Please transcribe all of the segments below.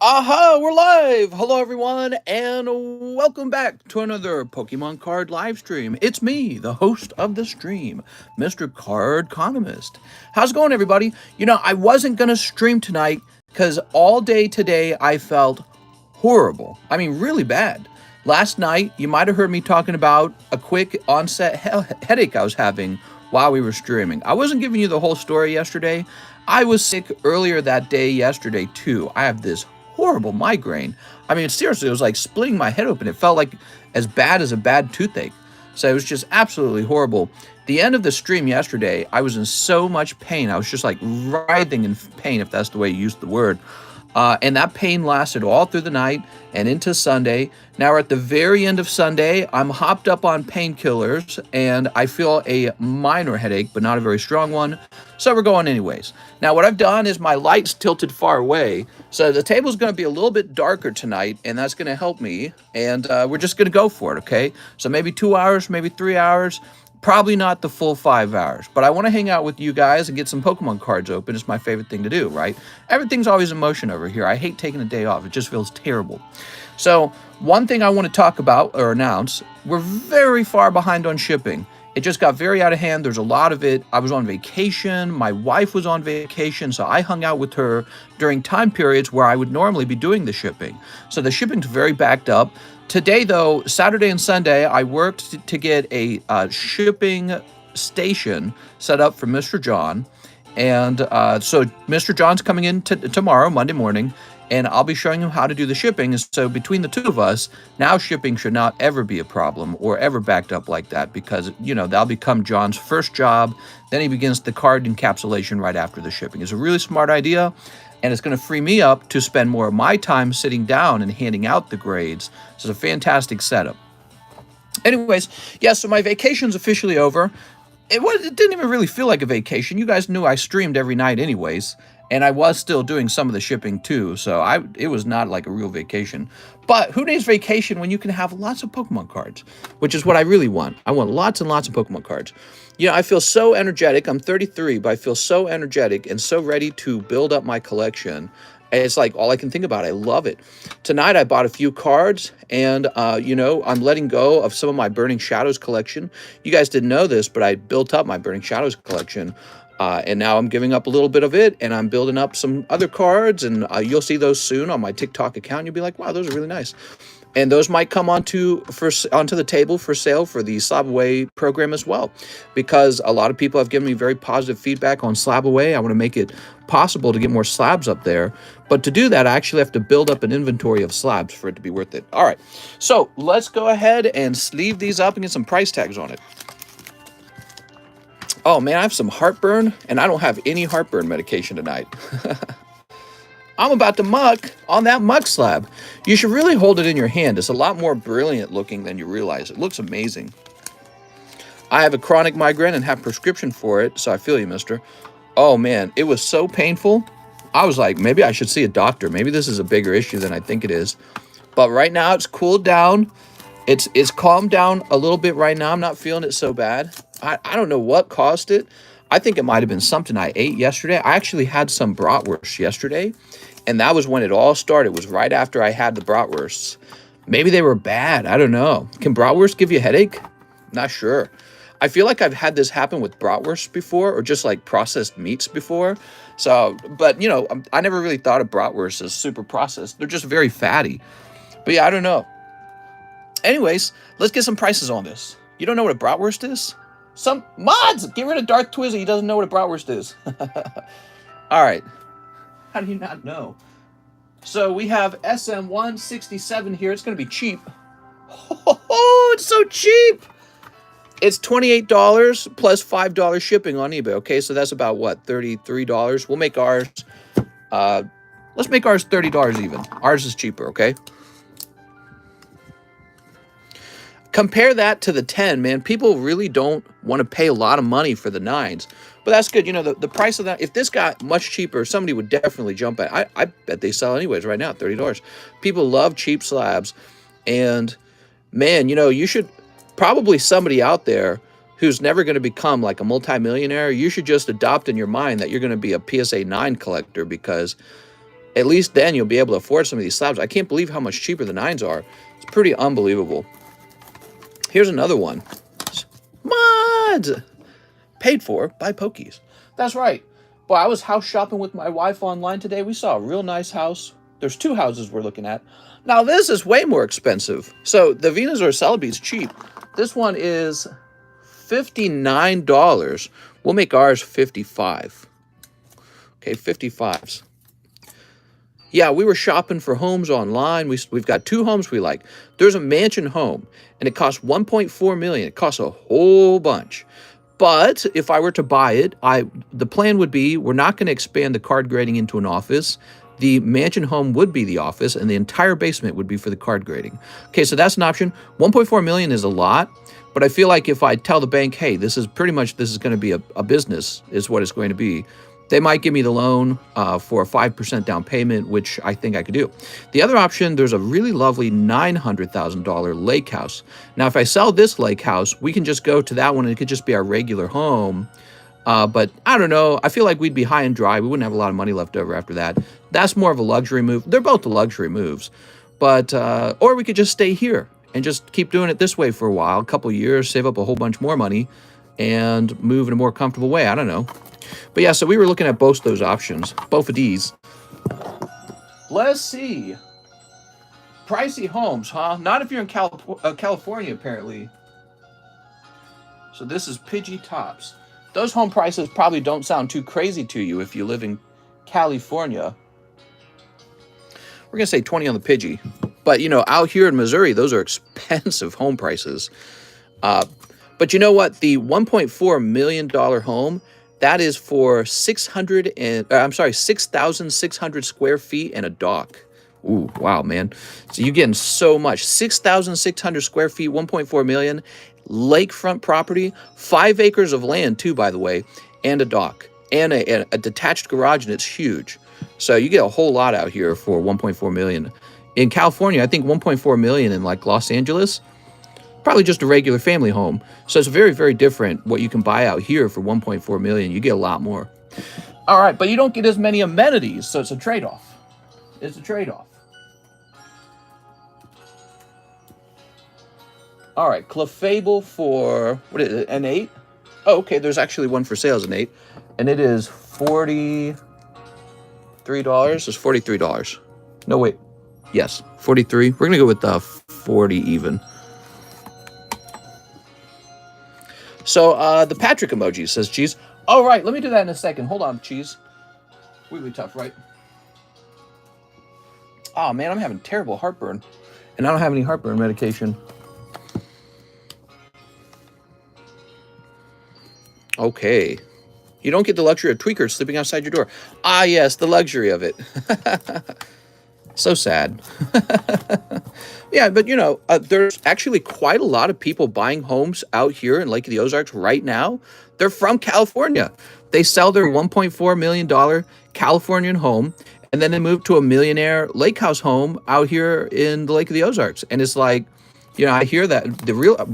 Aha, we're live! Hello, everyone, and welcome back to another Pokemon card live stream. It's me, the host of the stream, Mr. Cardconomist. How's it going, everybody? I wasn't going to stream tonight because all day today I felt horrible. I mean, really bad. Last night, you might have heard me talking about a quick onset headache I was having while we were streaming. I wasn't giving you the whole story yesterday. I was sick earlier that day yesterday, too. I have this horrible migraine. I mean, seriously, it was like splitting my head open. It felt like as bad as a bad toothache. So it was just absolutely horrible. The end of the stream yesterday, I was in so much pain. I was just like writhing in pain, if that's the way you use the word. And that pain lasted all through the night and into Sunday. Now we're at the very end of Sunday. I'm hopped up on painkillers and I feel a minor headache, but not a very strong one. So we're going anyways. Now what I've done is my light's tilted far away. So the table's going to be a little bit darker tonight, and that's going to help me. And we're just going to go for it, okay? So maybe 2 hours, maybe 3 hours. Probably not the full 5 hours, but I want to hang out with you guys and get some Pokemon cards open. It's my favorite thing to do, right? Everything's always in motion over here. I hate taking a day off. It just feels terrible. So one thing I want to talk about or announce, we're very far behind on shipping. It just got very out of hand. There's a lot of it. I was on vacation. My wife was on vacation, so I hung out with her during time periods where I would normally be doing the shipping. So the shipping's very backed up. Today, though, Saturday and Sunday, I worked to get a shipping station set up for Mr. John. And so Mr. John's coming in tomorrow, Monday morning, and I'll be showing him how to do the shipping. And so between the two of us, now shipping should not ever be a problem or ever backed up like that because, that'll become John's first job. Then he begins the card encapsulation right after the shipping. It's a really smart idea. And it's going to free me up to spend more of my time sitting down and handing out the grades. So it's a fantastic setup. Anyways, yeah, so my vacation's officially over. It didn't even really feel like a vacation. You guys knew I streamed every night anyways. And I was still doing some of the shipping too. So it was not like a real vacation. But who needs vacation when you can have lots of Pokemon cards? Which is what I really want. I want lots and lots of Pokemon cards. I feel so energetic. I'm 33, but I feel so energetic and so ready to build up my collection. It's like all I can think about. I love it. Tonight I bought a few cards and, I'm letting go of some of my Burning Shadows collection. You guys didn't know this, but I built up my Burning Shadows collection. And now I'm giving up a little bit of it and I'm building up some other cards and you'll see those soon on my TikTok account. You'll be like, wow, those are really nice. And those might come onto the table for sale for the SLAB-AWAY program as well, because a lot of people have given me very positive feedback on SLAB-AWAY. I want to make it possible to get more slabs up there. But to do that, I actually have to build up an inventory of slabs for it to be worth it. All right, so let's go ahead and sleeve these up and get some price tags on it. Oh man, I have some heartburn, and I don't have any heartburn medication tonight. I'm about to muck on that muck slab. You should really hold it in your hand. It's a lot more brilliant looking than you realize. It looks amazing. I have a chronic migraine and have prescription for it, so I feel you, mister. Oh man, it was so painful. I was like, maybe I should see a doctor. Maybe this is a bigger issue than I think it is. But right now it's cooled down. It's calmed down a little bit right now. I'm not feeling it so bad. I don't know what caused it. I think it might have been something I ate yesterday. I actually had some bratwurst yesterday, and that was when it all started. It was right after I had the bratwursts. Maybe they were bad. I don't know. Can bratwurst give you a headache? Not sure. I feel like I've had this happen with bratwurst before, or just like processed meats before. So, but I never really thought of bratwurst as super processed. They're just very fatty. But yeah, I don't know. Anyways, let's get some prices on this. You don't know what a bratwurst is? Some mods, get rid of Darth Twizzy. He doesn't know what a bratwurst is. All right. How do you not know? So we have SM167 here. It's going to be cheap. Oh, it's so cheap. It's $28 plus $5 shipping on eBay. Okay, so that's about what, $33? We'll make ours. Let's make ours $30 even. Ours is cheaper. Okay. Compare that to the 10, man. People really don't want to pay a lot of money for the 9s. But that's good. The price of that, if this got much cheaper, somebody would definitely jump at it. I bet they sell anyways right now, $30. People love cheap slabs. And, man, you should probably somebody out there who's never going to become like a multimillionaire, you should just adopt in your mind that you're going to be a PSA 9 collector because At least then you'll be able to afford some of these slabs. I can't believe how much cheaper the 9s are. It's pretty unbelievable. Here's another one. Mods! Paid for by Pokies. That's right. Boy, I was house shopping with my wife online today. We saw a real nice house. There's 2 houses we're looking at. Now, this is way more expensive. So, the Venus or Celebi's cheap. This one is $59. We'll make ours $55. Okay, 55s. Yeah, we were shopping for homes online. We've got 2 homes we like. There's a mansion home, and it costs $1.4 million. It costs a whole bunch. But if I were to buy it, the plan would be we're not going to expand the card grading into an office. The mansion home would be the office, and the entire basement would be for the card grading. Okay, so that's an option. $1.4 million is a lot, but I feel like if I tell the bank, hey, this is going to be a business, is what it's going to be, they might give me the loan for a 5% down payment, which I think I could do. The other option, there's a really lovely $900,000 lake house. Now, if I sell this lake house, we can just go to that one and it could just be our regular home. But I don't know. I feel like we'd be high and dry. We wouldn't have a lot of money left over after that. That's more of a luxury move. They're both the luxury moves. But, or we could just stay here and just keep doing it this way for a while, a couple years, save up a whole bunch more money and move in a more comfortable way. I don't know. But yeah, so we were looking at both those options, both of these. Let's see. Pricey homes, huh? Not if you're in California, apparently. So this is Pidgey Tops. Those home prices probably don't sound too crazy to you if you live in California. We're going to say 20 on the Pidgey. But, you know, out here in Missouri, those are expensive home prices. But you know what? The $1.4 million home, that is for 6,600 square feet and a dock. Ooh, wow, man. So you're getting so much. 6,600 square feet, 1.4 million, lakefront property, 5 acres of land too, by the way, and a dock, and a detached garage, and it's huge. So you get a whole lot out here for 1.4 million. In California, I think 1.4 million in like Los Angeles, probably just a regular family home. So it's very, very different what you can buy out here for 1.4 million. You get a lot more. All right, but you don't get as many amenities, so it's a trade-off. It's a trade-off. All right, Clefable for, what is it, an 8? Oh, okay, there's actually one for sale as an 8. And it is $43. It's $43. No, wait. Yes, 43. We're going to go with 40 even. So the Patrick emoji says cheese. All right, let me do that in a second. Hold on, cheese. Really tough, right? Oh, man, I'm having terrible heartburn. And I don't have any heartburn medication. Okay. You don't get the luxury of tweakers sleeping outside your door. Ah, yes, the luxury of it. So sad. Yeah, but you know, there's actually quite a lot of people buying homes out here in Lake of the Ozarks right now. They're from California. They sell their $1.4 million Californian home, and then they move to a millionaire lake house home out here in the Lake of the Ozarks. And it's like, you know, I hear that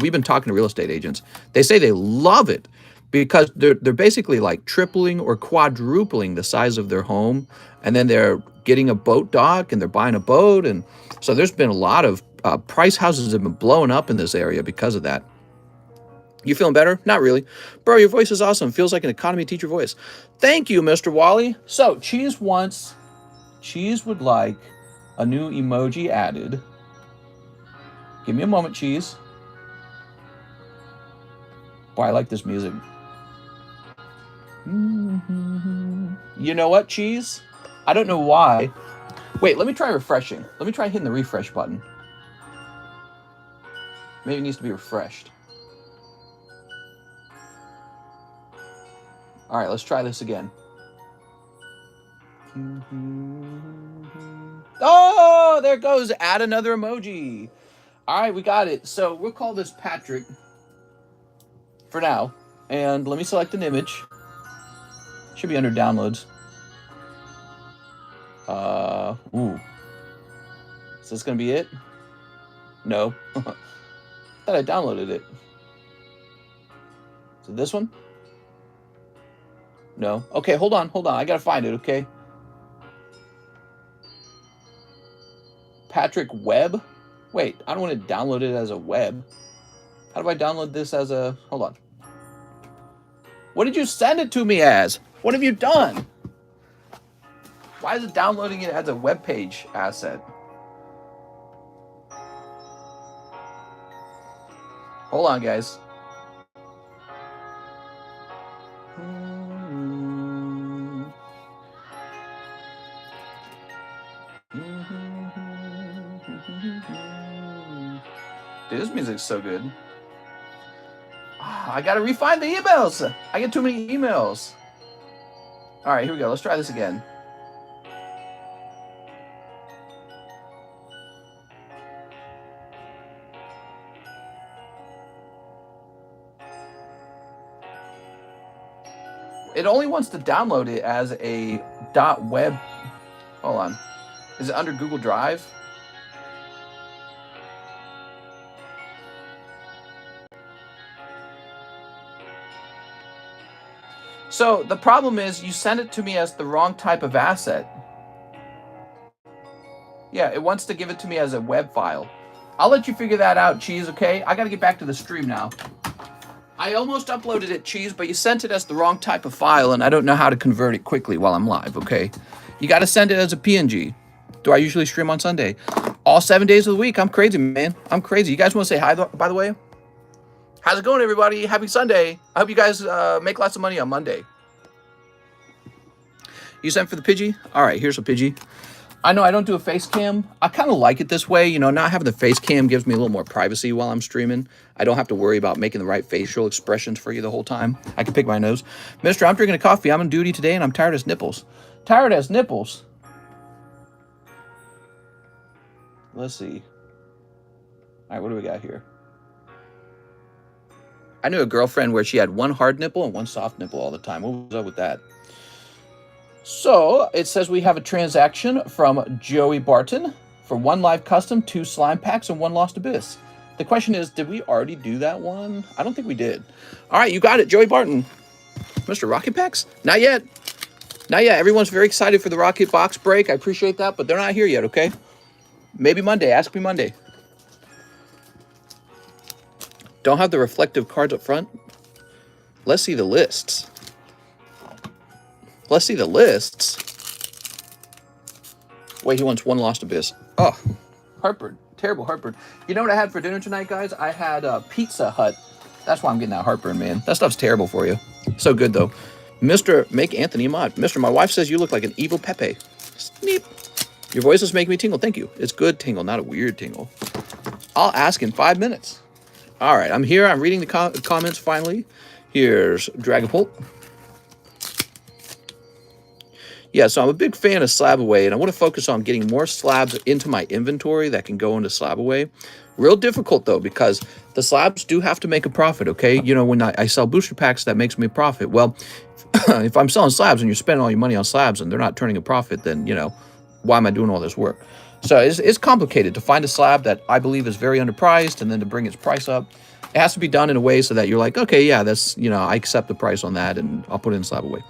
we've been talking to real estate agents. They say they love it because they're basically like tripling or quadrupling the size of their home, and then they're getting a boat dock and they're buying a boat. And so there's been a lot of price houses have been blowing up in this area because of that. You feeling better? Not really. Bro, your voice is awesome. Feels like an economy teacher voice. Thank you, Mr. Wally. So Cheese would like a new emoji added. Give me a moment, Cheese. Boy, I like this music. You know what, Cheese? I don't know why. Wait, let me try refreshing. Let me try hitting the refresh button. Maybe it needs to be refreshed. All right, let's try this again. Oh, there it goes. Add another emoji. All right, we got it. So we'll call this Patrick for now. And let me select an image. Should be under downloads. Ooh. Is this gonna be it? No. Thought I downloaded it. So this one? No. Okay, hold on. I gotta find it, okay? Patrick Webb. Wait, I don't want to download it as a web. How do I download this as a... Hold on. What did you send it to me as? What have you done? Why is it downloading it as a web page asset? Hold on, guys. Dude, this music's so good. I gotta refine the emails. I get too many emails. All right, here we go. Let's try this again. It only wants to download it as a .web. Hold on. Is it under Google Drive? So the problem is you send it to me as the wrong type of asset. Yeah, it wants to give it to me as a web file. I'll let you figure that out, Cheese, okay? I gotta get back to the stream now. I almost uploaded it, Cheese, but you sent it as the wrong type of file, and I don't know how to convert it quickly while I'm live, okay? You gotta send it as a PNG. Do I usually stream on Sunday? All 7 days of the week. I'm crazy, man. I'm crazy. You guys want to say hi, by the way? How's it going, everybody? Happy Sunday. I hope you guys make lots of money on Monday. You sent for the Pidgey? All right, here's a Pidgey. I know I don't do a face cam. I kind of like it this way. You know, not having the face cam gives me a little more privacy while I'm streaming. I don't have to worry about making the right facial expressions for you the whole time. I can pick my nose. Mister, I'm drinking a coffee. I'm on duty today, and I'm tired as nipples. Tired as nipples? Let's see. All right, what do we got here? I knew a girlfriend where she had one hard nipple and one soft nipple all the time. What was up with that? So it says we have a transaction from Joey Barton for 1 live custom, 2 slime packs, and 1 lost abyss. The question is, did we already do that one? I don't think we did. All right, you got it, Joey Barton. Mr. Rocket Packs? Not yet. Not yet. Everyone's very excited for the Rocket Box break. I appreciate that, but they're not here yet, okay? Maybe Monday. Ask me Monday. Don't have the reflective cards up front. Let's see the lists. Let's see the lists. Wait, he wants 1 lost abyss. Oh, heartburn. Terrible heartburn. You know what I had for dinner tonight, guys? I had Pizza Hut. That's why I'm getting that heartburn, man. That stuff's terrible for you. So good, though. Mr. Make Anthony a mod. Mr. My wife says you look like an evil Pepe. Sneep. Your voice is making me tingle. Thank you. It's good tingle, not a weird tingle. I'll ask in 5 minutes. All right, I'm here. I'm reading the comments finally. Here's Dragapult. Yeah, so I'm a big fan of SLAB-AWAY, and I want to focus on getting more slabs into my inventory that can go into SLAB-AWAY. Real difficult, though, because the slabs do have to make a profit, okay? You know, when I sell booster packs, that makes me a profit. Well, if I'm selling slabs and you're spending all your money on slabs and they're not turning a profit, then, you know, why am I doing all this work? So it's complicated to find a slab that I believe is very underpriced and then to bring its price up. It has to be done in a way so that you're like, okay, yeah, that's, you know, I accept the price on that and I'll put it in SLAB-AWAY.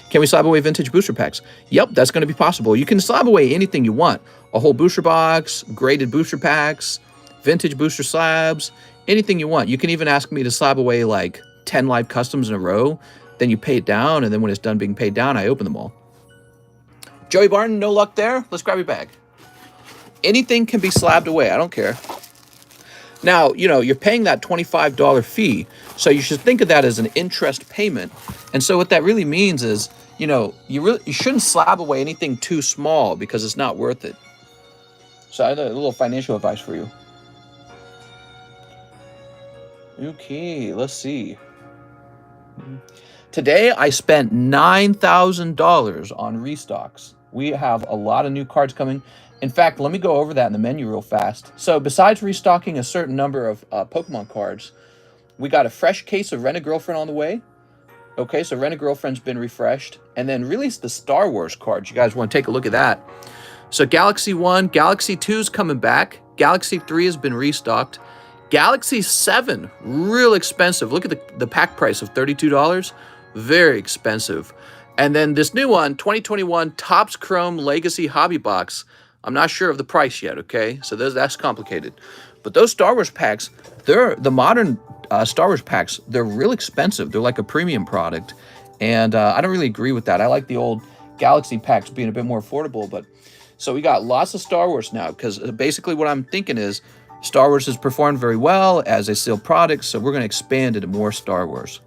Can we SLAB-AWAY vintage booster packs? Yep, that's going to be possible. You can SLAB-AWAY anything you want. A whole booster box, graded booster packs, vintage booster slabs, anything you want. You can even ask me to SLAB-AWAY like 10 live customs in a row. Then you pay it down, and then when it's done being paid down, I open them all. Joey Barton, no luck there? Let's grab your bag. Anything can be slabbed away. I don't care. Now, you know, you're paying that $25 fee, so you should think of that as an interest payment. And so what that really means is, you know, you shouldn't slab away anything too small because it's not worth it. So I have a little financial advice for you. Okay, let's see. Today, I spent $9,000 on restocks. We have a lot of new cards coming. In fact, let me go over that in the menu real fast. So besides restocking a certain number of Pokemon cards, we got a fresh case of Rent-A-Girlfriend on the way. Okay, so Rent-A-Girlfriend's been refreshed. And then released the Star Wars cards. You guys want to take a look at that. So Galaxy 1, Galaxy 2 is coming back. Galaxy 3 has been restocked. Galaxy 7, real expensive. Look at the pack price of $32. Very expensive. And then this new one, 2021 Topps Chrome Legacy Hobby Box. I'm not sure of the price yet, okay? So that's complicated. But those Star Wars packs, they're the modern Star Wars packs, they're real expensive. They're like a premium product. And I don't really agree with that. I like the old Galaxy packs being a bit more affordable. But so we got lots of Star Wars now, because basically what I'm thinking is Star Wars has performed very well as a sealed product, so we're going to expand into more Star Wars.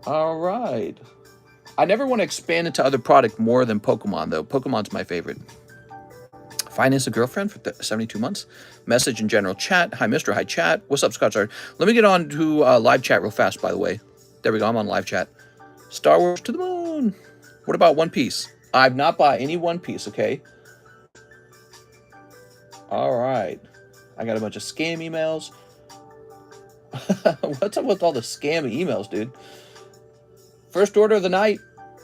All right. I never want to expand into other product more than Pokemon, though. Pokemon's my favorite. Finance a girlfriend for 72 months. Message in general chat. Hi, Mr. Hi, chat. What's up, Scottsard? Let me get on to live chat real fast, by the way. There we go. I'm on live chat. Star Wars to the moon. What about One Piece? I've not bought any One Piece, okay? All right. I got a bunch of scam emails. What's up with all the scam emails, dude? First order of the night.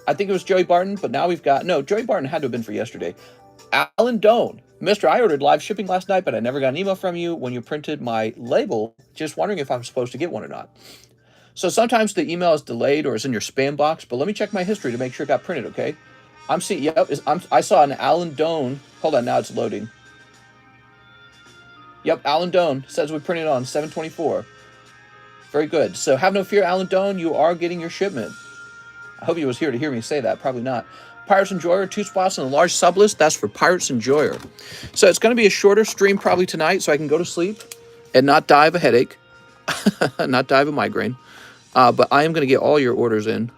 I think it was Joey Barton, but now we've got... No, Joey Barton had to have been for yesterday. Alan Doan. Mister, I ordered live shipping last night, but I never got an email from you when you printed my label. Just wondering if I'm supposed to get one or not. So sometimes the email is delayed or is in your spam box, but let me check my history to make sure it got printed, okay? I saw an Alan Doan. Hold on, now it's loading. Yep, Alan Doan says we printed on 7/24. Very good. So have no fear, Alan Doan. You are getting your shipment. I hope he was here to hear me say that. Probably not. Pirates Enjoyer, 2 spots on a large sublist. That's for Pirates Enjoyer. So it's going to be a shorter stream probably tonight so I can go to sleep and not die of a headache, not die of a migraine. But I am going to get all your orders in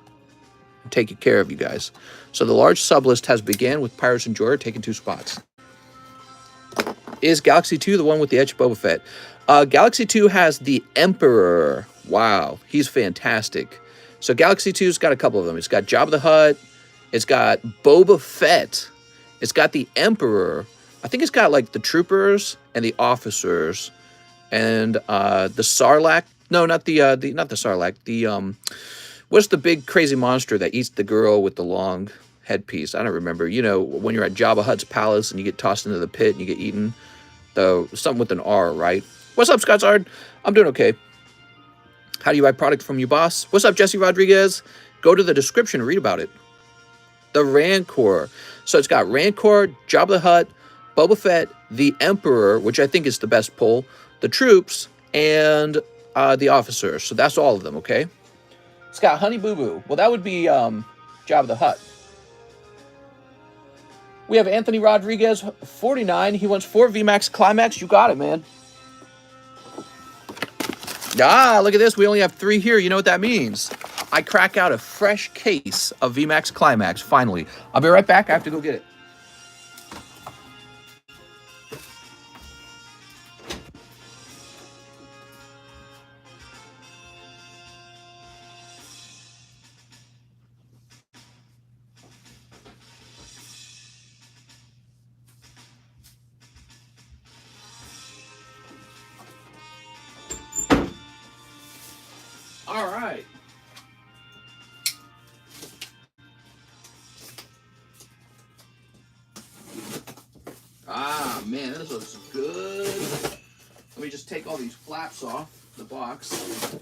and take care of you guys. So the large sublist has began with Pirates Enjoyer taking 2 spots. Is Galaxy 2 the one with the Edge Boba Fett? Galaxy 2 has the Emperor. Wow, he's fantastic. So Galaxy 2's got a couple of them. It's got Jabba the Hutt. It's got Boba Fett. It's got the Emperor. I think it's got like the troopers and the officers and the Sarlacc. No, not the Sarlacc. The what's the big crazy monster that eats the girl with the long headpiece? I don't remember. You know, when you're at Jabba Hutt's palace and you get tossed into the pit and you get eaten. Something with an R, right? What's up, Scottsard? I'm doing okay. How do you buy product from your boss? What's up, Jesse Rodriguez? Go to the description and read about it. The Rancor. So it's got Rancor, Jabba the Hutt, Boba Fett, the Emperor, which I think is the best pull, the troops, and the officers. So that's all of them, okay? It's got Honey Boo Boo. Well, that would be Jabba the Hutt. We have Anthony Rodriguez, 49. He wants 4 VMAX Climax. You got it, man. Ah, look at this. We only have 3 here. You know what that means? I crack out a fresh case of VMAX Climax, finally. I'll be right back. I have to go get it. All right. Ah, man, this looks good. Let me just take all these flaps off the box.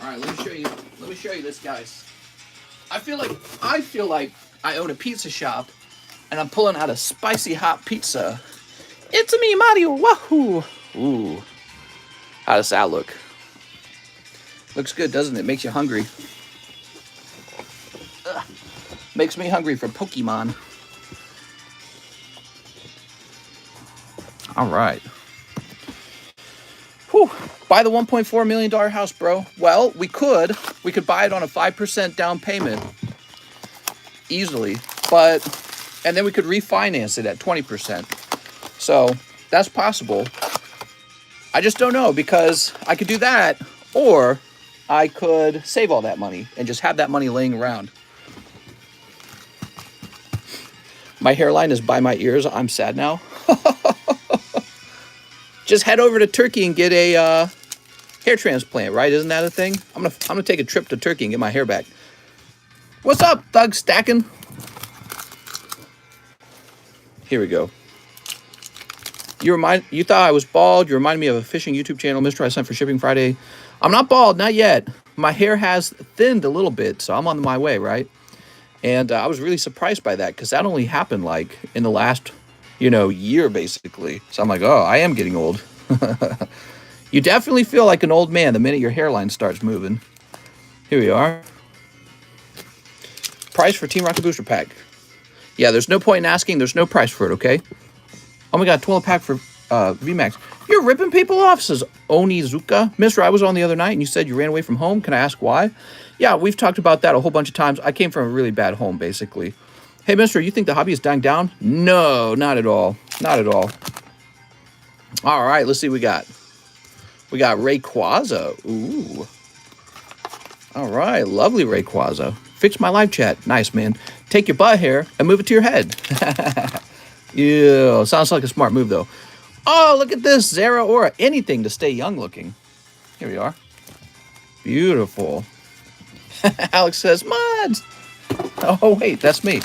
All right, let me show you this, guys. I feel like I own a pizza shop and I'm pulling out a spicy hot pizza. It's me, Mario. Wahoo! Ooh. How does that look? Looks good, doesn't it? Makes you hungry. Ugh. Makes me hungry for Pokemon. All right. Whew. Buy the $1.4 million house, bro. Well, we could buy it on a 5% down payment easily, and then we could refinance it at 20%. So that's possible. I just don't know, because I could do that, or I could save all that money and just have that money laying around. My hairline is by my ears. I'm sad now. Just head over to Turkey and get a hair transplant, right? Isn't that a thing? I'm gonna take a trip to Turkey and get my hair back. What's up, Thug Stacking? Here we go. You thought I was bald. You reminded me of a fishing YouTube channel, Mr. I sent for shipping Friday. I'm not bald, not yet. My hair has thinned a little bit, so I'm on my way, right? And I was really surprised by that because that only happened like in the last, year basically. So I'm like, oh, I am getting old. You definitely feel like an old man the minute your hairline starts moving. Here we are. Price for Team Rocket Booster Pack. Yeah, there's no point in asking. There's no price for it, okay? Oh my god, 12 pack for VMAX. You're ripping people off, says Onizuka. Mister, I was on the other night and you said you ran away from home. Can I ask why? Yeah, we've talked about that a whole bunch of times. I came from a really bad home, basically. Hey, mister, you think the hobby is dying down? No, not at all. Not at all. All right, let's see what we got. We got Rayquaza. Ooh. All right, lovely Rayquaza. Fix my live chat. Nice, man. Take your butt hair and move it to your head. Yeah, sounds like a smart move, though. Oh, look at this. Zera Aura. Anything to stay young looking. Here we are. Beautiful. Alex says, mods. Oh, wait, that's me.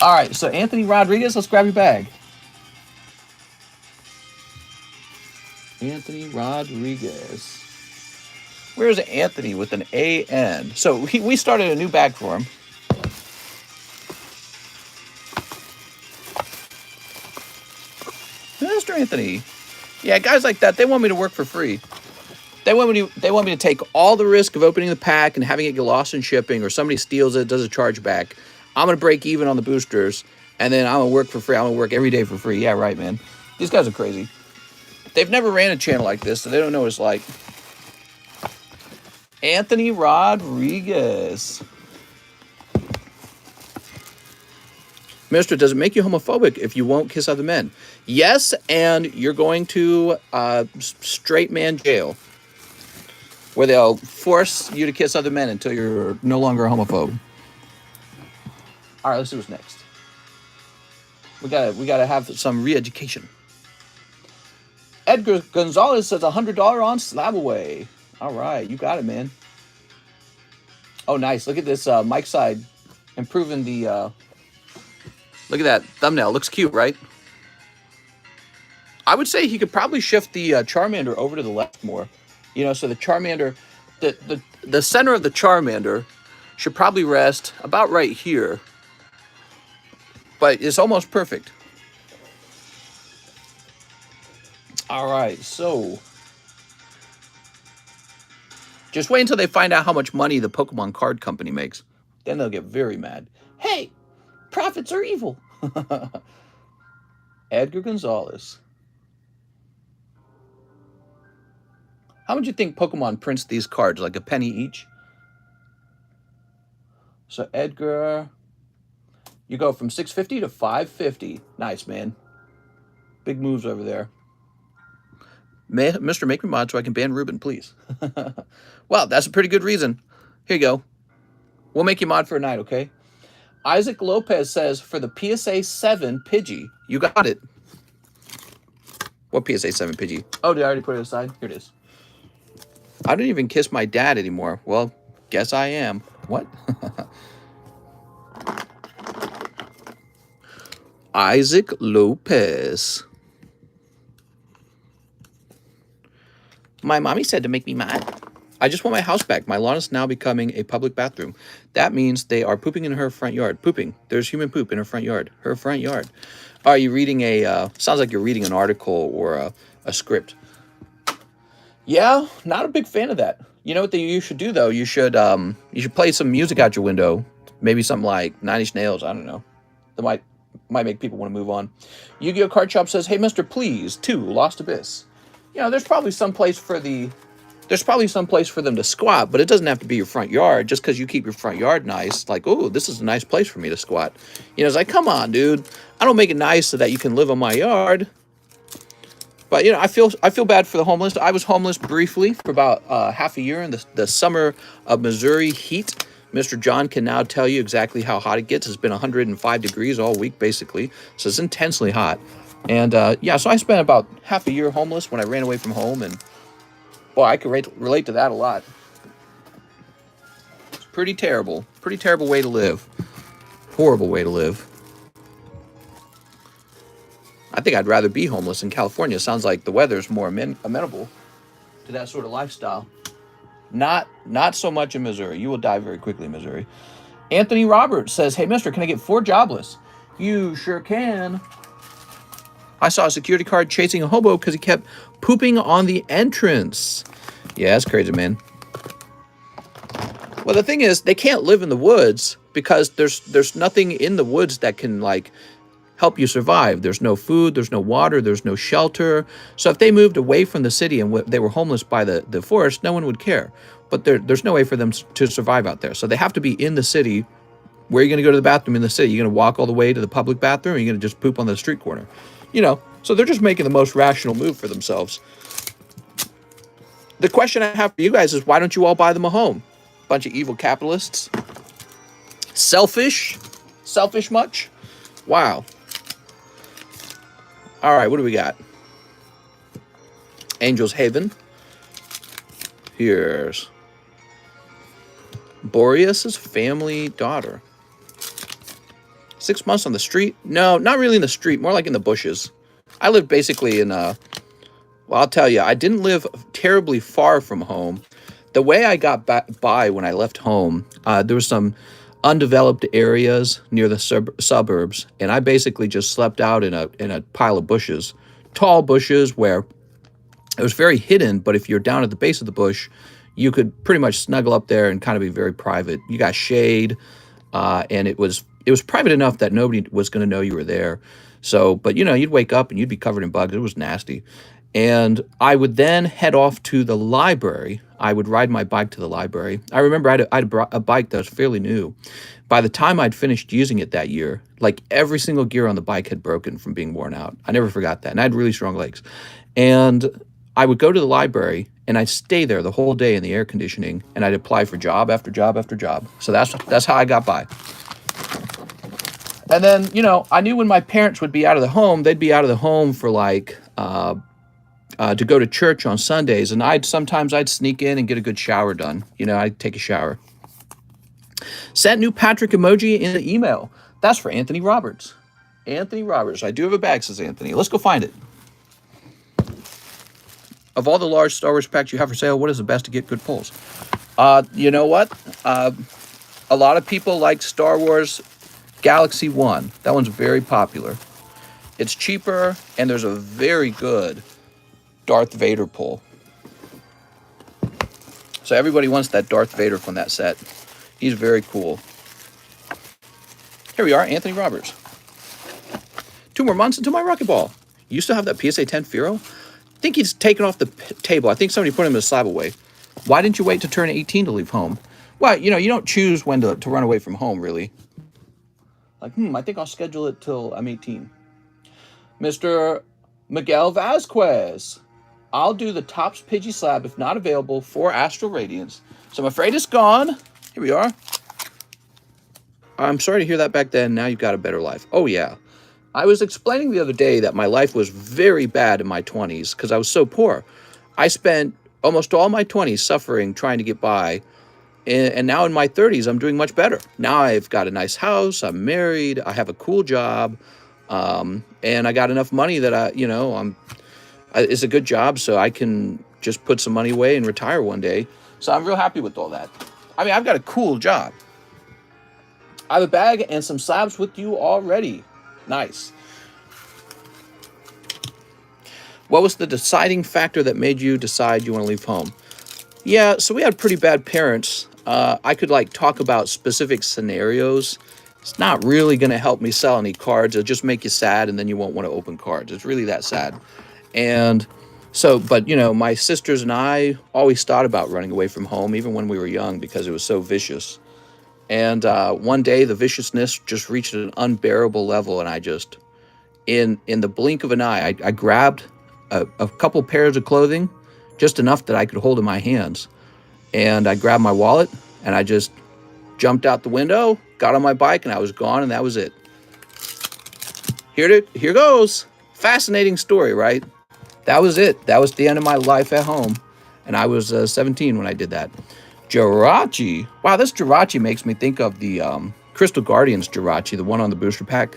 All right, so Anthony Rodriguez, let's grab your bag. Anthony Rodriguez. Where's Anthony with an A-N? So we started a new bag for him. Mr. Anthony. Yeah, guys like that, they want me to work for free. They want me to take all the risk of opening the pack and having it get lost in shipping, or somebody steals it, does a chargeback. I'm going to break even on the boosters, and then I'm going to work for free. I'm going to work every day for free. Yeah, right, man. These guys are crazy. They've never ran a channel like this, so they don't know what it's like. Anthony Rodriguez. Mister, does it make you homophobic if you won't kiss other men? Yes, and you're going to straight man jail, where they'll force you to kiss other men until you're no longer a homophobe. All right, let's see what's next. We gotta have some re-education. Edgar Gonzalez says $100 on SLAB-AWAY. All right, you got it, man. Oh, nice. Look at this mic side improving the... Look at that thumbnail. Looks cute, right? I would say he could probably shift the Charmander over to the left more. So the Charmander... The center of the Charmander should probably rest about right here. But it's almost perfect. All right, so... Just wait until they find out how much money the Pokemon card company makes. Then they'll get very mad. Hey, profits are evil. Edgar Gonzalez. How much do you think Pokemon prints these cards? Like a penny each? So Edgar, you go from $650 to $550. Nice, man. Big moves over there. Mr. Make me mod so I can ban Ruben, please. Well, that's a pretty good reason. Here you go. We'll make you mod for a night, okay? Isaac Lopez says, for the PSA 7 Pidgey. You got it. What PSA 7 Pidgey? Oh, did I already put it aside? Here it is. I don't even kiss my dad anymore. Well, guess I am. What? Isaac Lopez. My mommy said to make me mad. I just want my house back. My lawn is now becoming a public bathroom. That means they are pooping in her front yard. Pooping. There's human poop in her front yard. Her front yard. Are you reading a... sounds like you're reading an article or a script. Yeah, not a big fan of that. You know what you should do, though? You should play some music out your window. Maybe something like Nine Inch Nails. I don't know. That might make people want to move on. Yu-Gi-Oh! Card Shop says, hey, Mr. Please, 2, Lost Abyss. There's probably some place for them to squat, but it doesn't have to be your front yard. Just because you keep your front yard nice, like, oh, this is a nice place for me to squat. It's like, come on, dude. I don't make it nice so that you can live on my yard. But I feel bad for the homeless. I was homeless briefly for about half a year in the summer of Missouri heat. Mr. John can now tell you exactly how hot it gets. It's been 105 degrees all week, basically. So it's intensely hot. And, yeah, so I spent about half a year homeless when I ran away from home. And, boy, I could relate to that a lot. It's pretty terrible. Pretty terrible way to live. Horrible way to live. I think I'd rather be homeless in California. Sounds like the weather's more amenable to that sort of lifestyle. Not so much in Missouri. You will die very quickly in Missouri. Anthony Roberts says, "Hey, mister, can I get 4 jobless?" You sure can. I saw a security guard chasing a hobo because he kept pooping on the entrance. Yeah, that's crazy, man. Well, the thing is, they can't live in the woods because there's nothing in the woods that can, like, help you survive. There's no food, there's no water, there's no shelter. So if they moved away from the city and they were homeless by the forest, no one would care. But there's no way for them to survive out there. So they have to be in the city. Where are you going to go to the bathroom in the city? You're going to walk all the way to the public bathroom, or are you going to just poop on the street corner? You know, so they're just making the most rational move for themselves. The question I have for you guys is, why don't you all buy them a home? Bunch of evil capitalists. Selfish? Selfish much? Wow. All right, what do we got? Angel's Haven. Here's Boreas's family daughter. 6 months on the street? No, not really in the street, more like in the bushes. I lived basically in well, I'll tell you, I didn't live terribly far from home. The way I got by when I left home, there was some undeveloped areas near the suburbs, and I basically just slept out in a pile of bushes, tall bushes where it was very hidden, but if you're down at the base of the bush, you could pretty much snuggle up there and kind of be very private. You got shade, and it was private enough that nobody was going to know you were there. So, but you know, you'd wake up and you'd be covered in bugs. It was nasty. And I would then head off to the library. I would ride my bike to the library. I remember I had a bike that was fairly new. By the time I'd finished using it that year, like every single gear on the bike had broken from being worn out. I never forgot that. And I had really strong legs. And I would go to the library and I'd stay there the whole day in the air conditioning, and I'd apply for job after job after job. So that's how I got by. And then, you know, I knew when my parents would be out of the home, they'd be out of the home for like to go to church on Sundays, and sometimes I'd sneak in and get a good shower done. You know, I'd take a shower. Sent new Patrick emoji in the email. That's for Anthony Roberts. Anthony Roberts. I do have a bag, says Anthony. Let's go find it. Of all the large Star Wars packs you have for sale, what is the best to get good pulls? You know what? A lot of people like Star Wars Galaxy 1. That one's very popular. It's cheaper, and there's a very good Darth Vader pull. So everybody wants that Darth Vader from that set. He's very cool. Here we are, Anthony Roberts. 2 more months until my Rocket Ball. You still have that PSA 10 Firo? I think he's taken off the table. I think somebody put him in a SLAB-AWay. Why didn't you wait to turn 18 to leave home? Well, you know, you don't choose when to run away from home, really. Like, I think I'll schedule it till I'm 18. Mr. Miguel Vasquez. I'll do the Topps Pidgey Slab if not available for Astral Radiance. So I'm afraid it's gone. Here we are. I'm sorry to hear that back then. Now you've got a better life. Oh, yeah. I was explaining the other day that my life was very bad in my 20s because I was so poor. I spent almost all my 20s suffering, trying to get by. And now in my 30s, I'm doing much better. Now I've got a nice house. I'm married. I have a cool job. And I got enough money that it's a good job, so I can just put some money away and retire one day. So I'm real happy with all that. I mean, I've got a cool job. I have a bag and some slabs with you already. Nice. What was the deciding factor that made you decide you want to leave home? Yeah, so we had pretty bad parents. I could talk about specific scenarios. It's not really going to help me sell any cards. It'll just make you sad, and then you won't want to open cards. It's really that sad. And so, but, you know, my sisters and I always thought about running away from home, even when we were young, because it was so vicious. And one day, the viciousness just reached an unbearable level, and I just, in the blink of an eye, I grabbed a couple pairs of clothing, just enough that I could hold in my hands. And I grabbed my wallet, and I just jumped out the window, got on my bike, and I was gone, and that was it. Here goes. Fascinating story, right? That was it. That was the end of my life at home. And I was 17 when I did that. Jirachi. Wow, this Jirachi makes me think of the Crystal Guardians Jirachi, the one on the booster pack,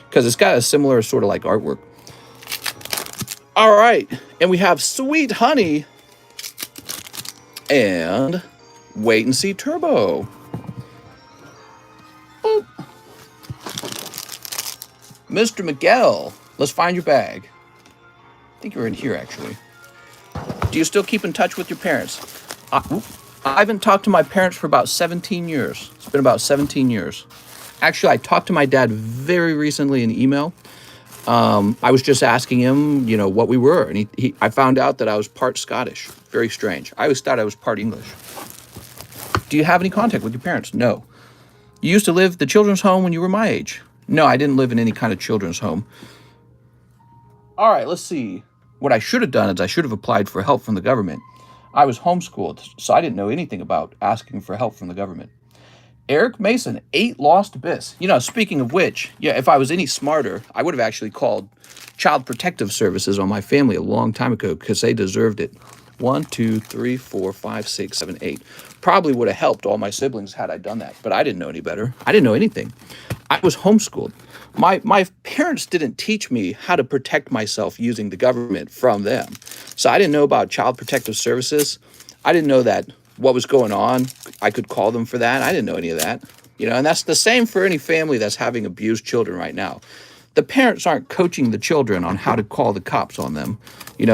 because it's got a similar sort of artwork. All right, and we have Sweet Honey and Wait and See Turbo. Boop. Mr. Miguel, let's find your bag. I think you're in here, actually. Do you still keep in touch with your parents? I haven't talked to my parents for about 17 years. It's been about 17 years. Actually, I talked to my dad very recently in email. I was just asking him, what we were, and I found out that I was part Scottish. Very strange. I always thought I was part English. Do you have any contact with your parents? No. You used to live the children's home when you were my age? No, I didn't live in any kind of children's home. All right, let's see. What I should have done is I should have applied for help from the government. I was homeschooled, so I didn't know anything about asking for help from the government. Eric Mason, 8 lost bits. Speaking of which, if I was any smarter, I would have actually called Child Protective Services on my family a long time ago because they deserved it. 1, 2, 3, 4, 5, 6, 7, 8. Probably would have helped all my siblings had I done that, but I didn't know any better. I didn't know anything. I was homeschooled. My parents didn't teach me how to protect myself using the government from them. So I didn't know about Child Protective Services. I didn't know that what was going on. I could call them for that. I didn't know any of that. And that's the same for any family that's having abused children right now. The parents aren't coaching the children on how to call the cops on them.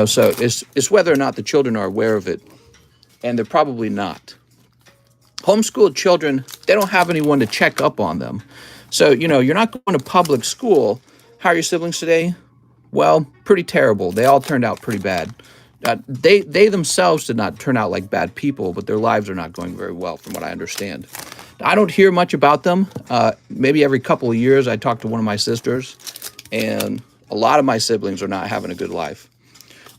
So it's whether or not the children are aware of it, and they're probably not. Homeschooled children, they don't have anyone to check up on them. So, you're not going to public school. How are your siblings today? Well, pretty terrible. They all turned out pretty bad. They themselves did not turn out like bad people, but their lives are not going very well from what I understand. I don't hear much about them. Maybe every couple of years I talk to one of my sisters, and a lot of my siblings are not having a good life.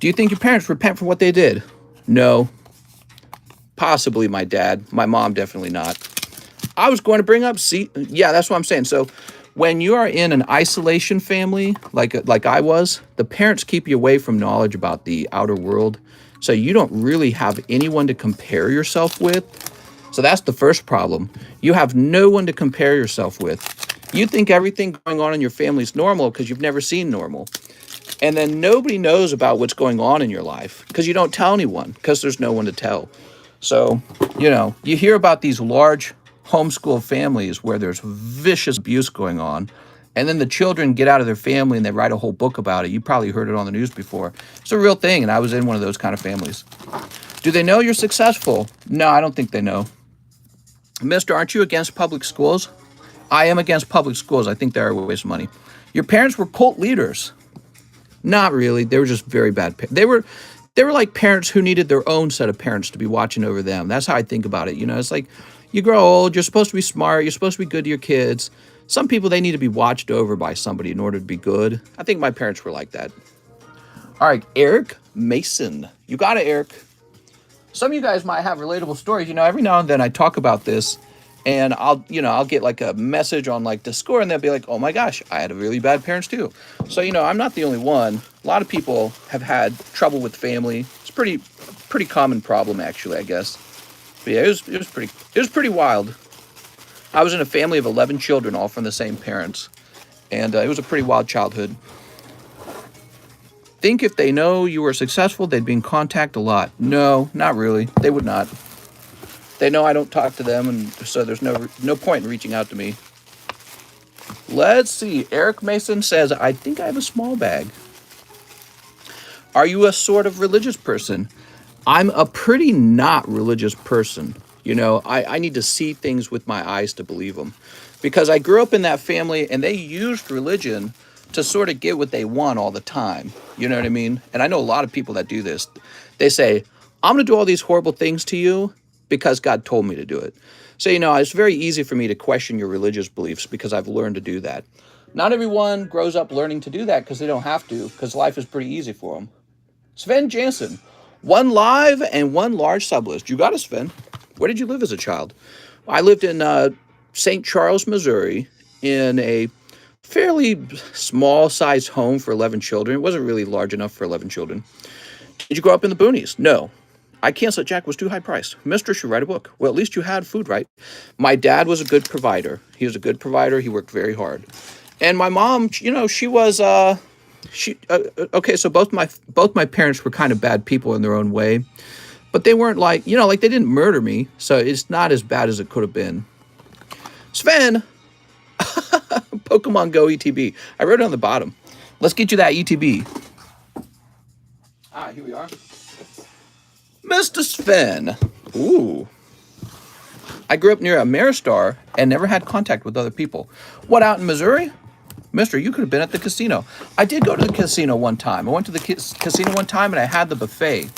Do you think your parents repent for what they did? No. Possibly my dad. My mom, definitely not. I was going to bring up, yeah, that's what I'm saying. So when you are in an isolation family, like I was, the parents keep you away from knowledge about the outer world. So you don't really have anyone to compare yourself with. So that's the first problem. You have no one to compare yourself with. You think everything going on in your family is normal because you've never seen normal. And then nobody knows about what's going on in your life because you don't tell anyone because there's no one to tell. So, you hear about these large homeschool families where there's vicious abuse going on, and then the children get out of their family and they write a whole book about it. You probably heard it on the news before. It's a real thing, and I was in one of those kind of families. Do they know you're successful? No, I don't think they know. Mister, aren't you against public schools? I am against public schools. I think they're a waste of money. Your parents were cult leaders. Not really. They were just very bad. They were like parents who needed their own set of parents to be watching over them. That's how I think about it. It's like you grow old, you're supposed to be smart, you're supposed to be good to your kids. Some people, they need to be watched over by somebody in order to be good. I think my parents were like that. All right, Eric Mason. You got it, Eric. Some of you guys might have relatable stories. Every now and then I talk about this, and I'll get like a message on like Discord, and they'll be like, oh my gosh, I had a really bad parents too. So, I'm not the only one. A lot of people have had trouble with family. It's pretty common problem, actually, I guess. But yeah, it was pretty wild. I was in a family of 11 children, all from the same parents. And it was a pretty wild childhood. Think if they know you were successful, they'd be in contact a lot. No, not really. They would not. They know I don't talk to them, and so there's no point in reaching out to me. Let's see. Eric Mason says, I think I have a small bag. Are you a sort of religious person? I'm a pretty not religious person. I need to see things with my eyes to believe them. Because I grew up in that family, and they used religion to sort of get what they want all the time. You know what I mean? And I know a lot of people that do this. They say, I'm going to do all these horrible things to you because God told me to do it. So, it's very easy for me to question your religious beliefs because I've learned to do that. Not everyone grows up learning to do that because they don't have to, because life is pretty easy for them. Sven Jansen, 1 live and 1 large sublist. You got it, Sven. Where did you live as a child? I lived in St. Charles, Missouri, in a fairly small-sized home for 11 children. It wasn't really large enough for 11 children. Did you grow up in the boonies? No. I canceled. Jack was too high priced. Mister should write a book. Well, at least you had food, right? My dad was a good provider. He was a good provider. He worked very hard. And my mom, she was Okay, so both my parents were kind of bad people in their own way, but they weren't like, like they didn't murder me, so it's not as bad as it could have been. Sven, Pokemon Go ETB. I wrote it on the bottom. Let's get you that ETB. Here we are. Mr. Sven. Ooh. I grew up near a Maristar and never had contact with other people. What, out in Missouri? Mister, you could have been at the casino. I did go to the casino one time. I went to the casino one time and I had the buffet.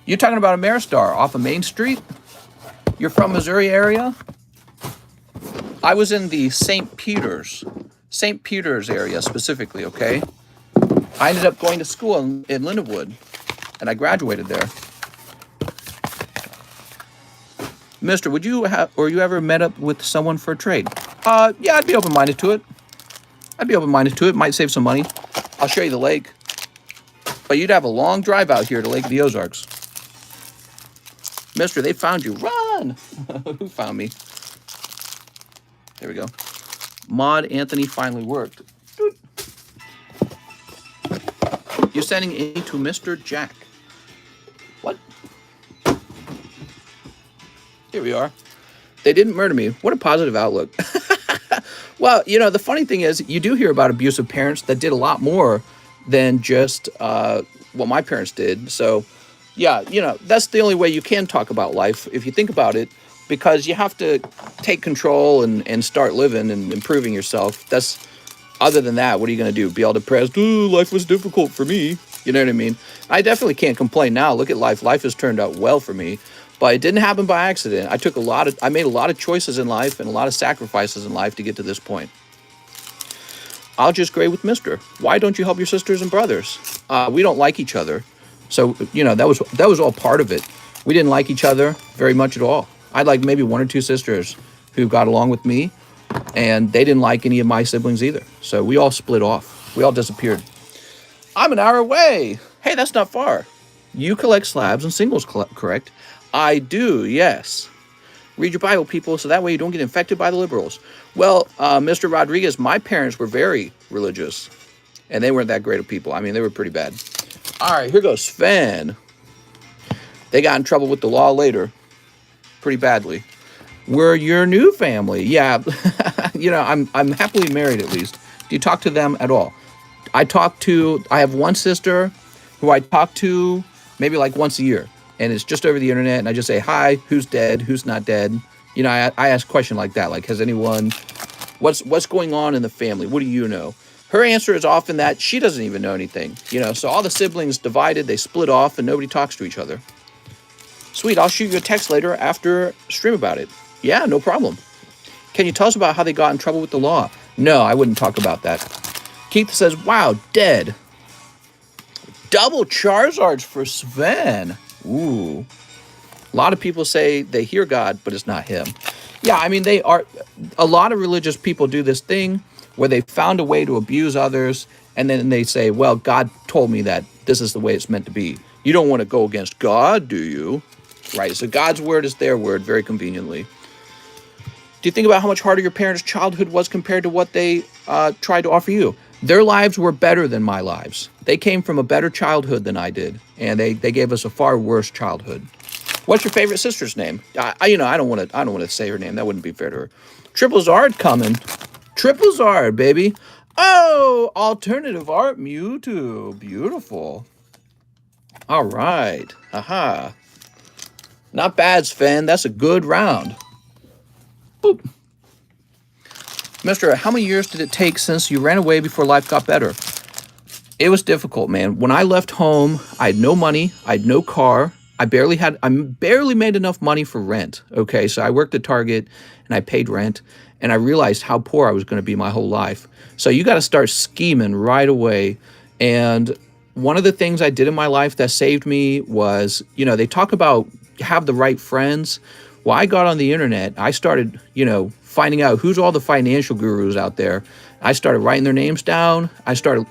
You're talking about a Maristar off of Main Street? You're from Missouri area? I was in the St. Peter's area specifically, okay? I ended up going to school in Lindenwood, and I graduated there. Mister, would you ever met up with someone for a trade? Yeah, I'd be open-minded to it. Might save some money. I'll show you the lake. But you'd have a long drive out here to Lake of the Ozarks. Mister, they found you. Run! Who found me? There we go. Mod Anthony finally worked. Doot. You're sending A to Mr. Jack. What? Here we are. They didn't murder me. What a positive outlook. Well, the funny thing is, you do hear about abusive parents that did a lot more than just what my parents did. So, yeah, that's the only way you can talk about life, if you think about it, because you have to take control and start living and improving yourself. Other than that, what are you going to do? Be all depressed? Ooh, life was difficult for me. You know what I mean? I definitely can't complain now. Look at life. Life has turned out well for me. But it didn't happen by accident. I made a lot of choices in life and a lot of sacrifices in life to get to this point. I'll just agree with Mister. Why don't you help your sisters and brothers? We don't like each other. So, that was all part of it. We didn't like each other very much at all. I had like maybe one or two sisters who got along with me, and they didn't like any of my siblings either. So we all split off. We all disappeared. I'm an hour away. Hey, that's not far. You collect slabs and singles, correct? I do, yes. Read your Bible, people, so that way you don't get infected by the liberals. Well, Mr. Rodriguez, my parents were very religious, and they weren't that great of people. I mean, they were pretty bad. All right, here goes Sven. They got in trouble with the law later, pretty badly. We're your new family. Yeah, I'm happily married at least. Do you talk to them at all? I have one sister who I talk to maybe like once a year. And it's just over the internet, and I just say, hi, who's dead, who's not dead? I ask a question like that, like, has anyone, what's going on in the family? What do you know? Her answer is often that she doesn't even know anything. So all the siblings divided, they split off, and nobody talks to each other. Sweet, I'll shoot you a text later after stream about it. Yeah, no problem. Can you tell us about how they got in trouble with the law? No, I wouldn't talk about that. Keith says, wow, dead. Double Charizards for Sven. Ooh. A lot of people say they hear God, but it's not him. Yeah, I mean, a lot of religious people do this thing where they found a way to abuse others, and then they say, well, God told me that this is the way it's meant to be. You don't want to go against God, do you? Right, so God's word is their word, very conveniently. Do you think about how much harder your parents' childhood was compared to what they tried to offer you? Their lives were better than my lives. They came from a better childhood than I did, and they gave us a far worse childhood. What's your favorite sister's name? I don't want to say her name. That wouldn't be fair to her. Triple Zard coming. Triple Zard, baby. Oh, alternative art Mewtwo. Beautiful. All right. Aha. Not bad, Sven. That's a good round. Boop. Mister, how many years did it take since you ran away before life got better? It was difficult, man. When I left home, I had no money. I had no car. I barely made enough money for rent. Okay, so I worked at Target and I paid rent, and I realized how poor I was going to be my whole life. So you got to start scheming right away. And one of the things I did in my life that saved me was, they talk about have the right friends. Well, I got on the internet. I started, finding out who's all the financial gurus out there. I started writing their names down. I started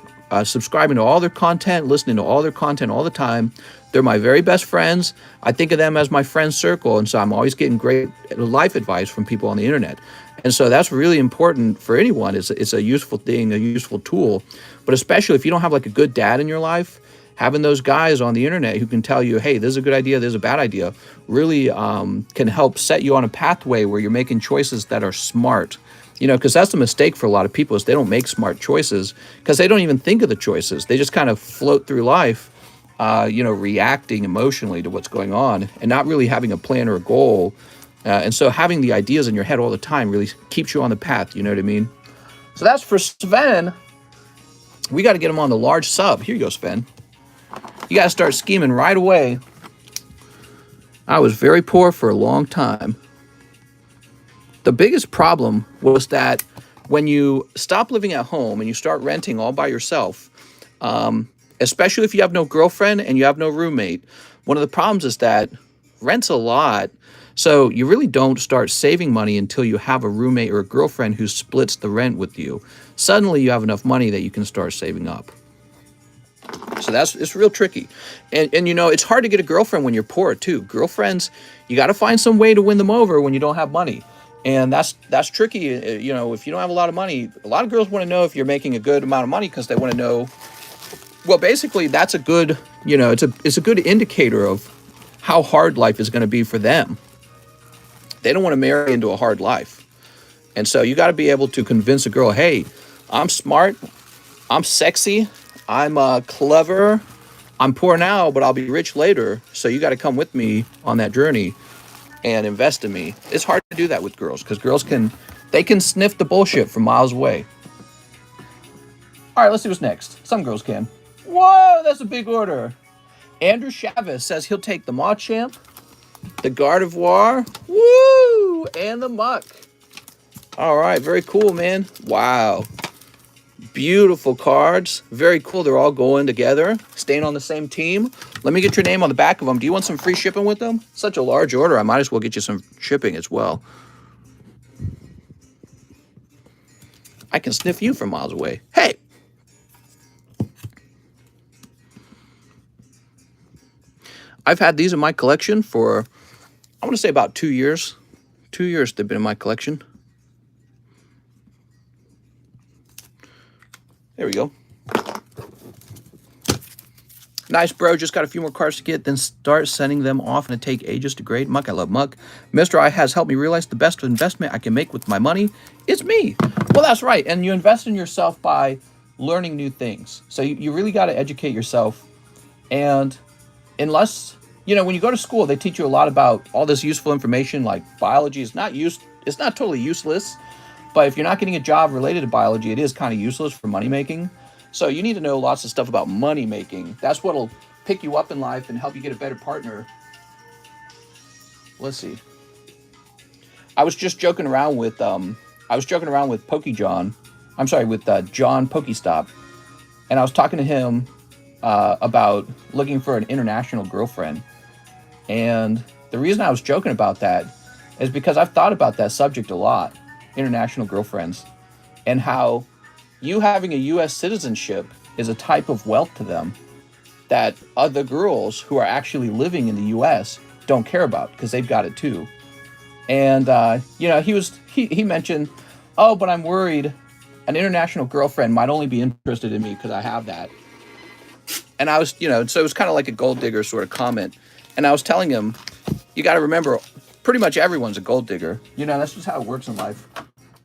subscribing to all their content, listening to all their content all the time. They're my very best friends. I think of them as my friend circle. And so I'm always getting great life advice from people on the internet. And so that's really important for anyone. It's a useful thing, a useful tool. But especially if you don't have like a good dad in your life, having those guys on the internet who can tell you, hey, this is a good idea, this is a bad idea, really can help set you on a pathway where you're making choices that are smart. You know, because that's the mistake for a lot of people is they don't make smart choices because they don't even think of the choices. They just kind of float through life, reacting emotionally to what's going on and not really having a plan or a goal. And so having the ideas in your head all the time really keeps you on the path. You know what I mean? So that's for Sven. We got to get him on the large sub. Here you go, Sven. You got to start scheming right away. I was very poor for a long time. The biggest problem was that when you stop living at home and you start renting all by yourself, especially if you have no girlfriend and you have no roommate, one of the problems is that rent's a lot. So you really don't start saving money until you have a roommate or a girlfriend who splits the rent with you. Suddenly you have enough money that you can start saving up. So it's real tricky. And it's hard to get a girlfriend when you're poor too. Girlfriends, you got to find some way to win them over when you don't have money. And that's tricky. If you don't have a lot of money, a lot of girls want to know if you're making a good amount of money because they want to know, well, basically that's a good, it's a good indicator of how hard life is going to be for them. They don't want to marry into a hard life. And so you got to be able to convince a girl, hey, I'm smart, I'm sexy, I'm clever, I'm poor now, but I'll be rich later. So you got to come with me on that journey and invest in me. It's hard to do that with girls because girls can sniff the bullshit from miles away. All right, let's see what's next. Some girls can. Whoa, that's a big order. Andrew Chavez says he'll take the Machamp, the Gardevoir, woo, and the Muck. All right, very cool, man. Wow. Beautiful cards. Very cool. They're all going together, staying on the same team. Let me get your name on the back of them. Do you want some free shipping with them? Such a large order. I might as well get you some shipping as well. I can sniff you from miles away. Hey! I've had these in my collection for, I want to say about 2 years. 2 years they've been in my collection. There we go. Nice, bro. Just got a few more cards to get, then start sending them off and it take ages to grade. Muck, I love Muck. Mr. I has helped me realize the best investment I can make with my money is me. Well, that's right. And you invest in yourself by learning new things. So you really got to educate yourself. And unless, when you go to school, they teach you a lot about all this useful information like biology is it's not totally useless. But if you're not getting a job related to biology, it is kind of useless for money making. So you need to know lots of stuff about money making. That's what'll pick you up in life and help you get a better partner. Let's see. I was just joking around with Pokey John. I'm sorry, with John Pokestop, and I was talking to him about looking for an international girlfriend. And the reason I was joking about that is because I've thought about that subject a lot. International girlfriends, and how you having a U.S. citizenship is a type of wealth to them that other girls who are actually living in the U.S. don't care about because they've got it too. And he mentioned, oh, but I'm worried an international girlfriend might only be interested in me because I have that. And I was, so it was kind of like a gold digger sort of comment. And I was telling him, you got to remember, pretty much everyone's a gold digger. That's just how it works in life.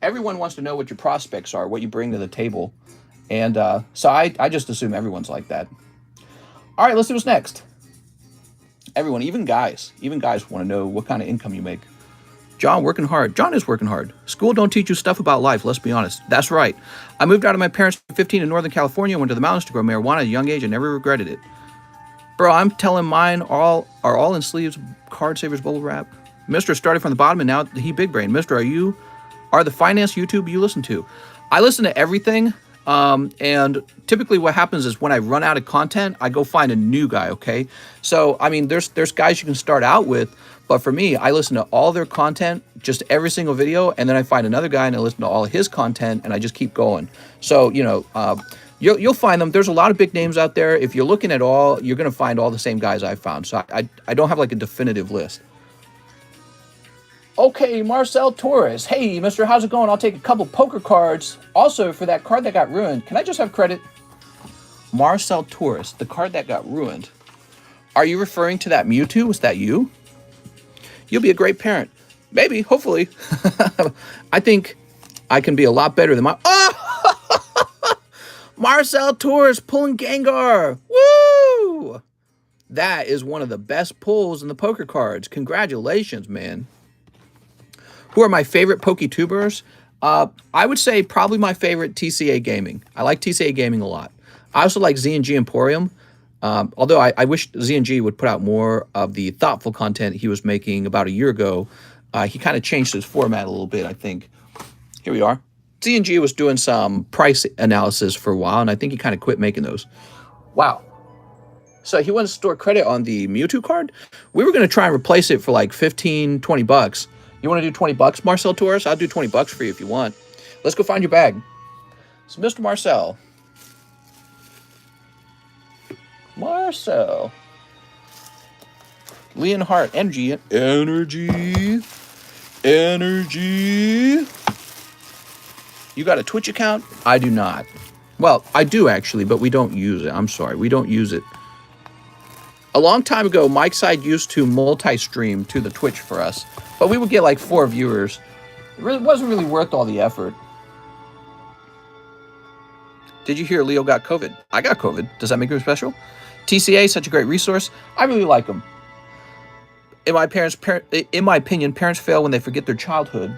Everyone wants to know what your prospects are, what you bring to the table. And so I just assume everyone's like that. All right, let's see what's next. Everyone, even guys want to know what kind of income you make. John working hard. John is working hard. School don't teach you stuff about life, let's be honest. That's right. I moved out of my parents at 15 in Northern California, went to the mountains to grow marijuana at a young age and never regretted it. Bro, I'm telling mine are all in sleeves, card savers, bubble wrap. Mr. started from the bottom and now he big brain. Mr. Are the finance YouTube you listen to? I listen to everything. And typically what happens is when I run out of content, I go find a new guy, okay? So, I mean, there's guys you can start out with, but for me, I listen to all their content, just every single video, and then I find another guy and I listen to all his content and I just keep going. So, You'll find them. There's a lot of big names out there. If you're looking at all, you're going to find all the same guys I found. So I don't have like a definitive list. Okay, Marcel Torres. Hey, mister, how's it going? I'll take a couple poker cards. Also, for that card that got ruined, can I just have credit? Marcel Torres, the card that got ruined. Are you referring to that Mewtwo? Was that you? You'll be a great parent. Maybe, hopefully. I think I can be a lot better than my... Oh! Marcel Torres pulling Gengar. Woo! That is one of the best pulls in the poker cards. Congratulations, man. Who are my favorite PokeTubers? I would say probably my favorite TCA Gaming. I like TCA Gaming a lot. I also like Z&G Emporium. Although I wish Z&G would put out more of the thoughtful content he was making about a year ago. He kind of changed his format a little bit, I think. Here we are. Z&G was doing some price analysis for a while, and I think he kind of quit making those. Wow. So he wanted to store credit on the Mewtwo card? We were going to try and replace it for like 15, 20 bucks. You want to do 20 bucks, Marcel Torres? I'll do 20 bucks for you if you want. Let's go find your bag. So, Mr. Marcel. Leonhardt, energy. You got a Twitch account? I do not. Well, I do actually, but we don't use it. I'm sorry, we don't use it. A long time ago, Mike's side used to multi-stream to the Twitch for us, but we would get like 4 viewers. It really wasn't really worth all the effort. Did you hear Leo got COVID? I got COVID. Does that make him special? TCA, such a great resource. I really like them. In my opinion, parents fail when they forget their childhood.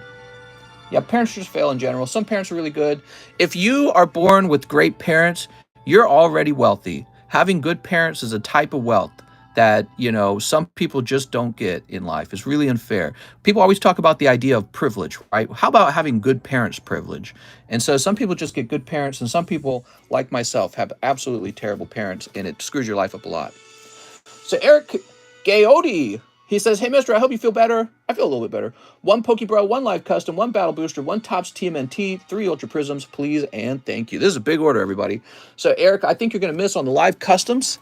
Yeah, parents just fail in general. Some parents are really good. If you are born with great parents, you're already wealthy. Having good parents is a type of wealth that, you know, some people just don't get in life. It's really unfair. People always talk about the idea of privilege, right? How about having good parents privilege? And so some people just get good parents, and some people, like myself, have absolutely terrible parents, and it screws your life up a lot. So Eric Gayotti, he says, hey, mister, I hope you feel better. I feel a little bit better. 1 Pokebro, 1 Live Custom, 1 Battle Booster, 1 Topps TMNT, 3 Ultra Prisms, please and thank you. This is a big order, everybody. So, Eric, I think you're going to miss on the Live Customs.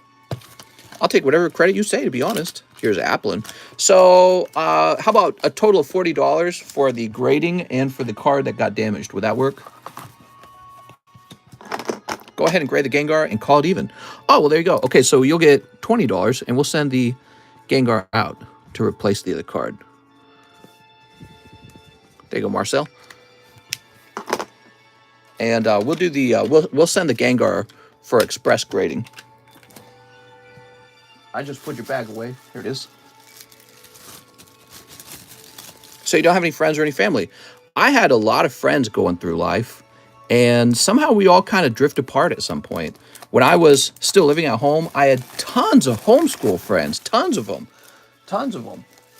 I'll take whatever credit you say, to be honest. Here's Applin. So, how about a total of $40 for the grading and for the card that got damaged? Would that work? Go ahead and grade the Gengar and call it even. Oh, well, there you go. Okay, so you'll get $20, and we'll send the Gengar out to replace the other card. There you go, Marcel. And we'll do the we'll send the Gengar for express grading. I just put your bag away. Here it is. So you don't have any friends or any family. I had a lot of friends going through life, and somehow we all kind of drift apart at some point. When I was still living at home, I had tons of homeschool friends, tons of them.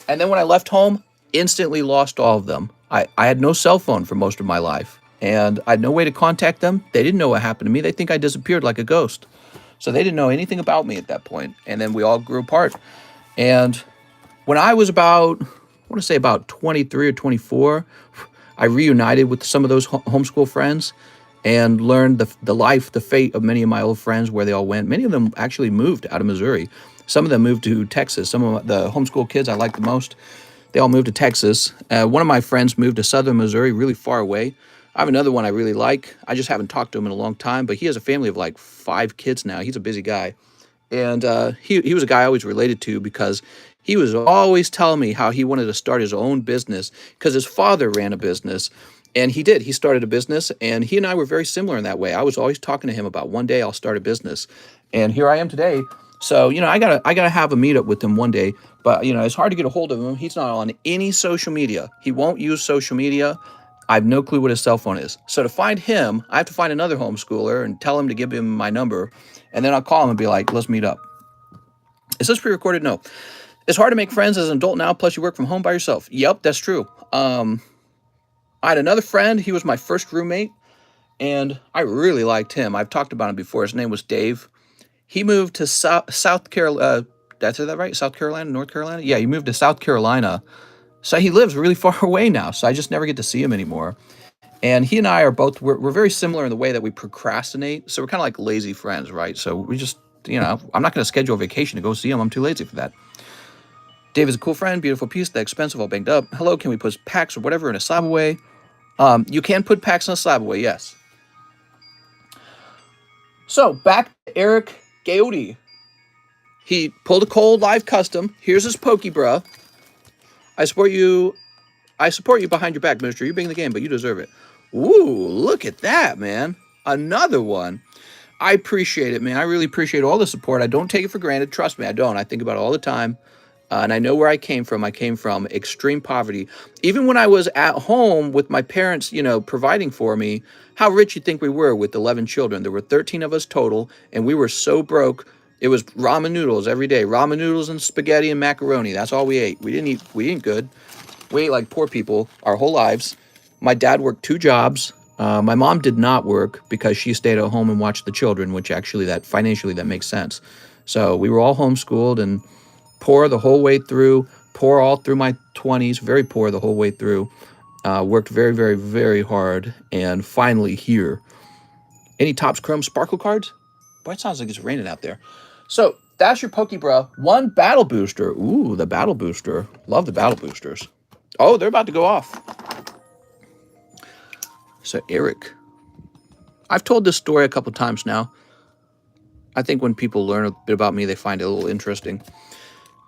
And then when I left home, instantly lost all of them. I had no cell phone for most of my life, and I had no way to contact them. They didn't know what happened to me. They think I disappeared like a ghost. So they didn't know anything about me at that point. And then we all grew apart. And when I was about, I want to say about 23 or 24, I reunited with some of those homeschool friends and learned the fate of many of my old friends, where they all went. Many of them actually moved out of Missouri. Some of them moved to Texas. Some of the homeschool kids I liked the most, they all moved to Texas. One of my friends moved to southern Missouri, really far away. I have another one I really like. I just haven't talked to him in a long time, but he has a family of like 5 kids now. He's a busy guy. And he was a guy I always related to because he was always telling me how he wanted to start his own business because his father ran a business. And he did. He started a business, and he and I were very similar in that way. I was always talking to him about one day I'll start a business. And here I am today. So, you know, I gotta have a meetup with him one day. But, you know, it's hard to get a hold of him. He's not on any social media. He won't use social media. I have no clue what his cell phone is. So to find him, I have to find another homeschooler and tell him to give him my number. And then I'll call him and be like, let's meet up. Is this pre-recorded? No. It's hard to make friends as an adult now, plus you work from home by yourself. Yep, that's true. I had another friend. He was my first roommate, and I really liked him. I've talked about him before. His name was Dave. He moved to South Carolina. Did I say that right? South Carolina, North Carolina? Yeah, he moved to South Carolina. So he lives really far away now, so I just never get to see him anymore. And he and I are both, we're very similar in the way that we procrastinate. So we're kind of like lazy friends, right? So we just, I'm not going to schedule a vacation to go see him. I'm too lazy for that. Dave is a cool friend, beautiful piece, that expensive, all banged up. Hello, can we put packs or whatever in a slab-away? You can put packs in a slab-away, yes. So back to Eric Gayotti. He pulled a cold live custom. Here's his pokey, bruh. I support you behind your back, Minister. You're being the game, but you deserve it. Ooh, look at that, man. Another one. I appreciate it, man. I really appreciate all the support. I don't take it for granted. Trust me, I don't. I think about it all the time. And I know where I came from. I came from extreme poverty. Even when I was at home with my parents, providing for me, how rich you think we were with 11 children? There were 13 of us total, and we were so broke. It was ramen noodles every day. Ramen noodles and spaghetti and macaroni. That's all we ate. We didn't eat good. We ate like poor people our whole lives. My dad worked 2 jobs. My mom did not work because she stayed at home and watched the children, which actually financially that makes sense. So we were all homeschooled and poor the whole way through, poor all through my 20s, very poor the whole way through. Worked very, very, very hard, and finally here. Any Topps Chrome Sparkle cards? Boy, it sounds like it's raining out there. So that's your Poke Bro. 1 battle booster. Ooh, the battle booster. Love the battle boosters. Oh, they're about to go off. So Eric. I've told this story a couple times now. I think when people learn a bit about me, they find it a little interesting.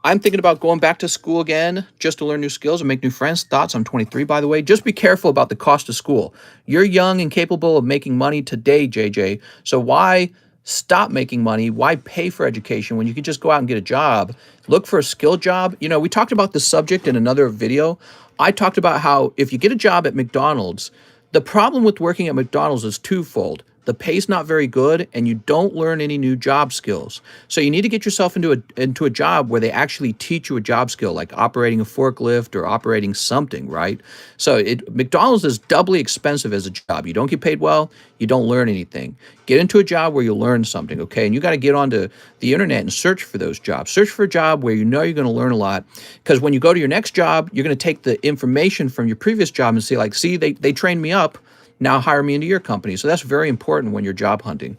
I'm thinking about going back to school again just to learn new skills and make new friends. Thoughts? I'm 23, by the way. Just be careful about the cost of school. You're young and capable of making money today, JJ. So why stop making money? Why pay for education when you can just go out and get a job? Look for a skill job. We talked about this subject in another video. I talked about how if you get a job at McDonald's, the problem with working at McDonald's is twofold. The pay's not very good, and you don't learn any new job skills. So you need to get yourself into a job where they actually teach you a job skill, like operating a forklift or operating something, right? So McDonald's is doubly expensive as a job. You don't get paid well, you don't learn anything. Get into a job where you learn something, okay? And you got to get onto the internet and search for those jobs. Search for a job where you know you're going to learn a lot, because when you go to your next job, you're going to take the information from your previous job and see, they trained me up. Now hire me into your company. So that's very important when you're job hunting.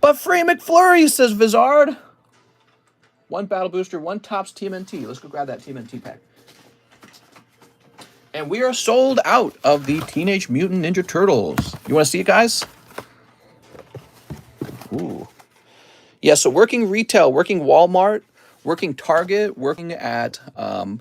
But free McFlurry, says Vizard. 1 battle booster, 1 Topps TMNT. Let's go grab that TMNT pack. And we are sold out of the Teenage Mutant Ninja Turtles. You want to see it, guys? Ooh. Yeah, so working retail, working Walmart, working Target, working at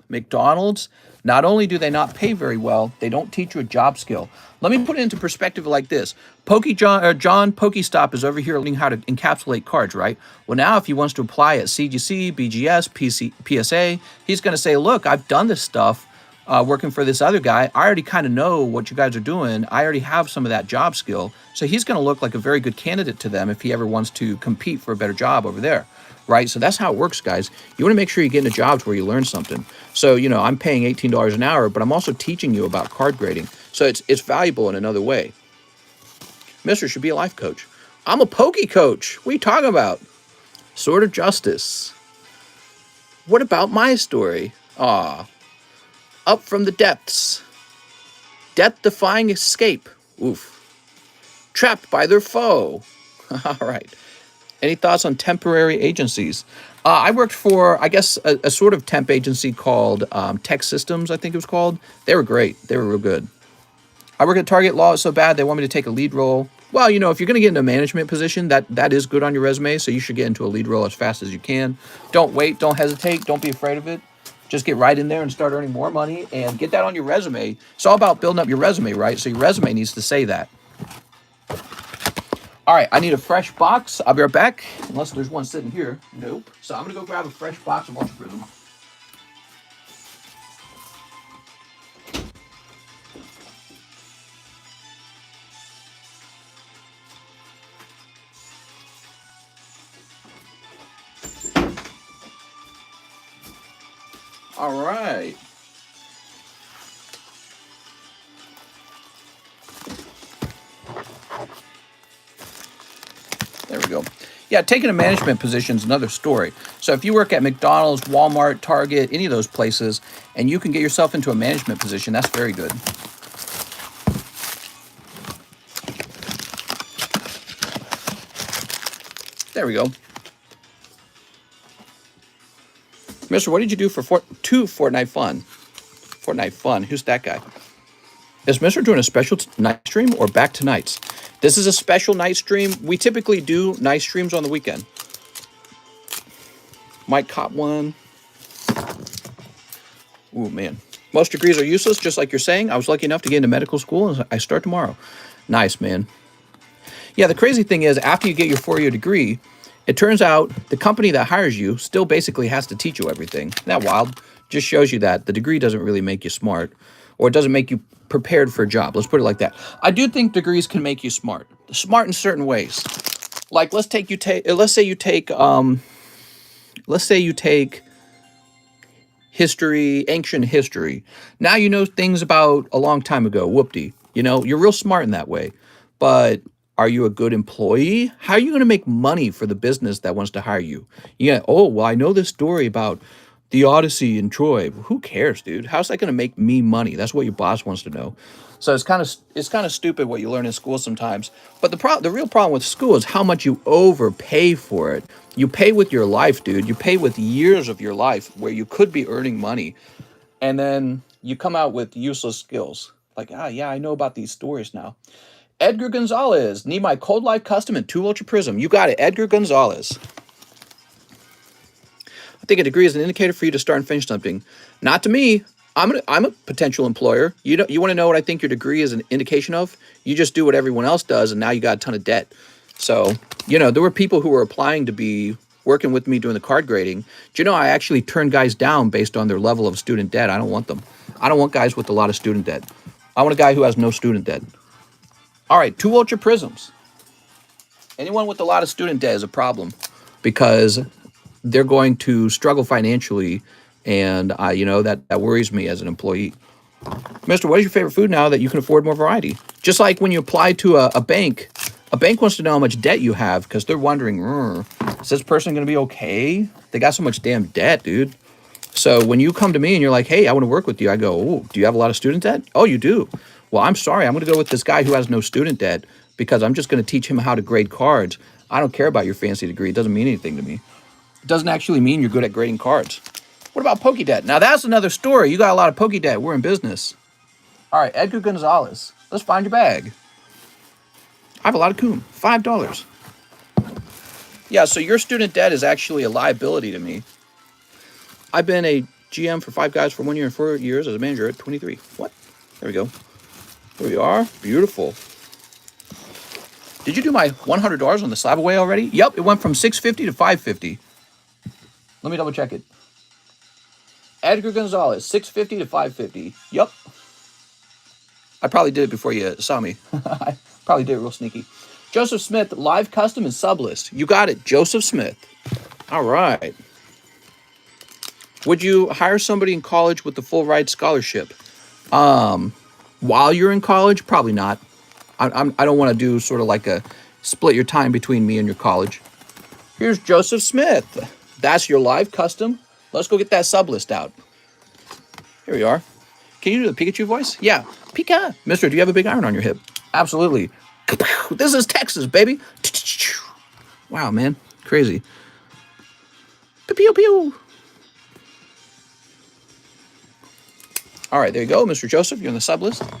McDonald's, not only do they not pay very well, they don't teach you a job skill. Let me put it into perspective like this. John Pokestop is over here learning how to encapsulate cards, right? Well, now if he wants to apply at CGC, BGS, PSA, he's going to say, look, I've done this stuff working for this other guy. I already kind of know what you guys are doing. I already have some of that job skill. So he's going to look like a very good candidate to them if he ever wants to compete for a better job over there. Right? So that's how it works, guys. You want to make sure you get into jobs where you learn something. So, I'm paying $18 an hour, but I'm also teaching you about card grading. So it's valuable in another way. Mister should be a life coach. I'm a pokey coach. What are you talking about? Sword of Justice. What about my story? Up from the depths. Death-defying escape. Oof. Trapped by their foe. All right. Any thoughts on temporary agencies? I worked for, I guess, a sort of temp agency called Tech Systems, I think it was called. They were great. They were real good. I work at Target. Law is so bad, they want me to take a lead role. Well, if you're going to get into a management position, that is good on your resume, so you should get into a lead role as fast as you can. Don't wait. Don't hesitate. Don't be afraid of it. Just get right in there and start earning more money and get that on your resume. It's all about building up your resume, right? So your resume needs to say that. All right, I need a fresh box. I'll be right back, unless there's one sitting here. Nope. So I'm going to go grab a fresh box of Ultra Prism. All right. There we go. Yeah, taking a management position is another story. So if you work at McDonald's, Walmart, Target, any of those places, and you can get yourself into a management position, that's very good. There we go. Mister, what did you do for Fortnite Fun? Fortnite Fun. Who's that guy? Is Mister doing a special night stream or back to nights? This is a special night stream. We typically do night streams on the weekend. Mike caught one. Ooh, man. Most degrees are useless, just like you're saying. I was lucky enough to get into medical school, and I start tomorrow. Nice, man. Yeah, the crazy thing is, after you get your 4-year degree, it turns out the company that hires you still basically has to teach you everything. Isn't that wild? Just shows you that the degree doesn't really make you smart, or it doesn't make you prepared for a job. Let's put it like that. I do think degrees can make you smart. Smart in certain ways. Like, let's say you take history, ancient history. Now you know things about a long time ago. Whoop-de. You know, you're real smart in that way. But are you a good employee? How are you going to make money for the business that wants to hire you? Yeah, oh, well, I know this story about the Odyssey in Troy. Who cares, dude? How's that going to make me money? That's what your boss wants to know. So it's kind of stupid what you learn in school sometimes. But the real problem with school is how much you overpay for it. You pay with your life, dude. You pay with years of your life where you could be earning money. And then you come out with useless skills. Like, yeah, I know about these stories now. Edgar Gonzalez. Need my cold light custom and 2 ultra prism. You got it, Edgar Gonzalez. I think a degree is an indicator for you to start and finish something. Not to me. I'm a potential employer. You want to know what I think your degree is an indication of? You just do what everyone else does, and now you got a ton of debt. So, there were people who were applying to be working with me doing the card grading. Do you know I actually turn guys down based on their level of student debt? I don't want them. I don't want guys with a lot of student debt. I want a guy who has no student debt. All right, 2 ultra prisms. Anyone with a lot of student debt is a problem because they're going to struggle financially, and that worries me as an employee. Mister, what is your favorite food now that you can afford more variety? Just like when you apply to a bank wants to know how much debt you have because they're wondering, is this person going to be okay? They got so much damn debt, dude. So when you come to me and you're like, hey, I want to work with you, I go, oh, do you have a lot of student debt? Oh, you do. Well, I'm sorry. I'm going to go with this guy who has no student debt because I'm just going to teach him how to grade cards. I don't care about your fancy degree. It doesn't mean anything to me. It doesn't actually mean you're good at grading cards. What about Poke Debt? Now, that's another story. You got a lot of Poke Debt. We're in business. All right, Edgar Gonzalez. Let's find your bag. I have a lot of coon. $5. Yeah, so your student debt is actually a liability to me. I've been a GM for 5 guys for 1 year and 4 years as a manager at 23. What? There we go. There we are. Beautiful. Did you do my $100 on the SLAB-AWAY already? Yep, it went from $650 to $550. Let me double check it. Edgar Gonzalez, $650 to $550. Yep. I probably did it before you saw me. I probably did it real sneaky. Joseph Smith, live custom and Sublist. You got it, Joseph Smith. All right. Would you hire somebody in college with the full ride scholarship? While you're in college, probably not. I don't want to do sort of like a split your time between me and your college. Here's Joseph Smith. That's your live custom. Let's go get that Sublist out. Here we are. Can you do the Pikachu voice? Yeah. Pika. Mister, do you have a big iron on your hip? Absolutely. This is Texas, baby. Wow, man. Crazy. Pew, pew. All right, there you go, Mr. Joseph. You're on the Sublist.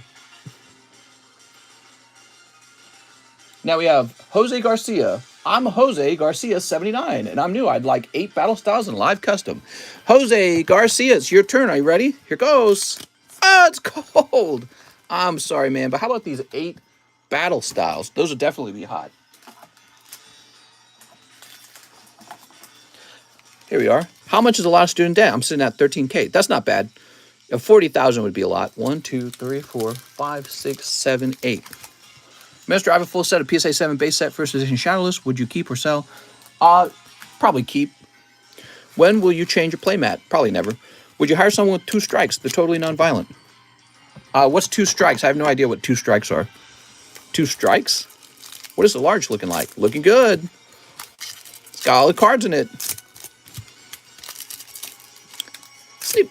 Now we have Jose Garcia. I'm Jose Garcia 79, and I'm new. I'd like 8 battle styles and live custom. Jose Garcia, it's your turn. Are you ready? Here goes. Oh, it's cold. I'm sorry, man, but how about these 8 battle styles? Those would definitely be hot. Here we are. How much is a lot of student debt? I'm sitting at 13K. That's not bad. 40,000 would be a lot. 1, 2, 3, 4, 5, 6, 7, 8. Mister, I have a full set of PSA 7 base set first edition Shadowless. Would you keep or sell? Probably keep. When will you change your playmat? Probably never. Would you hire someone with 2 strikes? They're totally non-violent. What's 2 strikes? I have no idea what 2 strikes are. 2 strikes? What is the large looking like? Looking good. It's got all the cards in it. Sleep.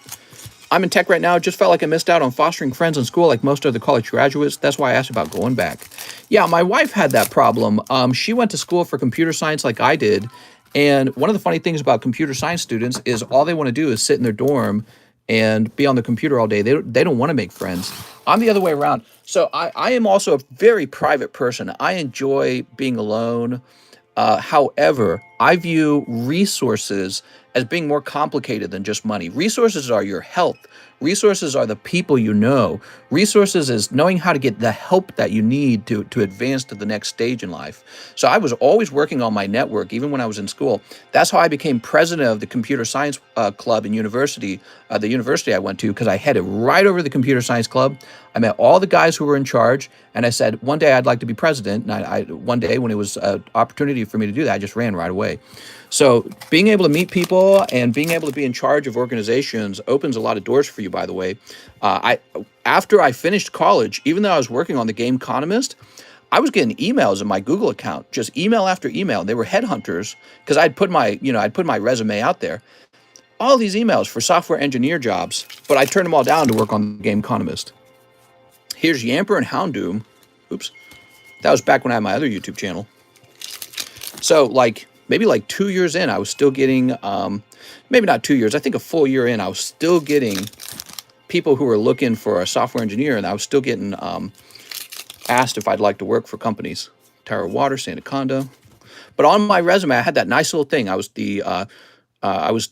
I'm in tech right now. Just felt like I missed out on fostering friends in school like most other college graduates. That's why I asked about going back. Yeah, my wife had that problem. She went to school for computer science like I did. And one of the funny things about computer science students is all they want to do is sit in their dorm and be on the computer all day. They don't want to make friends. I'm the other way around. So I am also a very private person. I enjoy being alone. However, I view resources as being more complicated than just money. Resources are your health. Resources are the people you know. Resources is knowing how to get the help that you need to advance to the next stage in life. So I was always working on my network, even when I was in school. That's how I became president of the computer science club in university, the university I went to, because I headed right over the computer science club. I met all the guys who were in charge, and I said, one day I'd like to be president. And one day when it was an opportunity for me to do that, I just ran right away. So being able to meet people and being able to be in charge of organizations opens a lot of doors for you, by the way. After I finished college, even though I was working on the TheCardconomist, I was getting emails in my Google account, just email after email. They were headhunters because I'd put my resume out there. All these emails for software engineer jobs, but I turned them all down to work on the TheCardconomist. Here's Yamper and Houndoom. Oops. That was back when I had my other YouTube channel. So maybe 2 years in, I was still getting, maybe not 2 years, I think a full year in, I was still getting people who were looking for a software engineer, and I was still getting asked if I'd like to work for companies. Tower Water, Santaconda. But on my resume, I had that nice little thing. I was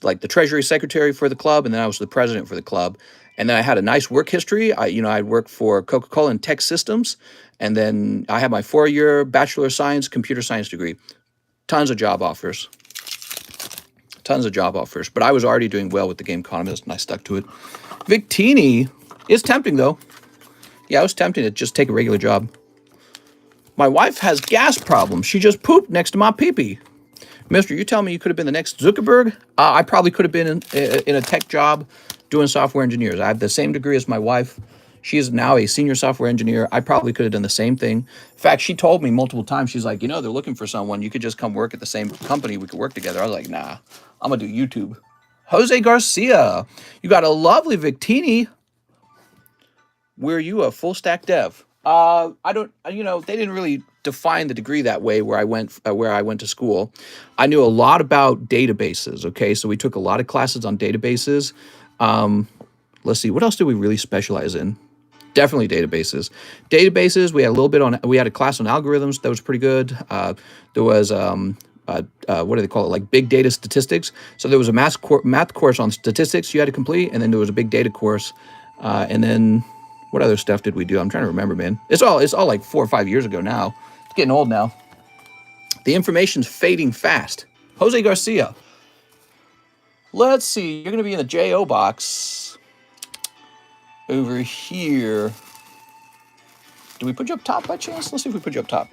like the treasury secretary for the club, and then I was the president for the club. And then I had a nice work history. I'd worked for Coca-Cola and Tech Systems, and then I had my 4-year Bachelor of Science computer science degree. Tons of job offers. But I was already doing well with the TheCardconomist, and I stuck to it. Victini is tempting, though. Yeah, I was tempted to just take a regular job. My wife has gas problems. She just pooped next to my pee-pee. Mister, you tell me you could have been the next Zuckerberg? I probably could have been in a tech job doing software engineers. I have the same degree as my wife. She is now a senior software engineer. I probably could have done the same thing. In fact, she told me multiple times, she's like, they're looking for someone. You could just come work at the same company. We could work together. I was like, nah, I'm going to do YouTube. Jose Garcia, you got a lovely Victini. Were you a full stack dev? I don't, they didn't really define the degree that way where I went to school. I knew a lot about databases. Okay. So we took a lot of classes on databases. Let's see, what else did we really specialize in? Definitely databases. We had a class on algorithms that was pretty good. There was, what do they call it? Like big data statistics. So there was a math course on statistics you had to complete. And then there was a big data course. And then what other stuff did we do? I'm trying to remember, man. It's all like 4 or 5 years ago now. It's getting old now. The information's fading fast. Jose Garcia. Let's see. You're going to be in the JO box over here. Do we put you up top by chance? Let's see if we put you up top.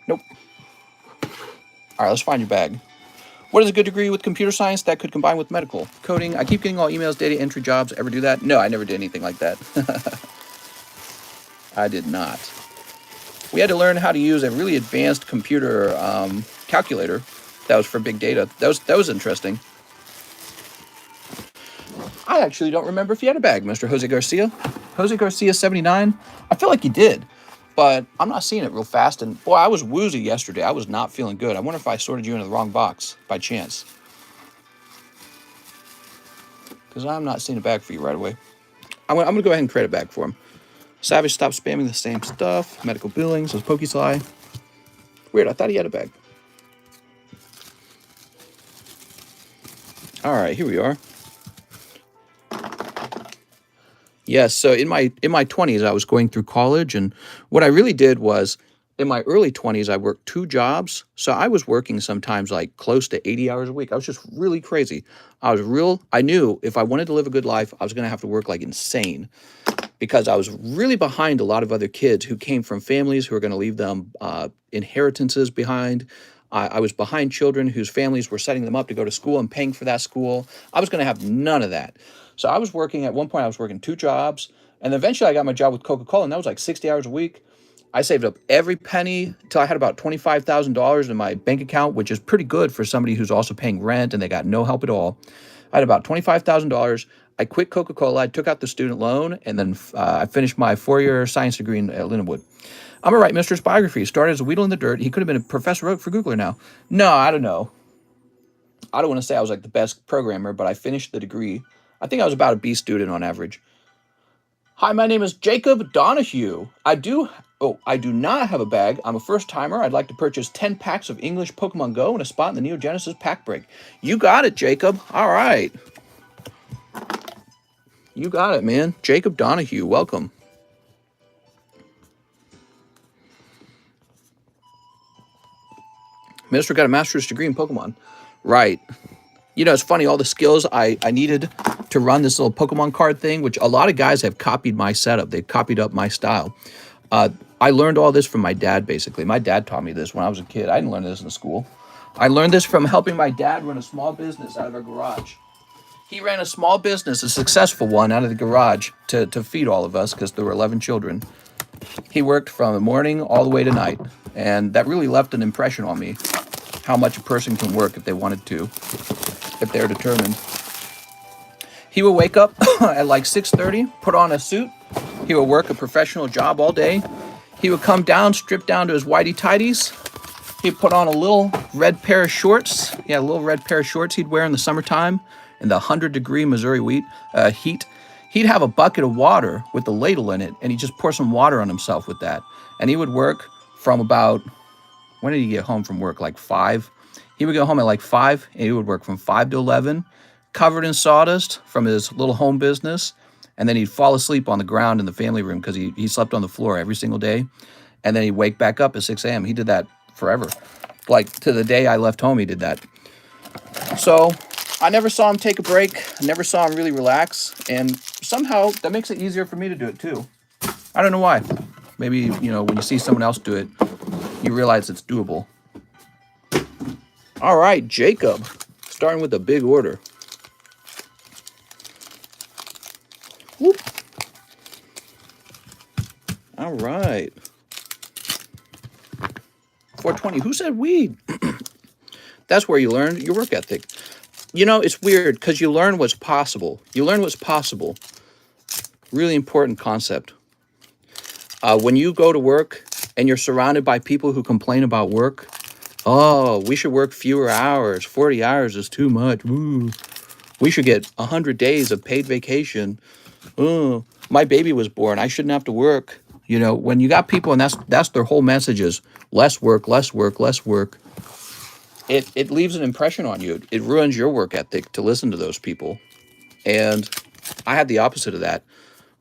Nope. All right, let's find your bag. What is a good degree with computer science that could combine with medical? Coding. I keep getting all emails, data entry jobs. Ever do that? No, I never did anything like that. I did not. We had to learn how to use a really advanced computer calculator that was for big data. That was interesting. I actually don't remember if you had a bag, Mr. Jose Garcia. Jose Garcia 79. I feel like you did, but I'm not seeing it real fast. And boy, I was woozy yesterday. I was not feeling good. I wonder if I sorted you into the wrong box by chance. Because I'm not seeing a bag for you right away. I'm going to go ahead and create a bag for him. Savage, stop spamming the same stuff. Medical billing, says Pokesly. Weird, I thought he had a bag. All right, here we are. Yes, so in my 20s, I was going through college, and what I really did was, in my early 20s, I worked 2 jobs. So I was working sometimes like close to 80 hours a week. I was just really crazy. I knew if I wanted to live a good life, I was going to have to work like insane, because I was really behind a lot of other kids who came from families who were going to leave them inheritances behind. I was behind children whose families were setting them up to go to school and paying for that school. I was going to have none of that. So at one point I was working 2 jobs, and eventually I got my job with Coca-Cola, and that was like 60 hours a week. I saved up every penny until I had about $25,000 in my bank account, which is pretty good for somebody who's also paying rent and they got no help at all. I had about $25,000. I quit Coca-Cola. I took out the student loan, and then I finished my 4-year science degree at Lindenwood. I'm going to write Mr.'s biography. Started as a weedle in the dirt. He could have been a professor for Googler now. No, I don't know. I don't want to say I was like the best programmer, but I finished the degree. I think I was about a B student on average. Hi, my name is Jacob Donahue. I do not have a bag. I'm a first timer. I'd like to purchase 10 packs of English Pokemon Go and a spot in the Neo Genesis pack break. You got it, Jacob. All right. You got it, man. Jacob Donahue, welcome. Minister got a master's degree in Pokemon. Right. You know, it's funny, all the skills I needed to run this little Pokemon card thing, which a lot of guys have copied my setup. They've copied up my style. I learned all this from my dad, basically. My dad taught me this when I was a kid. I didn't learn this in school. I learned this from helping my dad run a small business out of a garage. He ran a small business, a successful one, out of the garage to feed all of us because there were 11 children. He worked from the morning all the way to night, and that really left an impression on me, how much a person can work if they wanted to, if they're determined. He would wake up at like 6:30, put on a suit. He would work a professional job all day. He would come down, strip down to his whitey-tighties. He'd put on a little red pair of shorts. Yeah, a little red pair of shorts he'd wear in the summertime in the 100-degree Missouri heat. He'd have a bucket of water with a ladle in it, and he'd just pour some water on himself with that. And he would work from about, when did he get home from work? Like 5? He would go home at like 5, and he would work from 5 to 11, covered in sawdust from his little home business. And then he'd fall asleep on the ground in the family room because he slept on the floor every single day. And then he'd wake back up at 6 a.m. He did that forever. Like to the day I left home, he did that. So I never saw him take a break. I never saw him really relax. And somehow that makes it easier for me to do it too. I don't know why. Maybe, you know, when you see someone else do it, you realize it's doable. All right, Jacob, starting with a big order. Whoop. All right. 420. Who said weed? That's where you learn your work ethic. You know, it's weird because you learn what's possible. You learn what's possible. Really important concept. When you go to work and you're surrounded by people who complain about work, oh, we should work fewer hours. 40 hours is too much. Ooh. We should get 100 days of paid vacation. Oh, my baby was born. I shouldn't have to work. You know, when you got people, and that's their whole message is less work, less work, less work. It leaves an impression on you. It ruins your work ethic to listen to those people. And I had the opposite of that.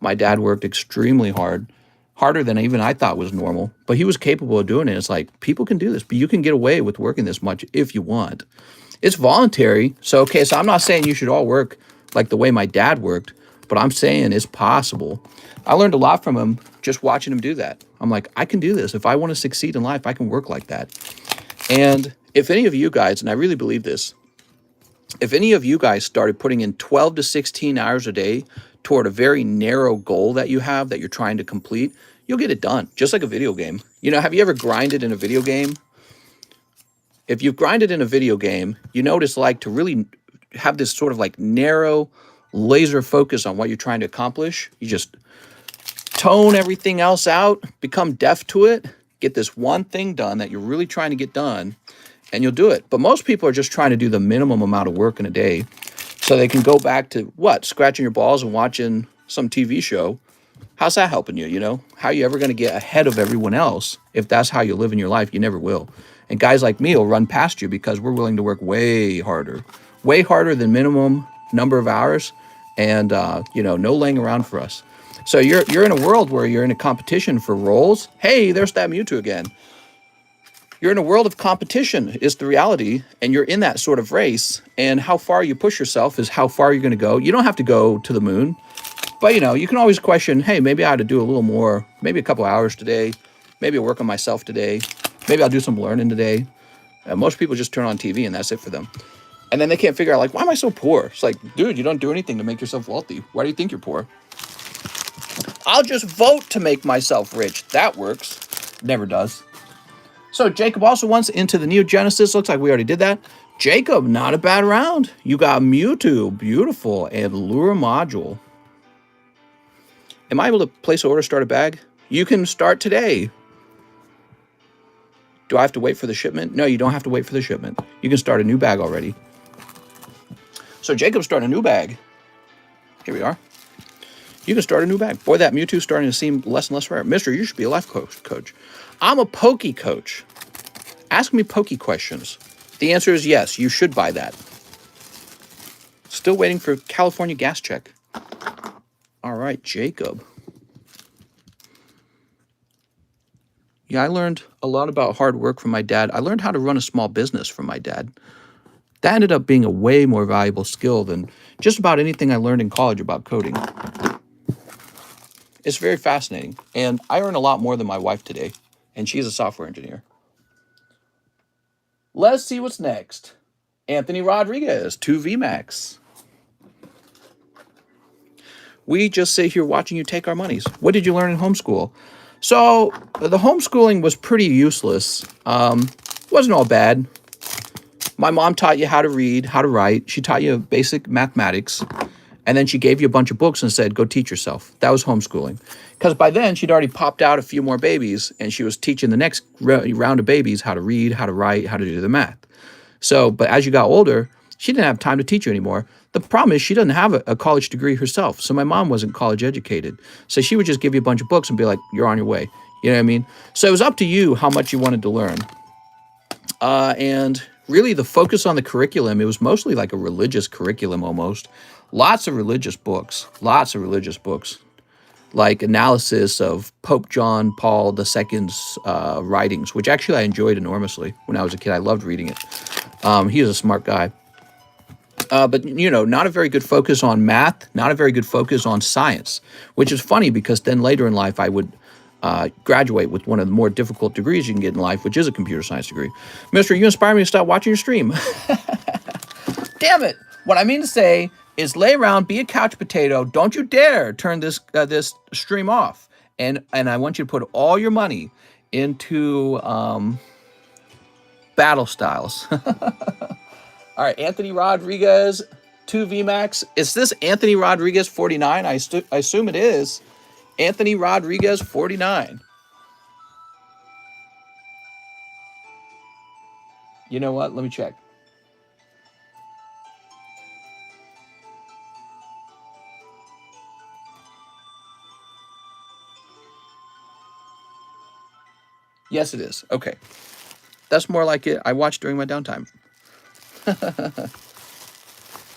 My dad worked extremely hard, harder than even I thought was normal, but he was capable of doing it. It's like, people can do this, but you can get away with working this much if you want. It's voluntary. So I'm not saying you should all work like the way my dad worked, but I'm saying it's possible. I learned a lot from him just watching him do that. I'm like, I can do this. If I want to succeed in life, I can work like that. And if any of you guys, and I really believe this, if any of you guys started putting in 12 to 16 hours a day toward a very narrow goal that you have that you're trying to complete, you'll get it done, just like a video game. You know, have you ever grinded in a video game? If you've grinded in a video game, you know what it's like to really have this sort of like narrow laser focus on what you're trying to accomplish. You just tone everything else out, become deaf to it, get this one thing done that you're really trying to get done, and you'll do it. But most people are just trying to do the minimum amount of work in a day so they can go back to what? Scratching your balls and watching some TV show. How's that helping you, you know? How are you ever going to get ahead of everyone else? If that's how you live in your life, you never will. And guys like me will run past you because we're willing to work way harder than minimum number of hours, and you know, no laying around for us. So you're in a world where you're in a competition for roles. Hey, there's that Mewtwo again. You're in a world of competition is the reality, and you're in that sort of race, and how far you push yourself is how far you're going to go. You don't have to go to the moon, but you know, you can always question, hey, maybe I ought to do a little more, maybe a couple hours today, maybe I'll work on myself today, maybe I'll do some learning today. Most people just turn on TV and that's it for them. And then they can't figure out, like, why am I so poor? It's like, dude, you don't do anything to make yourself wealthy. Why do you think you're poor? I'll just vote to make myself rich. That works. Never does. So Jacob also wants into the Neo Genesis. Looks like we already did that. Jacob, not a bad round. You got Mewtwo, beautiful, and Lure Module. Am I able to place an order, start a bag? You can start today. Do I have to wait for the shipment? No, you don't have to wait for the shipment. You can start a new bag already. So Jacob's starting a new bag. Here we are. You can start a new bag. Boy, that Mewtwo's starting to seem less and less rare. Mister, you should be a life coach. I'm a Poke coach. Ask me Poke questions. The answer is yes, you should buy that. Still waiting for California gas check. All right, Jacob. Yeah, I learned a lot about hard work from my dad. I learned how to run a small business from my dad. That ended up being a way more valuable skill than just about anything I learned in college about coding. It's very fascinating, and I earn a lot more than my wife today, and she's a software engineer. Let's see what's next. Anthony Rodriguez, 2 VMAX. We just sit here watching you take our monies. What did you learn in homeschool? So the homeschooling was pretty useless. Wasn't all bad. My mom taught you how to read, how to write. She taught you basic mathematics. And then she gave you a bunch of books and said, go teach yourself. That was homeschooling. Because by then, she'd already popped out a few more babies, and she was teaching the next round of babies how to read, how to write, how to do the math. So, but as you got older, she didn't have time to teach you anymore. The problem is she doesn't have a college degree herself. So my mom wasn't college educated. So she would just give you a bunch of books and be like, you're on your way. You know what I mean? So it was up to you how much you wanted to learn. And really the focus on the curriculum, it was mostly like a religious curriculum almost. Lots of religious books, like analysis of Pope John Paul II's writings, which actually I enjoyed enormously when I was a kid. I loved reading it. He was a smart guy. But, you know, not a very good focus on math, not a very good focus on science, which is funny because then later in life I would graduate with one of the more difficult degrees you can get in life, which is a computer science degree. Mister, you inspire me to stop watching your stream. Damn it. What I mean to say is lay around, be a couch potato. Don't you dare turn this stream off. And I want you to put all your money into battle styles. All right, Anthony Rodriguez, 2 VMAX. Is this Anthony Rodriguez 49? I assume it is. Anthony Rodriguez 49. You know what? Let me check. Yes, it is. Okay. That's more like it. I watch during my downtime.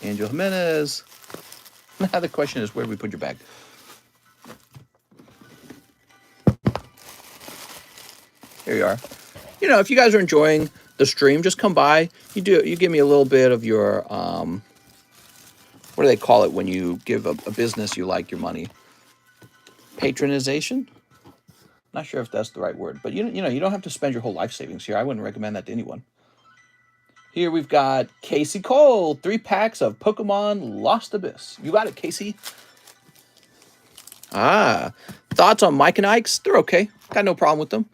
Angel Jimenez. Now the question is, where do we put your bag? Here you are. You know, if you guys are enjoying the stream, just come by. You give me a little bit of your, what do they call it when you give a business you like your money? Patronization? Not sure if that's the right word, but you know, you don't have to spend your whole life savings here. I wouldn't recommend that to anyone. Here we've got Casey Cole, 3 packs of Pokemon Lost Abyss. You got it, Casey. Thoughts on Mike and Ike's? They're okay. Got no problem with them.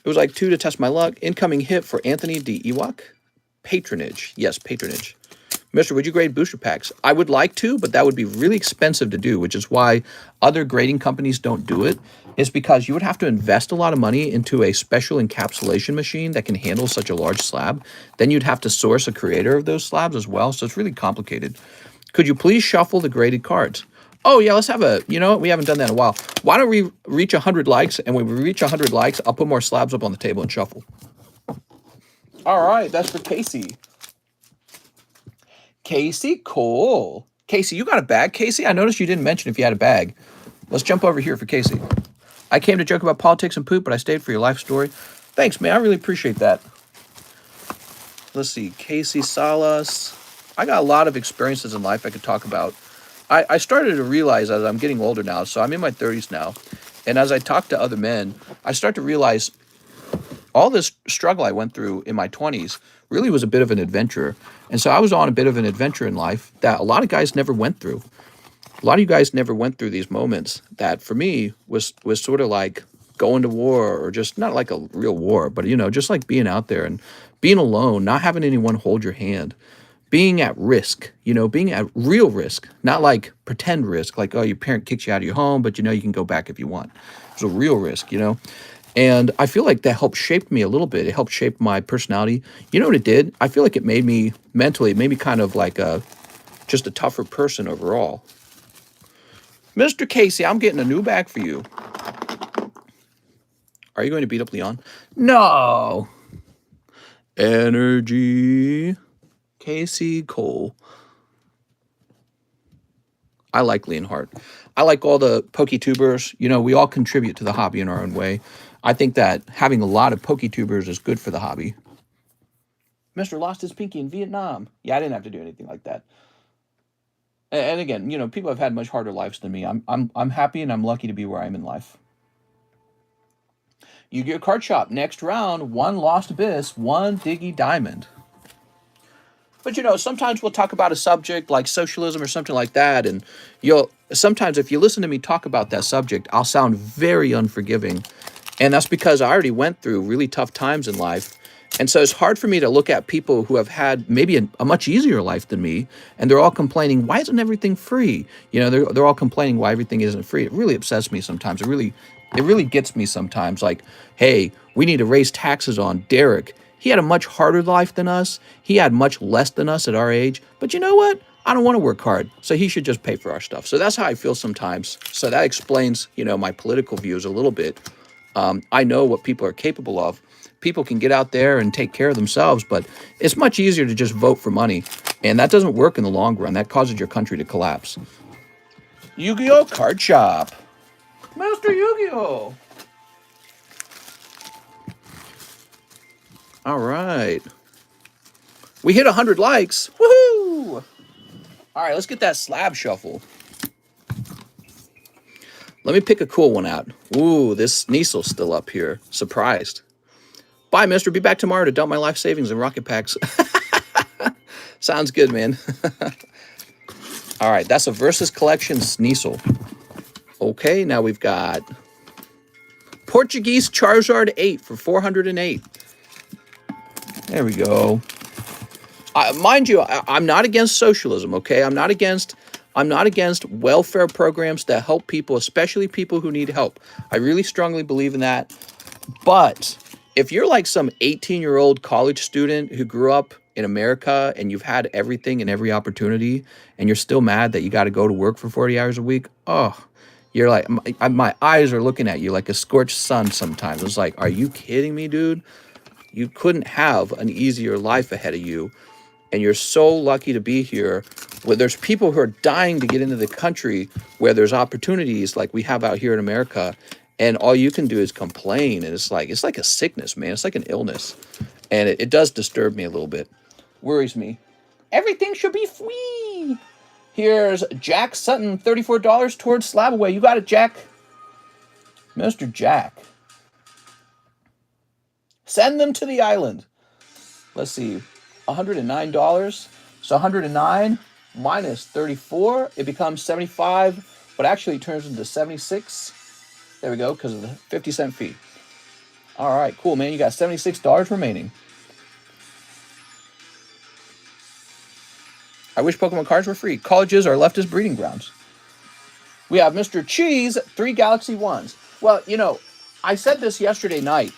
It was like 2 to test my luck. Incoming hit for Anthony D. Ewok. Patronage. Yes, patronage. Mister, would you grade booster packs? I would like to, but that would be really expensive to do, which is why other grading companies don't do it. Is because you would have to invest a lot of money into a special encapsulation machine that can handle such a large slab. Then you'd have to source a creator of those slabs as well, so it's really complicated. Could you please shuffle the graded cards? Oh, yeah, let's have you know what? We haven't done that in a while. Why don't we reach 100 likes, and when we reach 100 likes, I'll put more slabs up on the table and shuffle. All right, that's for Casey. Casey Cole. Casey, you got a bag, Casey? I noticed you didn't mention if you had a bag. Let's jump over here for Casey. I came to joke about politics and poop, but I stayed for your life story. Thanks, man. I really appreciate that. Let's see. Casey Salas. I got a lot of experiences in life I could talk about. I started to realize as I'm getting older now, so I'm in my 30s now, and as I talk to other men, I start to realize all this struggle I went through in my 20s really was a bit of an adventure. And so I was on a bit of an adventure in life that a lot of guys never went through. A lot of you guys never went through these moments that for me was sort of like going to war, or just not like a real war, but just like being out there and being alone, not having anyone hold your hand, being at risk, being at real risk, not like pretend risk, like, oh, your parent kicks you out of your home, but you can go back if you want. It's a real risk. And I feel like that helped shape me a little bit. It helped shape my personality. You know what it did? I feel like it made me mentally, it made me kind of like just a tougher person overall. Mr. Casey, I'm getting a new bag for you. Are you going to beat up Leon? No. Energy. Casey Cole. I like Leonhardt. I like all the PokeTubers. We all contribute to the hobby in our own way. I think that having a lot of PokeTubers is good for the hobby. Mr. lost his pinky in Vietnam. Yeah, I didn't have to do anything like that. And again, people have had much harder lives than me. I'm happy and I'm lucky to be where I am in life. Yu-Gi-Oh! Card Shop. Next round, 1 Lost Abyss, 1 Diggy Diamond. But sometimes we'll talk about a subject like socialism or something like that, and sometimes if you listen to me talk about that subject, I'll sound very unforgiving. And that's because I already went through really tough times in life. And so it's hard for me to look at people who have had maybe a much easier life than me, and they're all complaining, why isn't everything free? They're all complaining why everything isn't free. It really upsets me sometimes. It really gets me sometimes. Like, hey, we need to raise taxes on Derek. He had a much harder life than us. He had much less than us at our age. But you know what? I don't want to work hard, so he should just pay for our stuff. So that's how I feel sometimes. So that explains, my political views a little bit. I know what people are capable of. People can get out there and take care of themselves, but it's much easier to just vote for money. And that doesn't work in the long run. That causes your country to collapse. Yu-Gi-Oh! Card Shop. Master Yu-Gi-Oh! All right. We hit 100 likes. Woohoo! All right, let's get that slab shuffle. Let me pick a cool one out. Ooh, this Niesel's still up here. Surprised. Bye, mister. Be back tomorrow to dump my life savings in rocket packs. Sounds good, man. All right, that's a Versus Collection Sneasel. Okay, now we've got Portuguese Charizard 8 for 408. There we go. Mind you, I'm not against socialism, okay? I'm not against welfare programs that help people, especially people who need help. I really strongly believe in that. But if you're like some 18-year-old college student who grew up in America and you've had everything and every opportunity, and you're still mad that you got to go to work for 40 hours a week, you're like, my eyes are looking at you like a scorched sun sometimes. It's like, are you kidding me, dude? You couldn't have an easier life ahead of you. And you're so lucky to be here, where there's people who are dying to get into the country where there's opportunities like we have out here in America. And all you can do is complain. And it's like a sickness, man. It's like an illness. And it does disturb me a little bit. Worries me. Everything should be free. Here's Jack Sutton, $34 towards Slab-AWAY. You got it, Jack. Mr. Jack. Send them to the island. Let's see. $109. So 109 minus 34. It becomes 75. But actually it turns into 76. There we go, because of the 50-cent fee. All right, cool, man. You got $76 remaining. I wish Pokemon cards were free. Colleges are leftist breeding grounds. We have Mr. Cheese, 3 Galaxy 1s. Well, I said this yesterday night.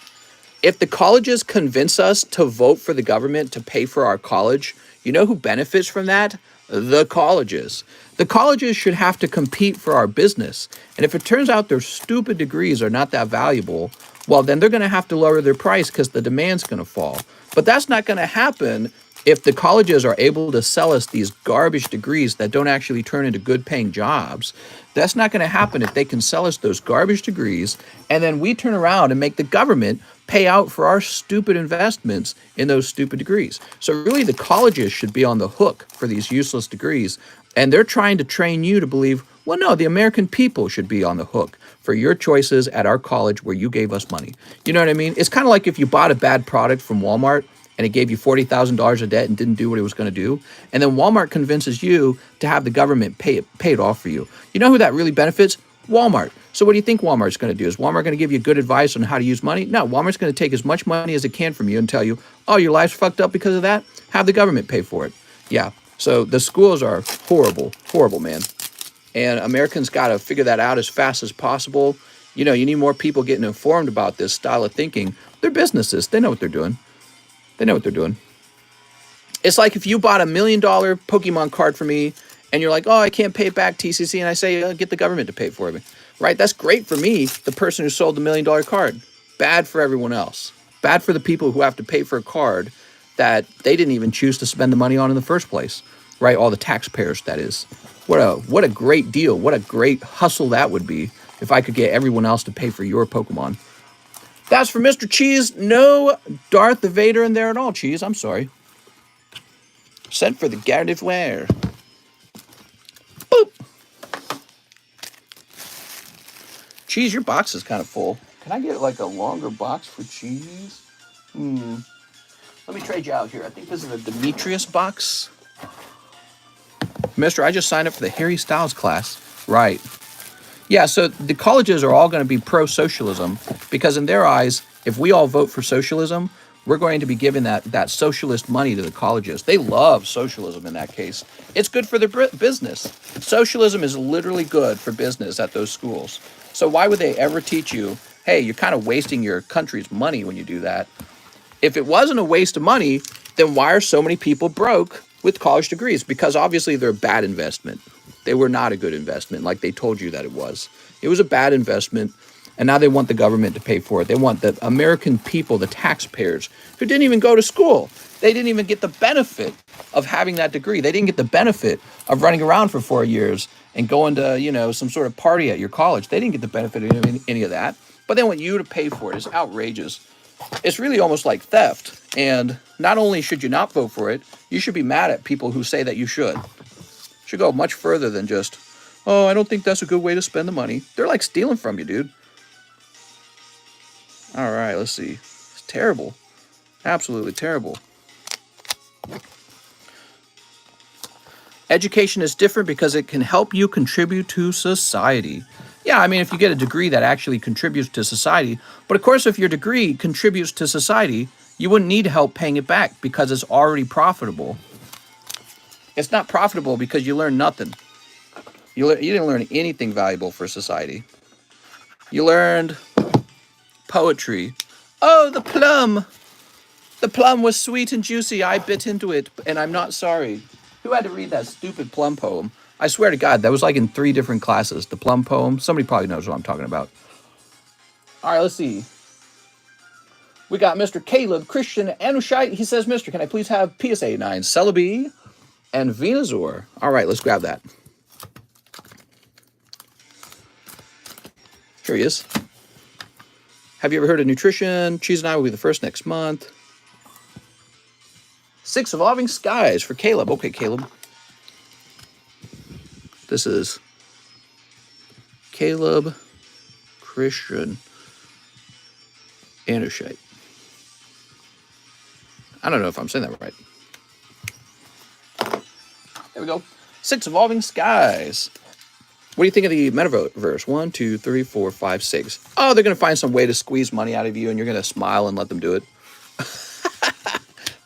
If the colleges convince us to vote for the government to pay for our college, you know who benefits from that? The colleges. The colleges should have to compete for our business. And if it turns out their stupid degrees are not that valuable, well, then they're going to have to lower their price because the demand's going to fall. But that's not going to happen if the colleges are able to sell us these garbage degrees that don't actually turn into good paying jobs. That's not going to happen if they can sell us those garbage degrees and then we turn around and make the government pay out for our stupid investments in those stupid degrees. So really the colleges should be on the hook for these useless degrees. And they're trying to train you to believe, well, no, the American people should be on the hook for your choices at our college where you gave us money. You know what I mean? It's kind of like if you bought a bad product from Walmart and it gave you $40,000 of debt and didn't do what it was going to do. And then Walmart convinces you to have the government pay it off for you. You know who that really benefits? Walmart. So what do you think Walmart's going to do? Is Walmart going to give you good advice on how to use money? No, Walmart's going to take as much money as it can from you and tell you, oh, your life's fucked up because of that? Have the government pay for it. Yeah, so the schools are horrible, horrible, man. And Americans got to figure that out as fast as possible. You know, you need more people getting informed about this style of thinking. They're businesses. They know what they're doing. They know what they're doing. It's like if you bought $1 million Pokemon card for me and you're like, oh, I can't pay it back, TCC, and I say, get the government to pay for it. Right? That's great for me, the person who sold the $1 million card. Bad for everyone else. Bad for the people who have to pay for a card that they didn't even choose to spend the money on in the first place. Right? All the taxpayers, that is. What a great deal. What a great hustle that would be if I could get everyone else to pay for your Pokemon. That's for Mr. Cheese. No Darth Vader in there at all, Cheese. I'm sorry. Sent for the garde of wear. Boop. Cheese, your box is kind of full. Can I get like a longer box for Cheese? Let me trade you out here. I think this is a Demetrius box. Mister, I just signed up for the Harry Styles class. Right. Yeah, so the colleges are all going to be pro-socialism because in their eyes, if we all vote for socialism, we're going to be giving that socialist money to the colleges. They love socialism in that case. It's good for their business. Socialism is literally good for business at those schools. So why would they ever teach you, hey, you're kind of wasting your country's money when you do that? If it wasn't a waste of money, then why are so many people broke with college degrees? Because obviously they're a bad investment. They were not a good investment like they told you that it was. It was a bad investment. And now they want the government to pay for it. They want the American people, the taxpayers, who didn't even go to school. They didn't even get the benefit of having that degree. They didn't get the benefit of running around for 4 years and going to, you know, some sort of party at your college. They didn't get the benefit of any of that. But they want you to pay for it. It's outrageous. It's really almost like theft. And not only should you not vote for it, you should be mad at people who say that you should. Should go much further than just, oh, I don't think that's a good way to spend the money. They're like stealing from you, dude. All right, let's see. It's terrible. Absolutely terrible. Education is different because it can help you contribute to society. Yeah, I mean, if you get a degree that actually contributes to society. But of course, if your degree contributes to society, you wouldn't need help paying it back because it's already profitable. It's not profitable because you learned nothing. You didn't learn anything valuable for society. You learned poetry. Oh, the plum. The plum was sweet and juicy. I bit into it, and I'm not sorry. Who had to read that stupid plum poem? I swear to God, that was like in 3 different classes. The plum poem. Somebody probably knows what I'm talking about. All right, let's see. We got Mr. Caleb Christian Anushite. He says, Mister, can I please have PSA 9 Celebi and Venusaur? All right, let's grab that. Here he is. Have you ever heard of nutrition? Cheese and I will be the first next month. 6 Evolving Skies for Caleb. Okay, Caleb. This is Caleb Christian Anushite. I don't know if I'm saying that right. There we go. 6 Evolving Skies. What do you think of the metaverse? 1, 2, 3, 4, 5, 6. Oh, they're going to find some way to squeeze money out of you, and you're going to smile and let them do it.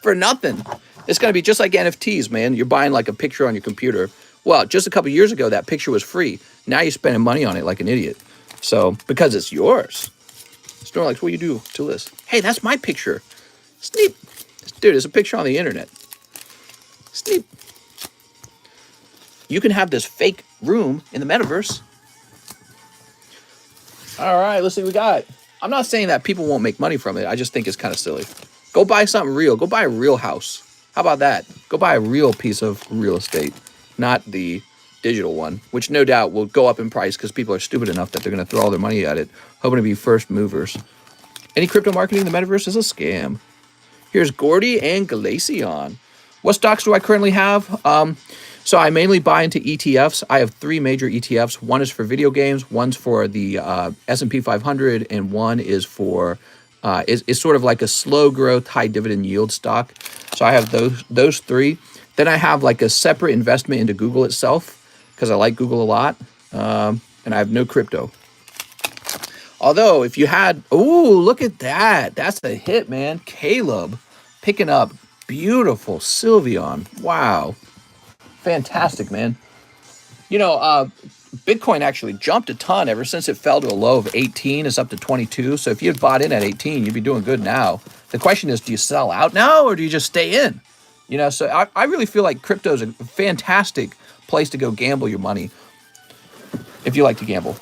For nothing. It's going to be just like NFTs, man. You're buying like a picture on your computer. Well, just a couple years ago, that picture was free. Now you're spending money on it like an idiot. So, because it's yours. Snorlax, what do you do to this? Hey, that's my picture. Sneep. Dude, it's a picture on the internet. Sneep. You can have this fake room in the metaverse. All right, let's see what we got. I'm not saying that people won't make money from it. I just think it's kind of silly. Go buy something real. Go buy a real house. How about that? Go buy a real piece of real estate, not the digital one, which no doubt will go up in price because people are stupid enough that they're going to throw all their money at it, hoping to be first movers. Any crypto marketing in the metaverse is a scam. Here's Gordy and Glaceon. What stocks do I currently have? So I mainly buy into ETFs. I have 3 major ETFs. One is for video games, one's for the S&P 500, and one is for is sort of like a slow growth, high dividend yield stock. So I have those 3. Then I have like a separate investment into Google itself because I like Google a lot. and I have no crypto. Although, if you had... Ooh, look at that. That's a hit, man. Caleb picking up beautiful Sylveon. Wow. Fantastic, man. You know, Bitcoin actually jumped a ton ever since it fell to a low of 18. It's up to 22. So if you had bought in at 18, you'd be doing good now. The question is, do you sell out now or do you just stay in? You know, so I really feel like crypto is a fantastic place to go gamble your money if you like to gamble.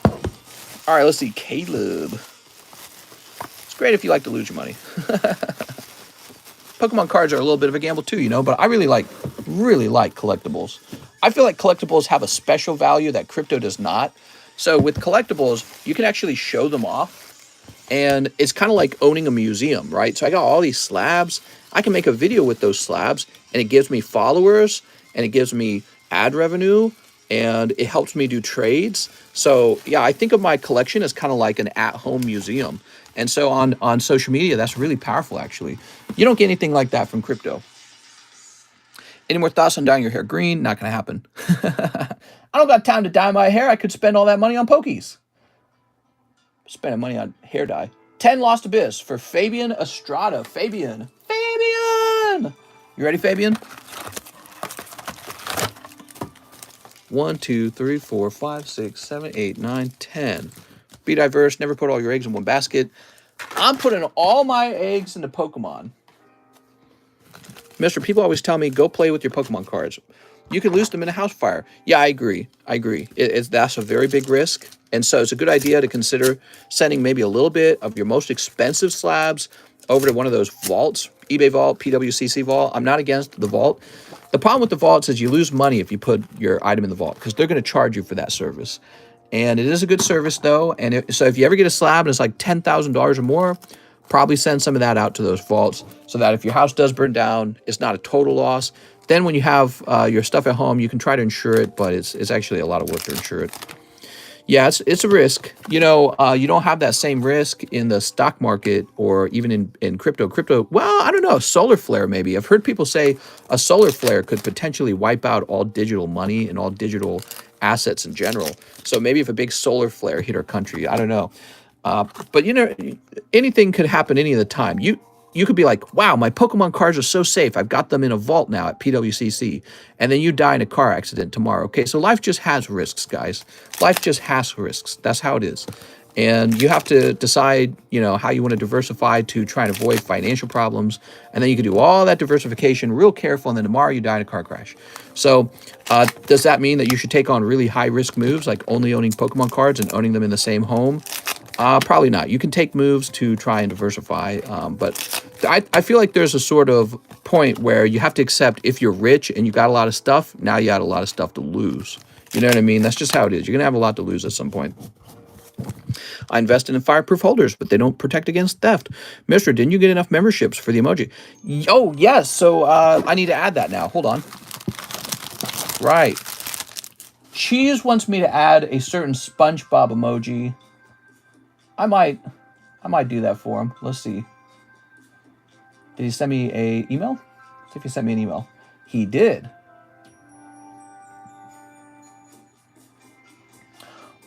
All right, let's see. Caleb. It's great if you like to lose your money. Pokemon cards are a little bit of a gamble too, you know, but I really like collectibles. I feel like collectibles have a special value that crypto does not. So with collectibles, you can actually show them off, and it's kind of like owning a museum, right? So I got all these slabs. I can make a video with those slabs, and it gives me followers, and it gives me ad revenue, and it helps me do trades. So yeah, I think of my collection as kind of like an at-home museum. And so on social media, that's really powerful, actually. You don't get anything like that from crypto. Any more thoughts on dyeing your hair green? Not going to happen. I don't got time to dye my hair. I could spend all that money on Pokies. Spending money on hair dye. 10 Lost Abyss for Fabian Estrada. Fabian! You ready, Fabian? 1, 2, 3, 4, 5, 6, 7, 8, 9, 10. Be diverse. Never put all your eggs in one basket. I'm putting all my eggs into Pokemon. Mister, people always tell me, go play with your Pokemon cards. You could lose them in a house fire. Yeah, I agree. That's a very big risk. And so it's a good idea to consider sending maybe a little bit of your most expensive slabs over to one of those vaults, eBay vault, PWCC vault. I'm not against the vault. The problem with the vaults is you lose money if you put your item in the vault because they're going to charge you for that service. And it is a good service, though. And so if you ever get a slab and it's like $10,000 or more, probably send some of that out to those vaults so that if your house does burn down, it's not a total loss. Then when you have your stuff at home, you can try to insure it, but it's actually a lot of work to insure it. Yeah, it's a risk. You know, you don't have that same risk in the stock market or even in crypto. Crypto, well, I don't know, solar flare maybe. I've heard people say a solar flare could potentially wipe out all digital money and all digital assets in general. So maybe if a big solar flare hit our country, I don't know. But, you know, anything could happen any of the time. You could be like, wow, my Pokemon cards are so safe. I've got them in a vault now at PWCC. And then you die in a car accident tomorrow. Okay, so life just has risks, guys. Life just has risks. That's how it is. And you have to decide, you know, how you want to diversify to try and avoid financial problems. And then you can do all that diversification real careful, and then tomorrow you die in a car crash. So does that mean that you should take on really high-risk moves, like only owning Pokemon cards and owning them in the same home? Probably not. You can take moves to try and diversify, but I feel like there's a sort of point where you have to accept if you're rich and you got a lot of stuff, now you got a lot of stuff to lose. You know what I mean? That's just how it is. You're going to have a lot to lose at some point. I invested in fireproof holders, but they don't protect against theft. Mister, didn't you get enough memberships for the emoji? Oh, yes. So I need to add that now. Hold on. Right. Cheese wants me to add a certain SpongeBob emoji. I might do that for him. Let's see. Did he send me an email? Let's see if he sent me an email. He did.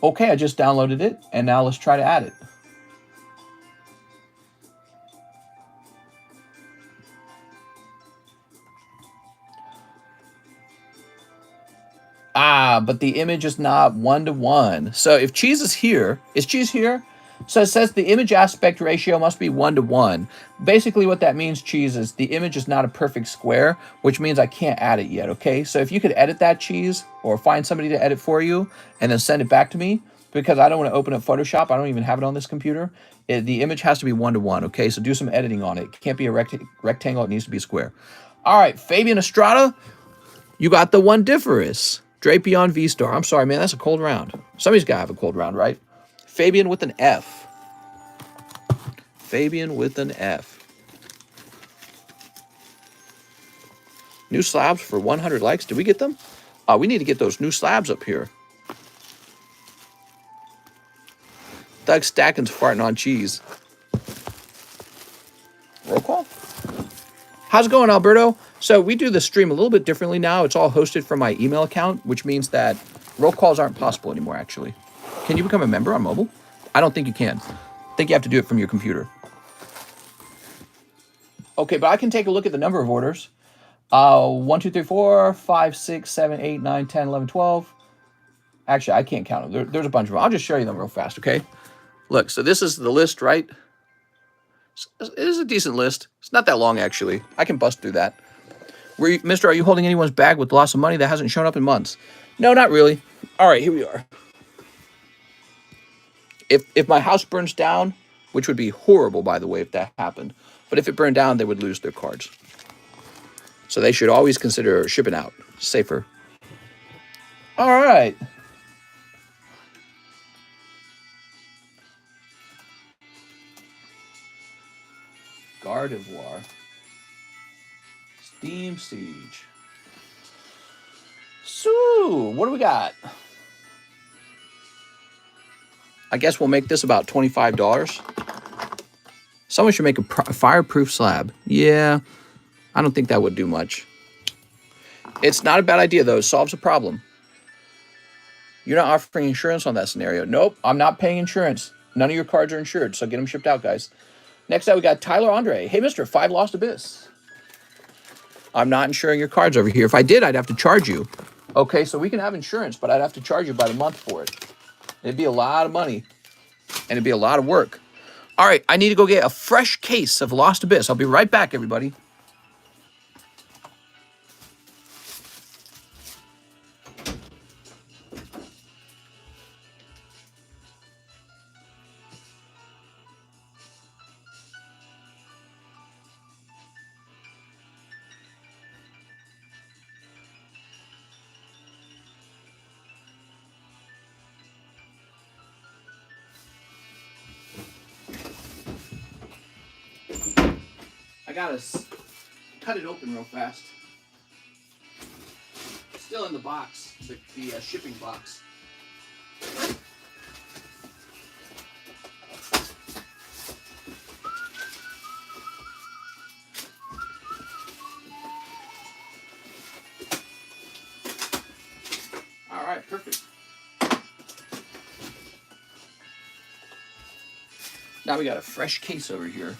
Okay, I just downloaded it, and now let's try to add it. But the image is not 1:1. So if Cheese is here, is Cheese here? So it says the image aspect ratio must be 1:1. Basically what that means, Cheese, is the image is not a perfect square, which means I can't add it yet, okay? So if you could edit that, Cheese, or find somebody to edit for you and then send it back to me, because I don't want to open up Photoshop. I don't even have it on this computer. The image has to be 1:1, okay? So do some editing on it. It can't be a rectangle. It needs to be a square. All right, Fabian Estrada, you got the one difference. Drapion V-Star. I'm sorry, man. That's a cold round. Somebody's got to have a cold round, right? Fabian with an F. Fabian with an F. New slabs for 100 likes. Did we get them? We need to get those new slabs up here. Doug Stacken's farting on Cheese. Roll call? How's it going, Alberto? So we do the stream a little bit differently now. It's all hosted from my email account, which means that roll calls aren't possible anymore, actually. Can you become a member on mobile? I don't think you can. I think you have to do it from your computer. Okay, but I can take a look at the number of orders. 1, 2, 3, 4, 5, 6, 7, 8, 9, 10, 11, 12. Actually, I can't count them. There's a bunch of them. I'll just show you them real fast, okay? Look, so this is the list, right? It is a decent list. It's not that long, actually. I can bust through that. Mister, are you holding anyone's bag with loss of money that hasn't shown up in months? No, not really. All right, here we are. If my house burns down, which would be horrible, by the way, if that happened, but if it burned down, they would lose their cards. So they should always consider shipping out. Safer. All right. Gardevoir. Steam Siege. So, what do we got? I guess we'll make this about $25. Someone should make a fireproof slab. Yeah, I don't think that would do much. It's not a bad idea, though. It solves a problem. You're not offering insurance on that scenario. Nope, I'm not paying insurance. None of your cards are insured, so get them shipped out, guys. Next up, we got Tyler Andre. Hey, mister, 5 Lost Abyss. I'm not insuring your cards over here. If I did, I'd have to charge you. Okay, so we can have insurance, but I'd have to charge you by the month for it. It'd be a lot of money, and it'd be a lot of work. All right, I need to go get a fresh case of Lost Abyss. I'll be right back, everybody. I gotta cut it open real fast. It's still in the box, the shipping box. All right, perfect. Now we got a fresh case over here.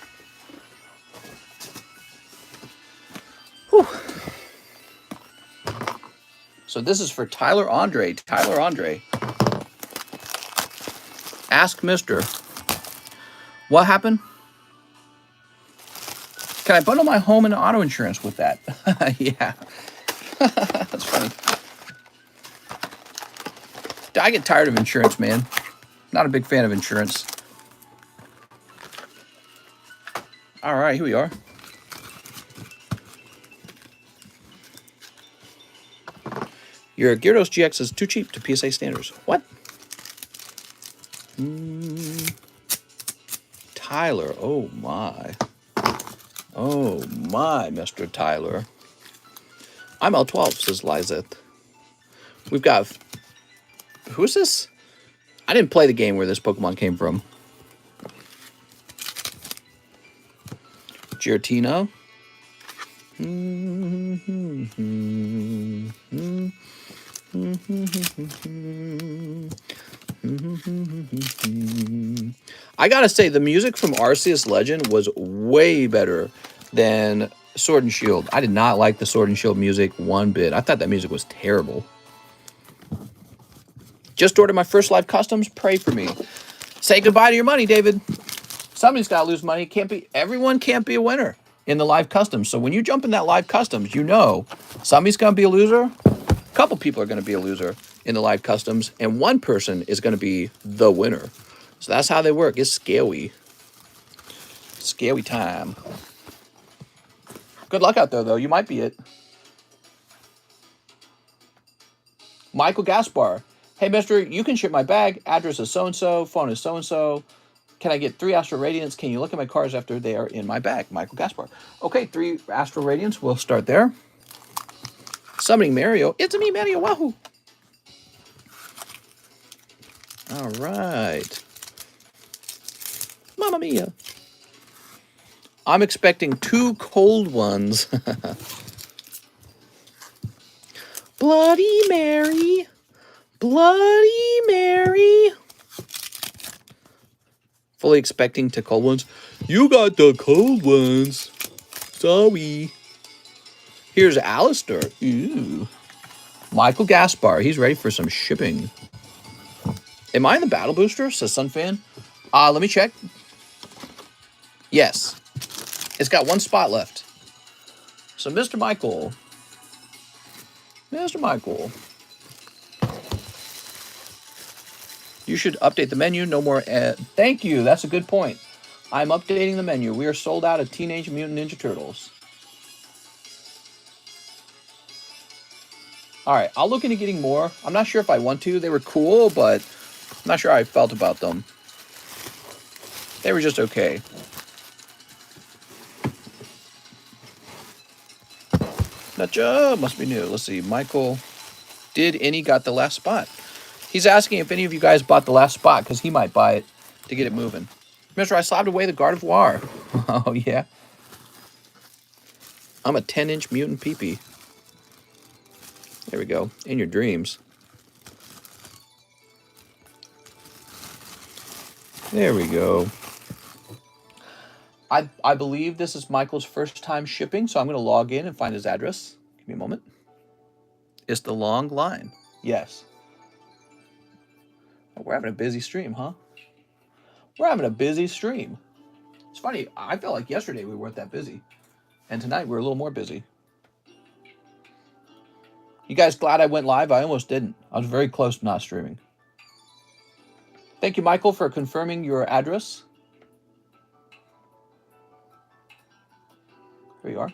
Whew. So this is for Tyler Andre. Tyler Andre. Ask Mister. What happened? Can I bundle my home and auto insurance with that? Yeah. That's funny. I get tired of insurance, man. Not a big fan of insurance. All right, here we are. Your Gyarados GX is too cheap to PSA standards. What? Tyler, oh my. Oh my, Mr. Tyler. I'm L12, says Lizeth. We've got... Who's this? I didn't play the game where this Pokemon came from. Giratina. I gotta say, the music from Arceus Legend was way better than Sword and Shield. I did not like the Sword and Shield music one bit. I thought that music was terrible. Just ordered my first live customs. Pray for me. Say goodbye to your money, David. Somebody's got to lose money. Everyone can't be a winner in the live customs. So when you jump in that live customs, you know somebody's going to be a loser. A couple people are going to be a loser in the live customs, and one person is going to be the winner. So that's how they work. It's scary. Scary time. Good luck out there, though. You might be it. Michael Gaspar. Hey, mister, you can ship my bag. Address is so-and-so. Phone is so-and-so. Can I get 3 Astral Radiants? Can you look at my cards after they are in my bag? Michael Gaspar. Okay, 3 Astral Radiants. We'll start there. Summoning Mario. It's me, Mario. Wahoo! All right. Mamma mia. I'm expecting 2 cold ones. Bloody Mary. Bloody Mary. Fully expecting to cold ones. You got the cold ones. Sorry. Here's Alistair. Ooh. Michael Gaspar. He's ready for some shipping. Am I in the battle booster? Says Sunfan. Let me check. Yes. It's got one spot left. So Mr. Michael. Mr. Michael. You should update the menu. No more. Thank you. That's a good point. I'm updating the menu. We are sold out of Teenage Mutant Ninja Turtles. All right. I'll look into getting more. I'm not sure if I want to. They were cool, but I'm not sure how I felt about them. They were just okay. Nutja must be new. Let's see. Michael. Did any got the last spot? He's asking if any of you guys bought the last spot because he might buy it to get it moving. Mister, I slabbed away the Guard of War. Oh, yeah. I'm a 10-inch mutant peepee. There we go. In your dreams. There we go. I believe this is Michael's first time shipping, so I'm going to log in and find his address. Give me a moment. It's the long line. Yes. We're having a busy stream, huh? We're having a busy stream. It's funny. I felt like yesterday we weren't that busy. And tonight we're a little more busy. You guys glad I went live? I almost didn't. I was very close to not streaming. Thank you, Michael, for confirming your address. There you are.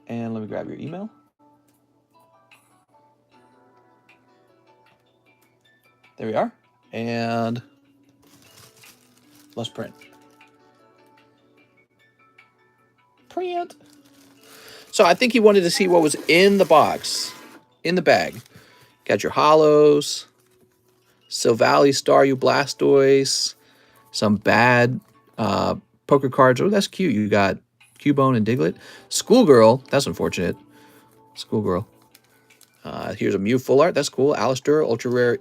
And let me grab your email. There we are. And let's print. Print. So I think he wanted to see what was in the box, in the bag. Got your hollows, Silvally, Staryu, Blastoise, some bad poker cards. Oh, that's cute. You got Cubone and Diglett. Schoolgirl. That's unfortunate. Schoolgirl. Here's a Mew full art. That's cool. Alistair, ultra rare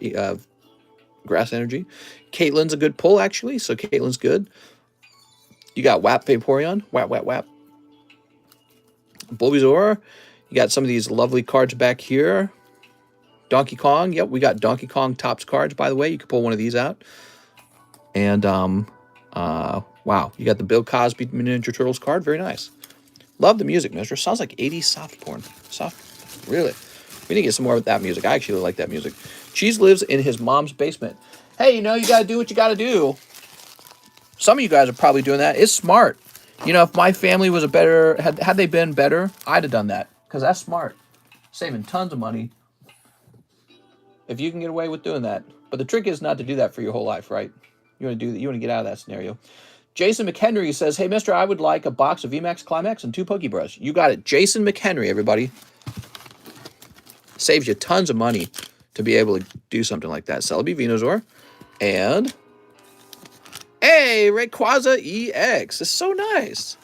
Grass Energy. Caitlin's a good pull, actually. So Caitlin's good. You got Wap Vaporeon. Wap, wap, wap. Bulbasaur. You got some of these lovely cards back here. Donkey Kong. Yep, we got Donkey Kong Topps cards, by the way. You can pull one of these out. And, wow. You got the Bill Cosby Ninja Turtles card. Very nice. Love the music, mister. Sounds like 80s soft porn. Soft. Really. We need to get some more of that music. I actually like that music. Cheese lives in his mom's basement. Hey, you know, you got to do what you got to do. Some of you guys are probably doing that. It's smart. You know, if my family was a better, had they been better, I'd have done that. Because that's smart. Saving tons of money. If you can get away with doing that. But the trick is not to do that for your whole life, right? You want to do that. You want to get out of that scenario. Jason McHenry says, hey, mister, I would like a box of VMAX Climax and 2 Pokebrush. You got it. Jason McHenry, everybody. Saves you tons of money to be able to do something like that. Celebi, Venusaur, and hey, Rayquaza EX. It's so nice.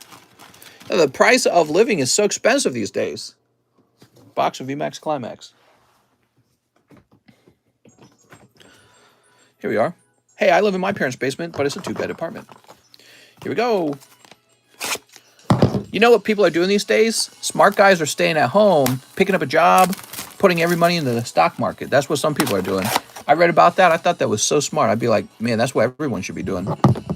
The price of living is so expensive these days. Box of VMAX Climax. Here we are. Hey, I live in my parents' basement, but it's a 2-bed apartment. Here we go. You know what people are doing these days? Smart guys are staying at home, picking up a job, putting every money into the stock market. That's what some people are doing. I read about that. I thought that was so smart. I'd be like, man, that's what everyone should be doing.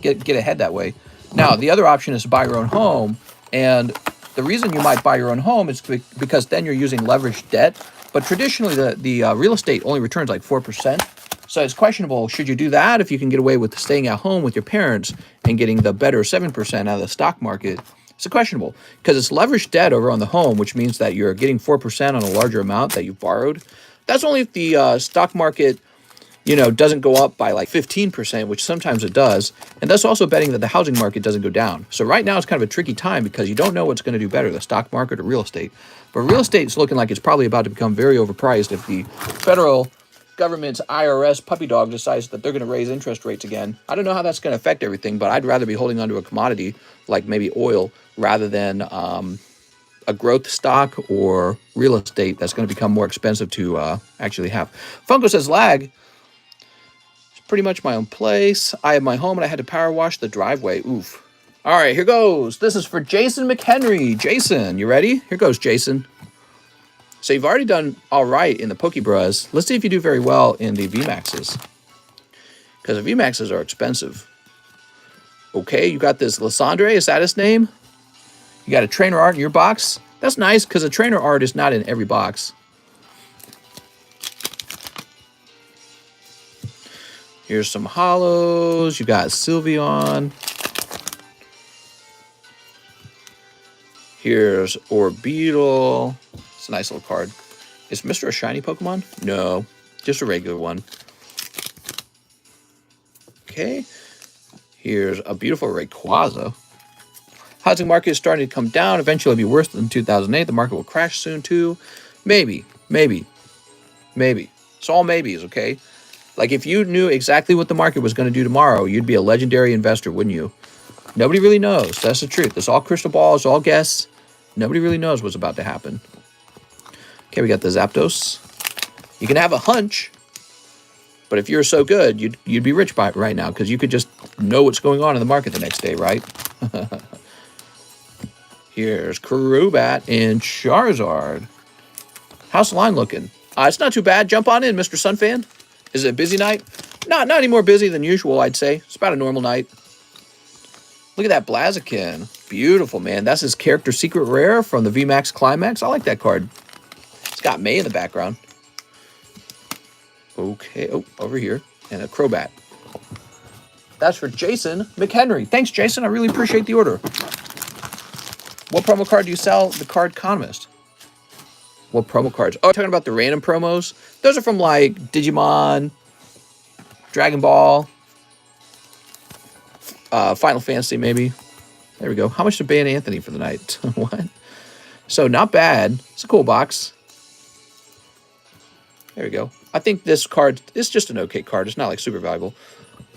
Get ahead that way. Now, the other option is to buy your own home. And the reason you might buy your own home is because then you're using leveraged debt. But traditionally, the real estate only returns like 4%. So it's questionable, should you do that if you can get away with staying at home with your parents and getting the better 7% out of the stock market? It's questionable because it's leveraged debt over on the home, which means that you're getting 4% on a larger amount that you borrowed. That's only if the stock market, you know, doesn't go up by like 15%, which sometimes it does. And that's also betting that the housing market doesn't go down. So right now it's kind of a tricky time because you don't know what's going to do better, the stock market or real estate. But real estate's looking like it's probably about to become very overpriced if the federal government's IRS puppy dog decides that they're going to raise interest rates again. I don't know how that's going to affect everything, but I'd rather be holding onto a commodity like maybe oil rather than a growth stock or real estate that's going to become more expensive to actually have. Funko says lag. pretty much my own place. I have my home and I had to power wash the driveway. Oof. All right, here goes. This is for Jason McHenry. Jason, you ready? Here goes, Jason. So you've already done all right in the Pokebras. Let's see if you do very well in the VMAXs. Because the VMAXs are expensive. Okay, you got this Lysandre. Is that his name? You got a trainer art in your box? That's nice because a trainer art is not in every box. Here's some hollows. You got Sylveon. Here's Orbeetle. It's a nice little card. Is Mr. a shiny Pokemon? No, just a regular one. Okay. Here's a beautiful Rayquaza. Housing market is starting to come down. Eventually it'll be worse than 2008. The market will crash soon too. Maybe. It's all maybes, okay? Like if you knew exactly what the market was going to do tomorrow, you'd be a legendary investor, wouldn't you? Nobody really knows. That's the truth. It's all crystal balls, it's all guess. Nobody really knows what's about to happen. Okay, we got the Zapdos. You can have a hunch, but if you're so good, you'd be rich by right now because you could just know what's going on in the market the next day, right? Here's Crobat and Charizard. How's the line looking? It's not too bad. Jump on in, Mr. Sunfan. Is it a busy night? Not any more busy than usual, I'd say. It's about a normal night. Look at that Blaziken. Beautiful, man. That's his character secret rare from the VMAX Climax. I like that card. It's got May in the background. Okay. Oh, over here. And a Crobat. That's for Jason McHenry. Thanks, Jason. I really appreciate the order. What promo card do you sell? TheCardconomist. What promo cards? Oh, talking about the random promos? Those are from like Digimon, Dragon Ball, Final Fantasy maybe. There we go. How much to ban Anthony for the night? What? So not bad. It's a cool box. There we go. I think this card is just an okay card. It's not like super valuable.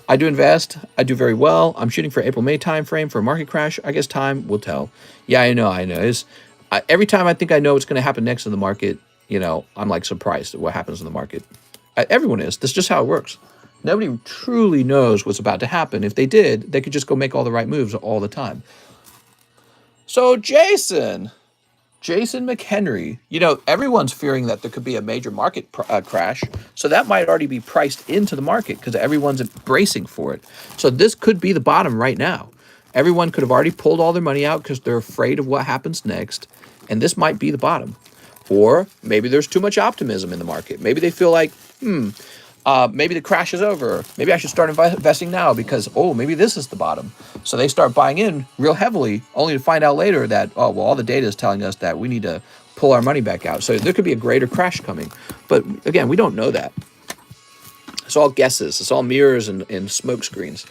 I do invest. I do very well. I'm shooting for April-May time frame for a market crash. I guess time will tell. Yeah, I know. Every time I think I know what's going to happen next in the market, you know, I'm like surprised at what happens in the market. Everyone is. That's just how it works. Nobody truly knows what's about to happen. If they did, they could just go make all the right moves all the time. So Jason McHenry, you know, everyone's fearing that there could be a major market crash. So that might already be priced into the market because everyone's bracing for it. So this could be the bottom right now. Everyone could have already pulled all their money out because they're afraid of what happens next. And this might be the bottom. Or maybe there's too much optimism in the market. Maybe they feel like, maybe the crash is over. Maybe I should start investing now because, maybe this is the bottom. So they start buying in real heavily only to find out later that, all the data is telling us that we need to pull our money back out. So there could be a greater crash coming. But again, we don't know that. It's all guesses. It's all mirrors and smoke screens.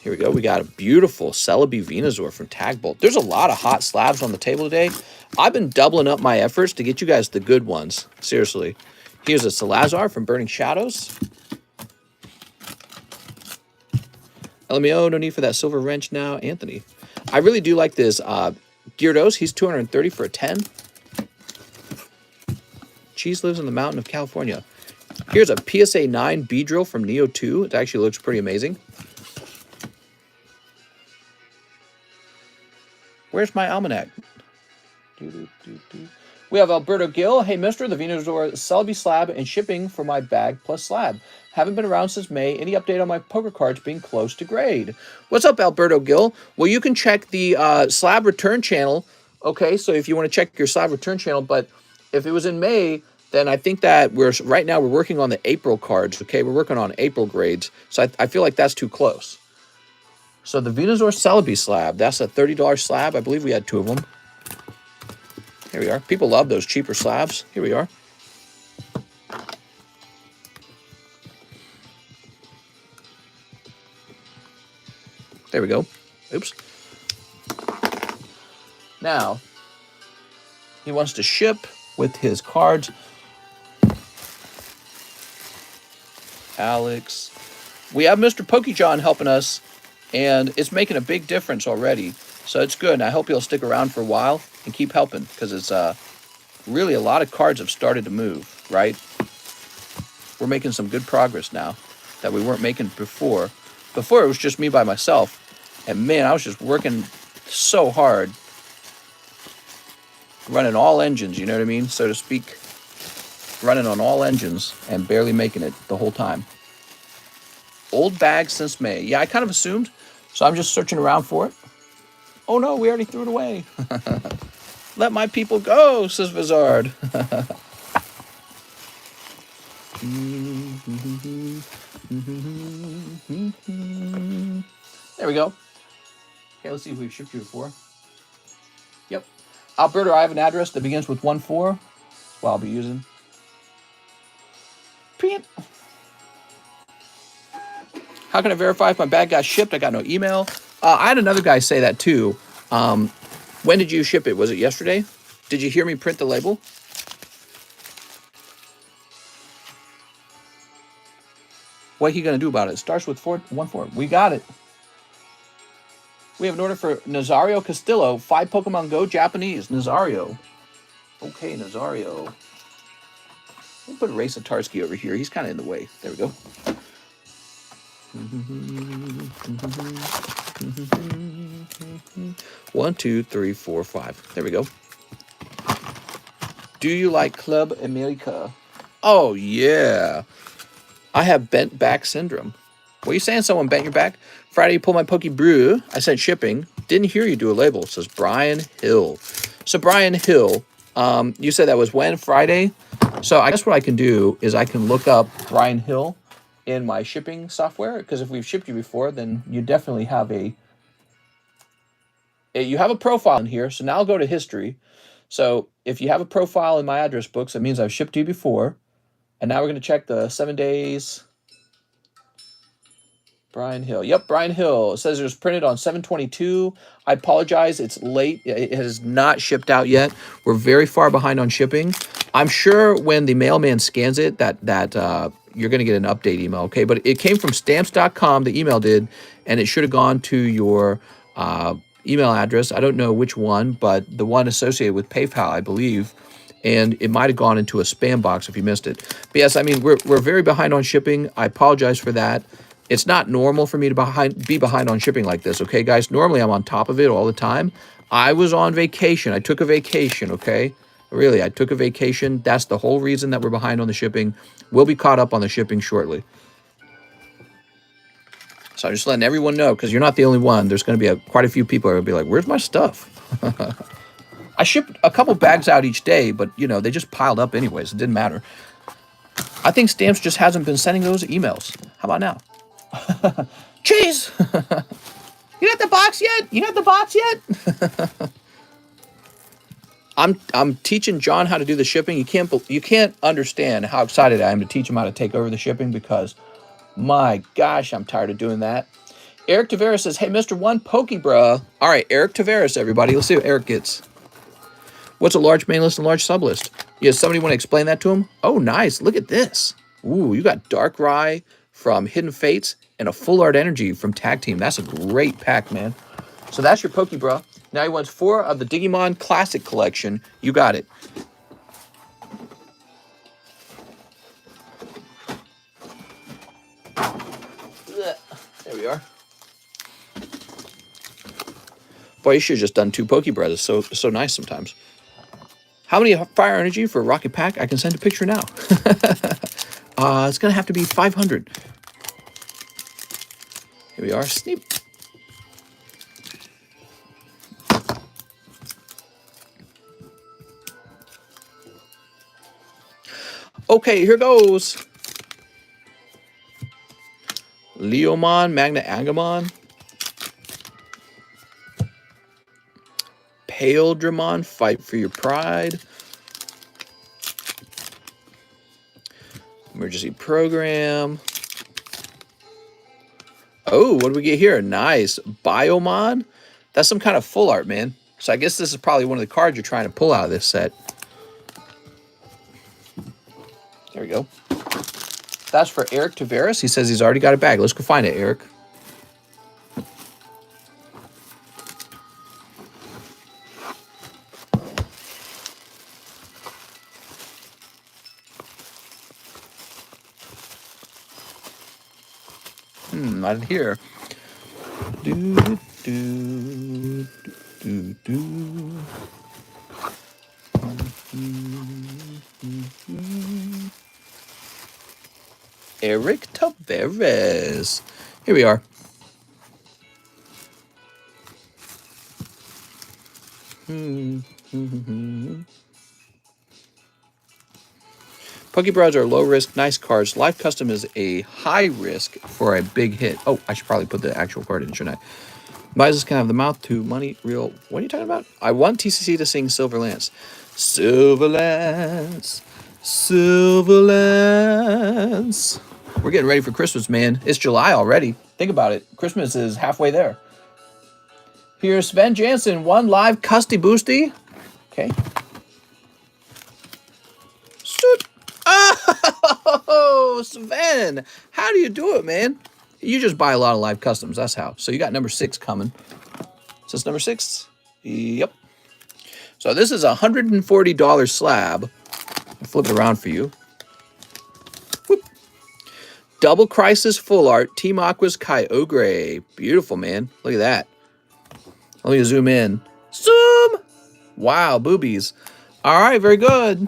Here we go. We got a beautiful Celebi Venusaur from Tag Bolt. There's a lot of hot slabs on the table today. I've been doubling up my efforts to get you guys the good ones. Seriously. Here's a Salazar from Burning Shadows. LMAO, no need for that silver wrench now. Anthony. I really do like this Gyarados. He's 230 for a 10. Cheese lives in the mountain of California. Here's a PSA 9 Beedrill from Neo 2. It actually looks pretty amazing. Where's my almanac? We have Alberto Gill. Hey, mister, the Venusaur Celebi slab and shipping for my bag plus slab. Haven't been around since May. Any update on my poker cards being close to grade? What's up, Alberto Gill? Well, you can check the slab return channel. Okay, so if you want to check your slab return channel, but if it was in May, then I think that right now we're working on the April cards. Okay, we're working on April grades. So I feel like that's too close. So the Venusaur Celebi slab, that's a $30 slab. I believe we had 2 of them. Here we are. People love those cheaper slabs. Here we are. There we go. Oops. Now, he wants to ship with his cards. Alex. We have Mr. Pokejohn helping us. And it's making a big difference already. So it's good. And I hope you'll stick around for a while and keep helping because it's really a lot of cards have started to move, right? We're making some good progress now that we weren't making before. Before it was just me by myself. And man, I was just working so hard. Running all engines, you know what I mean? So to speak. Running on all engines and barely making it the whole time. Old bag since May. Yeah, I kind of assumed. So I'm just searching around for it. Oh no, we already threw it away. Let my people go, says Vizard. There we go. Okay, let's see if we've shipped you before. Yep. Alberta, I have an address that begins with 14. Well, I'll be using. Print. How can I verify if my bag got shipped? I got no email. I had another guy say that too. When did you ship it? Was it yesterday? Did you hear me print the label? What are you going to do about it? It starts with 14. We got it. We have an order for Nazario Castillo, 5 Pokemon Go Japanese. Nazario. Okay, Nazario. We'll put Ray Satarsky over here. He's kind of in the way. There we go. 1, 2, 3, 4, 5. There we go. Do you like Club America? Oh, yeah. I have bent back syndrome. What are you saying? Someone bent your back? Friday, you pulled my Poke Brew. I sent shipping. Didn't hear you do a label. It says Brian Hill. So Brian Hill, you said that was when? Friday? So I guess what I can do is I can look up Brian Hill in my shipping software, because if we've shipped you before, then you definitely have you have a profile in here. So now I'll go to history. So if you have a profile in my address books, that means I've shipped you before. And now we're going to check the 7 days. Brian Hill. Yep, Brian Hill. It says it was printed on 7/22. I apologize. It's late. It has not shipped out yet. We're very far behind on shipping. I'm sure when the mailman scans it that you're going to get an update email, okay? But it came from stamps.com, the email did, and it should have gone to your email address. I don't know which one, but the one associated with PayPal, I believe. And it might have gone into a spam box if you missed it. But yes, I mean, we're very behind on shipping. I apologize for that. It's not normal for me to be behind on shipping like this, okay, guys? Normally, I'm on top of it all the time. I was on vacation. I took a vacation, okay? Really, I took a vacation. That's the whole reason that we're behind on the shipping. We'll be caught up on the shipping shortly. So I'm just letting everyone know, because you're not the only one. There's going to be quite a few people who are going to be like, where's my stuff? I shipped a couple bags out each day, but, you know, they just piled up anyways. It didn't matter. I think Stamps just hasn't been sending those emails. How about now? Cheese! You got the box yet? You got the box yet? I'm teaching John how to do the shipping. You can't understand how excited I am to teach him how to take over the shipping, because my gosh, I'm tired of doing that. Eric Tavares says, hey, Mr. One Pokebra. All right, Eric Tavares, everybody. Let's see what Eric gets. What's a large main list and large sub list? Yeah, somebody want to explain that to him? Oh, nice. Look at this. Ooh, you got Darkrai from Hidden Fates and a Full Art Energy from Tag Team. That's a great pack, man. So that's your Pokebra. Now he wants 4 of the Digimon Classic Collection. You got it. There we are. Boy, you should have just done 2 Pokebras. It's so nice sometimes. How many Fire Energy for Rocket Pack? I can send a picture now. It's going to have to be 500. Here we are. Sneap. Okay, here goes. Leomon, Magna Agamon. Pale Dramon, Fight for Your Pride. Emergency Program. Oh, what do we get here? Nice. Biomon. That's some kind of full art, man. So I guess this is probably one of the cards you're trying to pull out of this set. There we go. That's for Eric Tavares. He says he's already got a bag. Let's go find it, Eric. I didn't hear. Do, do, do, do. Eric Tavares. Here we are. Pokebros are low risk, nice cards. Life Custom is a high risk for a big hit. Oh, I should probably put the actual card in, shouldn't I? Mises can have the mouth to money, real. What are you talking about? I want TCC to sing Silver Lance. Silver Lance. Silver Lance. We're getting ready for Christmas, man. It's July already. Think about it. Christmas is halfway there. Here's Sven Jansen, one live custy boosty. Okay. Shoot. Oh, Sven. How do you do it, man? You just buy a lot of live customs. That's how. So you got number 6 coming. Is this number 6? Yep. So this is a $140 slab. I'll flip it around for you. Whoop. Double Crisis Full Art. Team Aqua's Kyogre. Beautiful, man. Look at that. Let me zoom in. Zoom! Wow, boobies. All right, very good.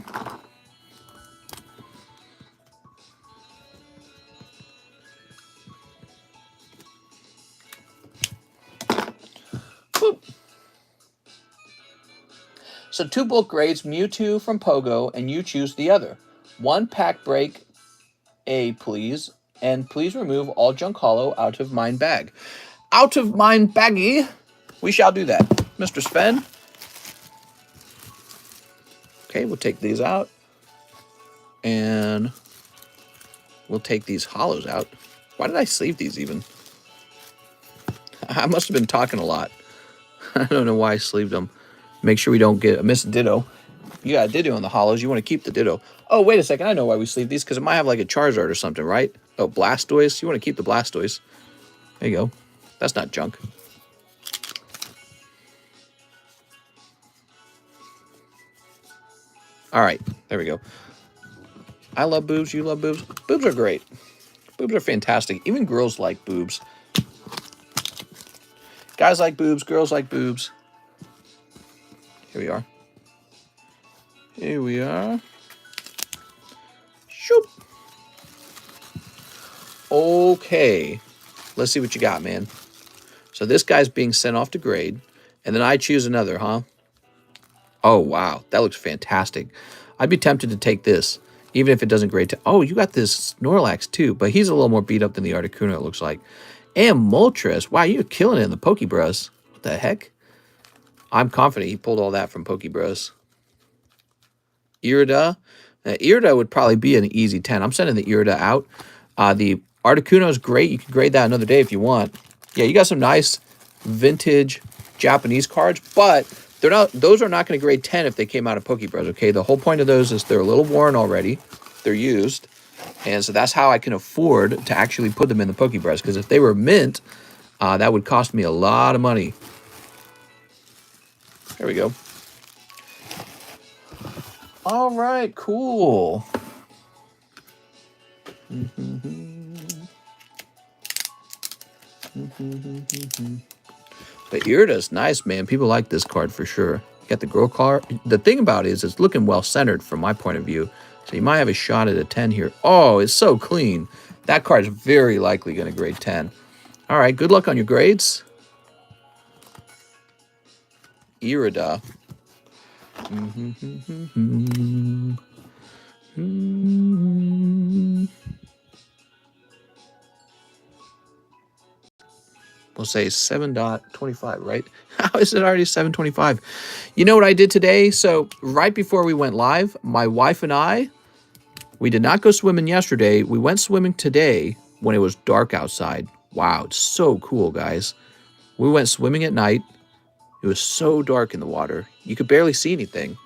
Whoop. So 2 bulk grades, Mewtwo from Pogo, and you choose the other. 1 pack break A, please. And please remove all junk hollow out of mine bag. Out of mine baggy. We shall do that. Mr. Sven. Okay, we'll take these out. And we'll take these hollows out. Why did I sleeve these even? I must have been talking a lot. I don't know why I sleeved them. Make sure we don't get a missed Ditto. You got a Ditto on the hollows. You want to keep the Ditto. Oh, wait a second. I know why we sleeve these. Because it might have like a Charizard or something, right? Oh, Blastoise. You want to keep the Blastoise. There you go. That's not junk. All right. There we go. I love boobs. You love boobs. Boobs are great. Boobs are fantastic. Even girls like boobs. Guys like boobs. Girls like boobs. Here we are. Here we are. Shoop. Okay. Let's see what you got, man. So this guy's being sent off to grade. And then I choose another, huh? Oh, wow. That looks fantastic. I'd be tempted to take this, even if it doesn't grade to... Oh, you got this Snorlax, too. But he's a little more beat up than the Articuno, it looks like. And Moltres. Wow, you're killing it in the Pokebros. What the heck? I'm confident he pulled all that from Pokebros. Irida. Irida would probably be an easy 10. I'm sending the Irida out. The Articuno is great. You can grade that another day if you want. Yeah, you got some nice vintage Japanese cards, but they're not. Those are not going to grade 10 if they came out of Pokebros, okay? The whole point of those is they're a little worn already. They're used. And so that's how I can afford to actually put them in the Pokebros, because if they were mint, that would cost me a lot of money. There we go. All right, cool. But Irida's nice, man. People like this card for sure. You got the girl card. The thing about it is it's looking well centered from my point of view. So you might have a shot at a 10 here. Oh, it's so clean. That card is very likely going to grade 10. All right, good luck on your grades. Irida. We'll say 7.25, right? How is it already 7:25? You know what I did today? So right before we went live, my wife and I, we did not go swimming yesterday. We went swimming today when it was dark outside. Wow, it's so cool, guys. We went swimming at night. It was so dark in the water. You could barely see anything.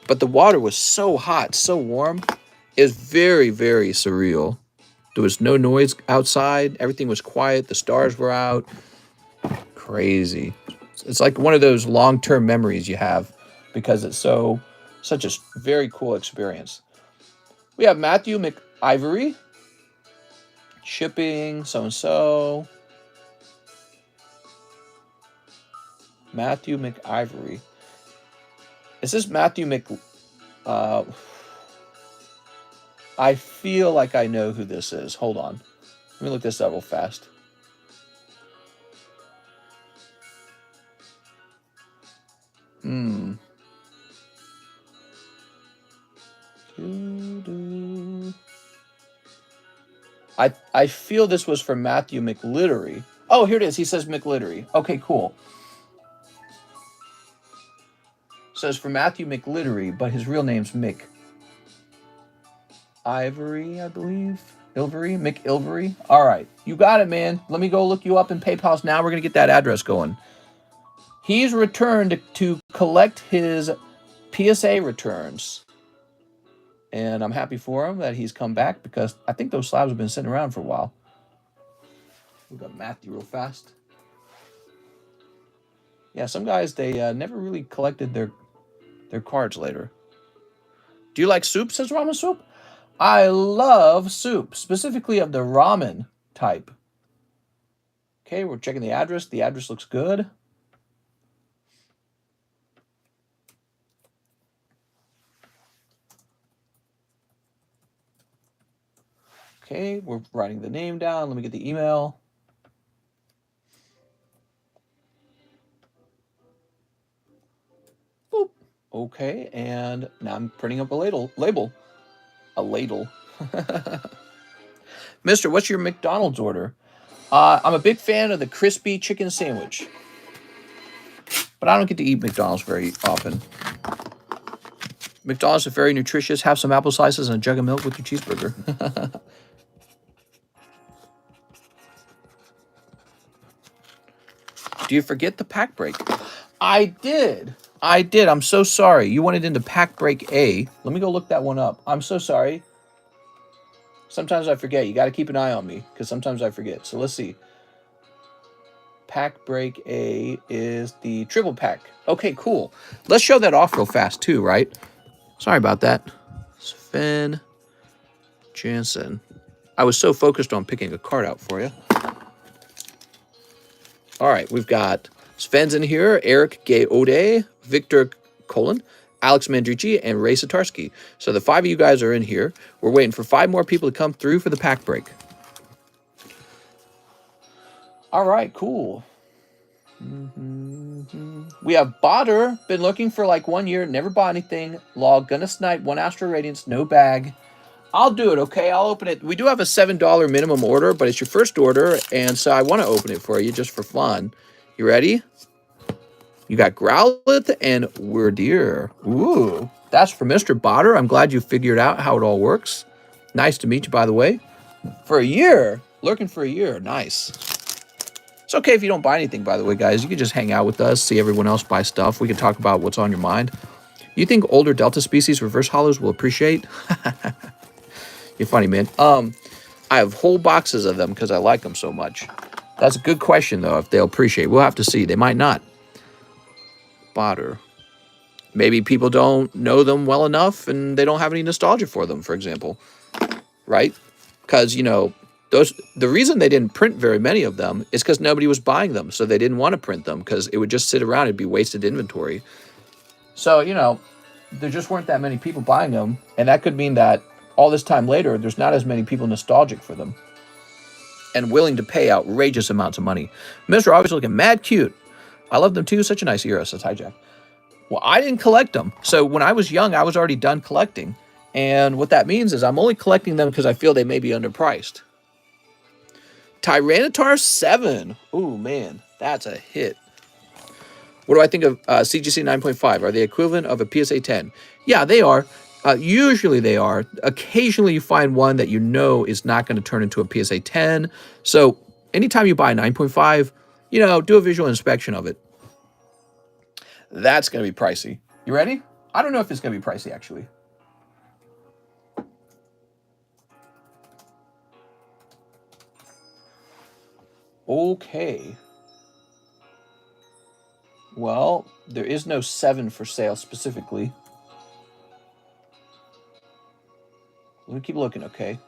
But the water was so hot, so warm. It was very, very surreal. There was no noise outside. Everything was quiet. The stars were out. Crazy. It's like one of those long-term memories you have because it's such a very cool experience. We have Matthew McIvory. Shipping, so-and-so. Matthew McIvory. Is this Matthew Mc... I feel like I know who this is. Hold on. Let me look this up real fast. I feel this was from Matthew McLittery. Oh, here it is. He says McLittery. Okay, cool. Says for Matthew McLittery, but his real name's Mick Ivory, I believe. McIlvery. All right, you got it, man. Let me go look you up in PayPal's now. We're gonna get that address going. He's returned to collect his PSA returns, and I'm happy for him that he's come back because I think those slabs have been sitting around for a while. We got Matthew real fast. Yeah, some guys, they never really collected their cards later. Do you like soup, says Ramen Soup? I love soup, specifically of the ramen type. Okay, we're checking the address. The address looks good. Okay, we're writing the name down. Let me get the email. Boop. Okay, and now I'm printing up a label. A ladle. Mister, what's your McDonald's order? I'm a big fan of the crispy chicken sandwich. But I don't get to eat McDonald's very often. McDonald's is very nutritious. Have some apple slices and a jug of milk with your cheeseburger. Do you forget the pack break? I did. I'm so sorry. You wanted into pack break A. Let me go look that one up. I'm so sorry. Sometimes I forget. You got to keep an eye on me because sometimes I forget. So let's see. Pack break A is the triple pack. Okay, cool. Let's show that off real fast too, right? Sorry about that. Sven Jansen. I was so focused on picking a card out for you. All right, we've got Sven's in here, Eric Gay-Ode, Victor Colin, Alex Mandrici, and Ray Satarsky. So the 5 of you guys are in here. We're waiting for 5 more people to come through for the pack break. All right, cool. We have Botter, been looking for like 1 year, never bought anything. Log, gonna snipe, 1 Astro Radiance, no bag. I'll do it, okay? I'll open it. We do have a $7 minimum order, but it's your first order, and so I want to open it for you just for fun. You ready? You got Growlithe and Wordeer. Ooh, that's for Mr. Botter. I'm glad you figured out how it all works. Nice to meet you, by the way. For a year. Lurking for a year. Nice. It's okay if you don't buy anything, by the way, guys. You can just hang out with us, see everyone else buy stuff. We can talk about what's on your mind. You think older Delta species reverse hollows will appreciate? You're funny, man. I have whole boxes of them because I like them so much. That's a good question, though, if they'll appreciate. We'll have to see. They might not. Botter. Maybe people don't know them well enough and they don't have any nostalgia for them, for example. Right? Because, you know, the reason they didn't print very many of them is because nobody was buying them. So they didn't want to print them because it would just sit around. It'd be wasted inventory. So, you know, there just weren't that many people buying them. And that could mean that all this time later, there's not as many people nostalgic for them and willing to pay outrageous amounts of money. Mr. Always looking mad cute. I love them too. Such a nice era, says Hijack. Well, I didn't collect them. So when I was young, I was already done collecting. And what that means is I'm only collecting them because I feel they may be underpriced. Tyranitar 7. Ooh, man, that's a hit. What do I think of CGC 9.5? Are they equivalent of a PSA 10? Yeah, they are. Usually they are. Occasionally you find one that you know is not going to turn into a PSA 10. So anytime you buy a 9.5, you know, do a visual inspection of it. That's going to be pricey. You ready? I don't know if it's going to be pricey, actually. Okay. Well, there is no 7 for sale specifically. Let me keep looking, okay?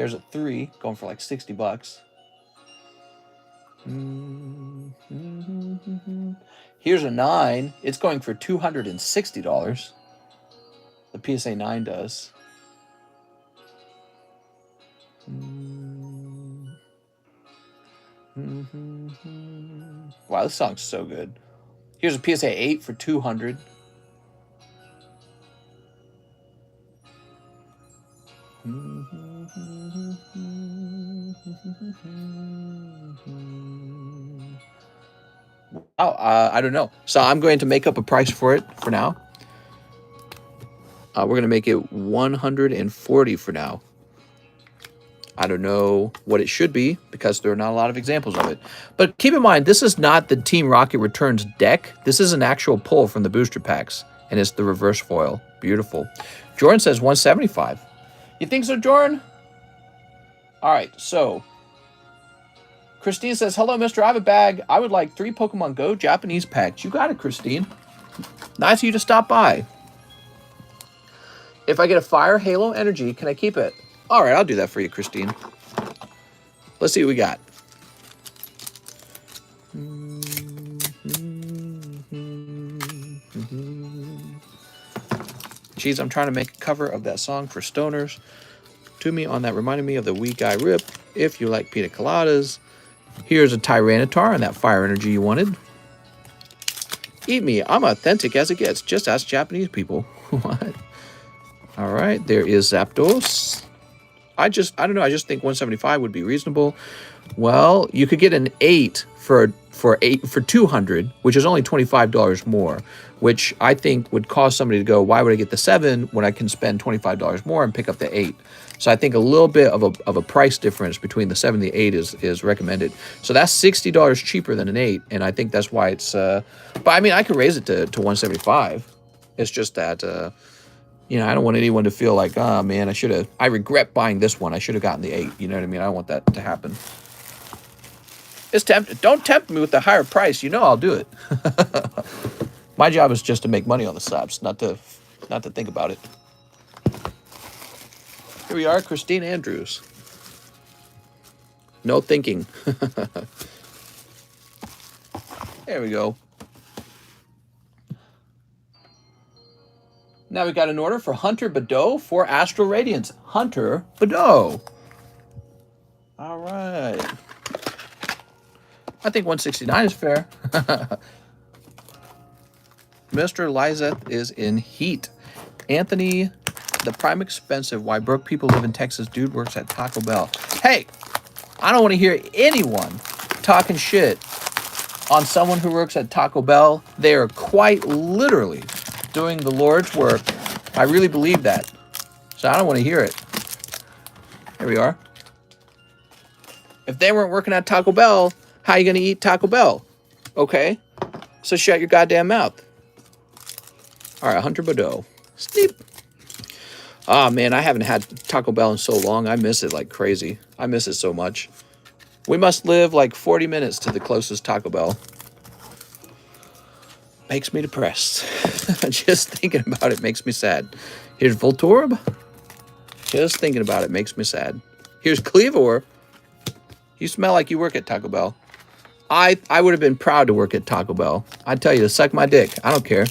There's a 3 going for like 60 bucks. Here's a 9. It's going for $260. The PSA 9 does. Wow, this song's so good. Here's a PSA 8 for $200. Oh, I don't know. So I'm going to make up a price for it for now. We're going to make it 140 for now. I don't know what it should be because there are not a lot of examples of it. But keep in mind, this is not the Team Rocket Returns deck. This is an actual pull from the booster packs, and it's the reverse foil. Beautiful. Jordan says 175. You think so, Jordan? All right, so Christine says, hello, mister. I have a bag. I would like 3 Pokemon Go Japanese packs. You got it, Christine. Nice of you to stop by. If I get a Fire Halo Energy, can I keep it? All right, I'll do that for you, Christine. Let's see what we got. Geez, I'm trying to make a cover of that song for stoners. To me on that reminded me of the Weak Eye Rip. If you like pina coladas. Here's a Tyranitar and that Fire Energy you wanted. Eat me. I'm authentic as it gets. Just ask Japanese people. What? All right, there is Zapdos. I don't know. I just think 175 would be reasonable. Well, you could get an 8 for 200, which is only $25 more, which I think would cause somebody to go, why would I get the 7 when I can spend $25 more and pick up the 8? So I think a little bit of a price difference between the 7 and the 8 is recommended. So that's $60 cheaper than an 8, and I think that's why it's but I mean, I could raise it to 175. It's just that you know, I don't want anyone to feel like, oh man, I regret buying this one. I should have gotten the 8. You know what I mean? I don't want that to happen. Don't tempt me with the higher price. You know I'll do it. My job is just to make money on the slabs, not to think about it. Here we are, Christine Andrews. No thinking. There we go. Now we got an order for Hunter Badeau for Astral Radiance. Hunter Badeau. All right. I think 169 is fair. Mr. Lizeth is in heat. Anthony, the prime expensive. Why broke people live in Texas? Dude works at Taco Bell. Hey, I don't want to hear anyone talking shit on someone who works at Taco Bell. They are quite literally doing the Lord's work. I really believe that. So I don't want to hear it. Here we are. If they weren't working at Taco Bell, how are you going to eat Taco Bell? Okay. So shut your goddamn mouth. All right, Hunter Badeau. Sleep. Oh, man, I haven't had Taco Bell in so long. I miss it like crazy. I miss it so much. We must live like 40 minutes to the closest Taco Bell. Makes me depressed. Just thinking about it makes me sad. Here's Voltorb. Just thinking about it makes me sad. Here's Cleavor. You smell like you work at Taco Bell. I would have been proud to work at Taco Bell. I'd tell you to suck my dick. I don't care.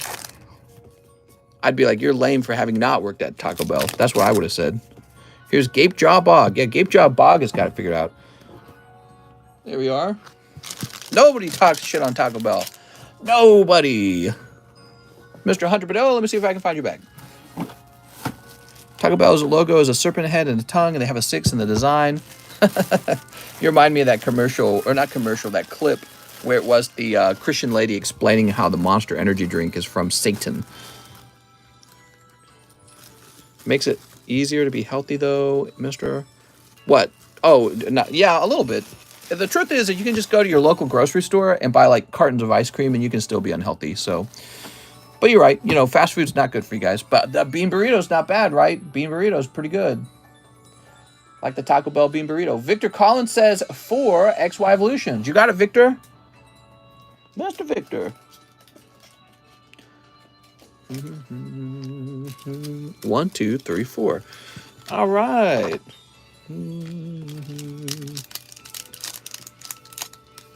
I'd be like, you're lame for having not worked at Taco Bell. That's what I would have said. Here's Gape Jaw Bog. Yeah, Gape Jaw Bog has got it figured out. There we are. Nobody talks shit on Taco Bell. Nobody. Mr. Hunter Badeau, let me see if I can find your bag. Taco Bell's logo is a serpent head and a tongue, and they have a 6 in the design. You remind me of that commercial, or not commercial, that clip where it was the Christian lady explaining how the Monster Energy drink is from Satan. Makes it easier to be healthy, though, Mr. What? Oh, yeah, a little bit. The truth is that you can just go to your local grocery store and buy like cartons of ice cream and you can still be unhealthy. So, but you're right. You know, fast food's not good for you guys. But the bean burrito's not bad, right? Bean burrito's pretty good. Like the Taco Bell bean burrito. Victor Collins says 4 XY Evolutions. You got it, Victor? Master Victor. 1, 2, 3, 4. All right.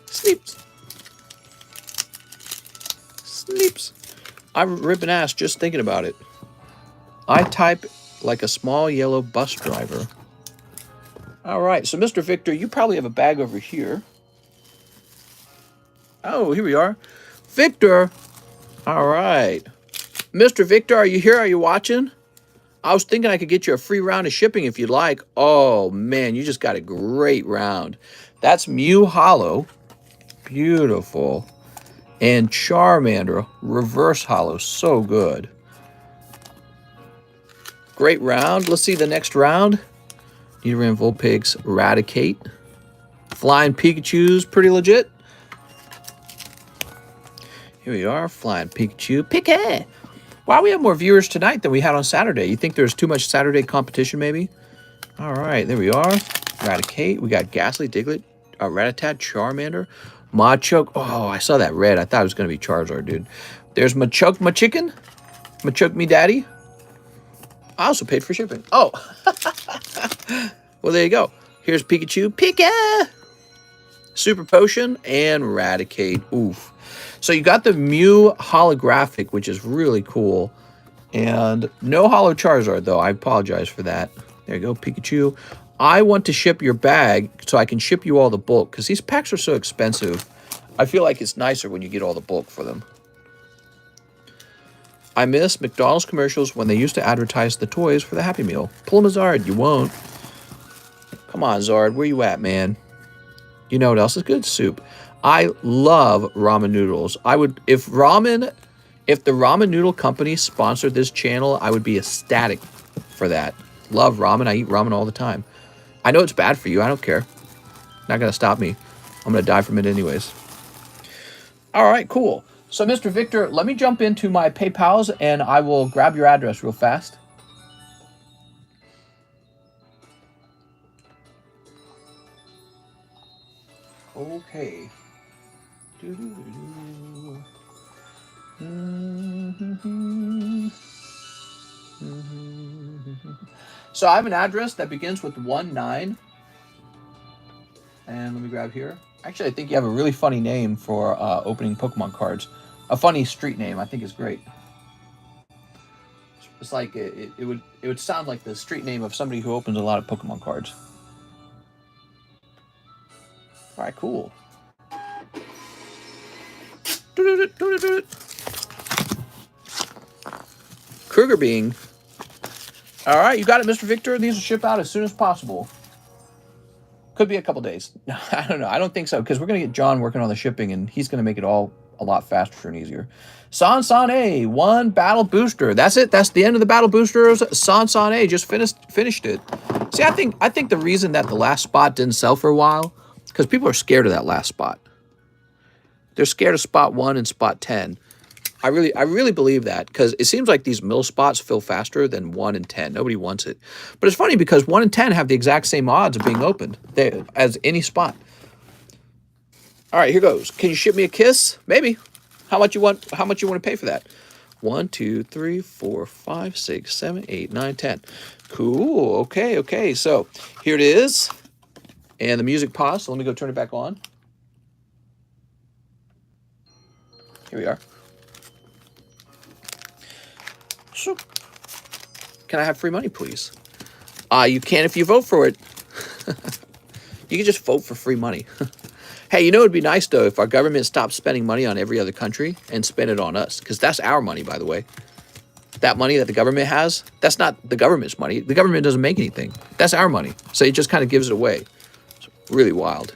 Sleeps. Sleeps. I'm ripping ass just thinking about it. I type like a small yellow bus driver. All right, so Mr. Victor, you probably have a bag over here. Oh, here we are. Victor. All right. Mr. Victor, are you here? Are you watching? I was thinking I could get you a free round of shipping if you'd like. Oh, man, you just got a great round. That's Mew Hollow. Beautiful. And Charmander, Reverse Hollow. So good. Great round. Let's see the next round. Nidoran, Vulpix, Eradicate. Flying Pikachu's pretty legit. Here we are, Flying Pikachu. Pika! Wow, we have more viewers tonight than we had on Saturday. You think there's too much Saturday competition, maybe? All right, there we are. Eradicate. We got Ghastly, Diglett, Rattata, Charmander, Machoke. Oh, I saw that red. I thought it was going to be Charizard, dude. There's Machoke, my chicken. Machoke, me daddy. I also paid for shipping. Oh. Well, there you go. Here's Pikachu. Pika! Super Potion and Eradicate. Oof. So you got the Mew holographic, which is really cool. And no holo Charizard, though. I apologize for that. There you go, Pikachu. I want to ship your bag so I can ship you all the bulk, because these packs are so expensive. I feel like it's nicer when you get all the bulk for them. I miss McDonald's commercials when they used to advertise the toys for the Happy Meal. Pull them a Zard. You won't. Come on, Zard. Where you at, man? You know what else is good? Soup. I love ramen noodles. I would, if the ramen noodle company sponsored this channel, I would be ecstatic for that. Love ramen. I eat ramen all the time. I know it's bad for you. I don't care. Not going to stop me. I'm going to die from it anyways. All right, cool. So, Mr. Victor, let me jump into my PayPals and I will grab your address real fast. Okay. So I have an address that begins with 19. And let me grab here. Actually, I think you have a really funny name for opening Pokemon cards. A funny street name, I think, is great. It's like it would sound like the street name of somebody who opens a lot of Pokemon cards. All right, cool. Kruger Being. All right, you got it, Mr. Victor. These will ship out as soon as possible. Could be a couple days. I don't know. I don't think so, because we're going to get John working on the shipping, and he's going to make it all a lot faster and easier. San-San-A, 1 battle booster. That's it. That's the end of the battle boosters. San-San-A just finished it. See, I think the reason that the last spot didn't sell for a while, because people are scared of that last spot. They're scared of spot 1 and spot 10. I really believe that, because it seems like these mill spots fill faster than 1 and 10. Nobody wants it. But it's funny because 1 and 10 have the exact same odds of being opened as any spot. All right, here goes. Can you ship me a kiss? Maybe. How much you want to pay for that? 1, 2, 3, 4, 5, 6, 7, 8, 9, 10. Cool. Okay. So here it is. And the music paused, so let me go turn it back on. Here we are. So, can I have free money, please? You can if you vote for it. You can just vote for free money. Hey, you know, it'd be nice, though, if our government stopped spending money on every other country and spent it on us, because that's our money, by the way. That money that the government has, that's not the government's money. The government doesn't make anything. That's our money. So it just kind of gives it away. It's really wild.